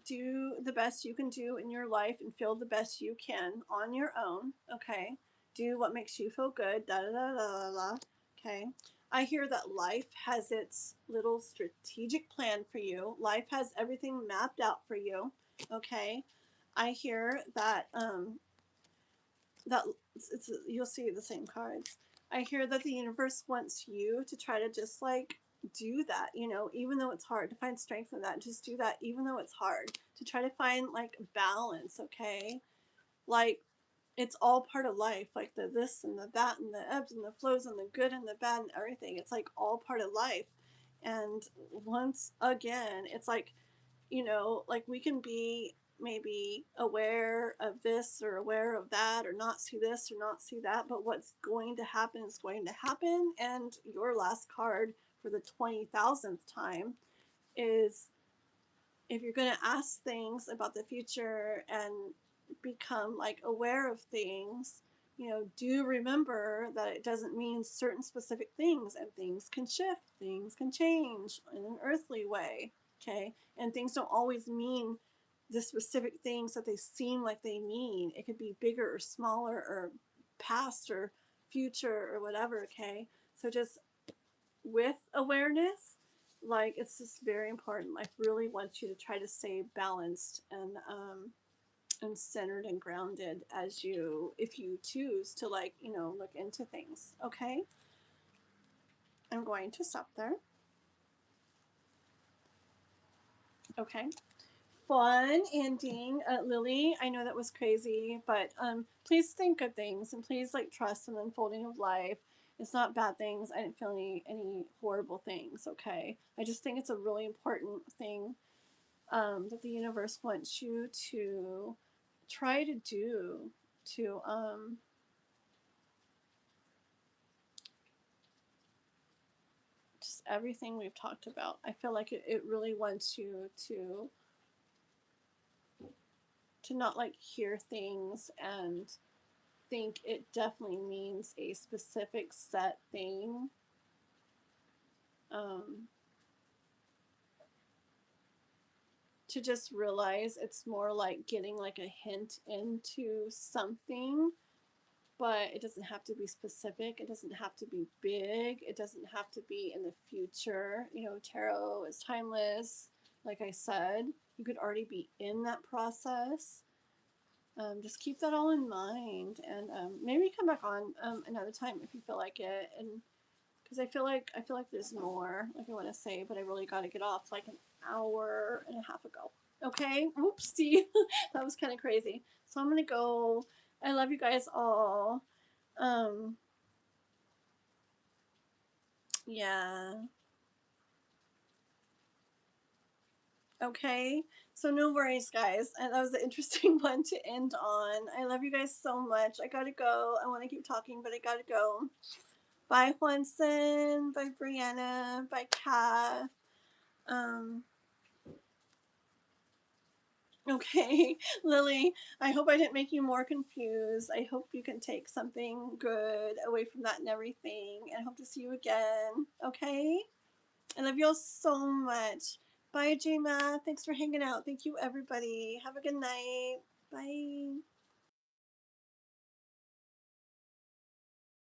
do the best you can do in your life and feel the best you can on your own, okay? Do what makes you feel good. Da da da da da. Okay? I hear that life has its little strategic plan for you. Life has everything mapped out for you, okay? I hear that that you'll see the same cards. I hear that the universe wants you to try to just like do that, even though it's hard to find strength in that. Just do that, even though it's hard to try to find like balance, okay? Like it's all part of life, like the this and the that and the ebbs and the flows and the good and the bad and everything. It's like all part of life. And once again, it's like, you know, like we can be maybe aware of this or aware of that or not see this or not see that, but what's going to happen is going to happen. And your last card for the 20,000th time is, if you're going to ask things about the future and become like aware of things, you know, do remember that it doesn't mean certain specific things, and things can shift, things can change in an earthly way. Okay. And things don't always mean the specific things that they seem like they mean. It could be bigger or smaller or past or future or whatever. Okay. So just with awareness, like it's just very important. I really want you to try to stay balanced and centered and grounded as you, if you choose to, like, you know, look into things. Okay, I'm going to stop there. Okay, fun ending, Lily. I know that was crazy, but please think good things, and please like trust in the unfolding of life. It's not bad things. I didn't feel any horrible things. Okay, I just think it's a really important thing, that the universe wants you to try to do, to just everything we've talked about. I feel like it really wants you to not like hear things and think it definitely means a specific set thing. Um, to just realize it's more like getting like a hint into something, but it doesn't have to be specific. It doesn't have to be big. It doesn't have to be in the future. You know, tarot is timeless. Like I said, you could already be in that process. Just keep that all in mind, and maybe come back on another time if you feel like it. And because I feel like there's more like I want to say, but I really got to get off like an hour and a half ago. Okay, whoopsie, that was kind of crazy. So I'm gonna go. I love you guys all. Um, yeah. Okay. So no worries, guys. And that was an interesting one to end on. I love you guys so much. I gotta go. I want to keep talking, but I gotta go. Bye, Juanson. Bye, Brianna. Bye, Kath. Um, okay, Lily. I hope I didn't make you more confused. I hope you can take something good away from that and everything. And I hope to see you again. Okay? I love you all so much. Bye, J Math. Thanks for hanging out. Thank you, everybody. Have a good night. Bye.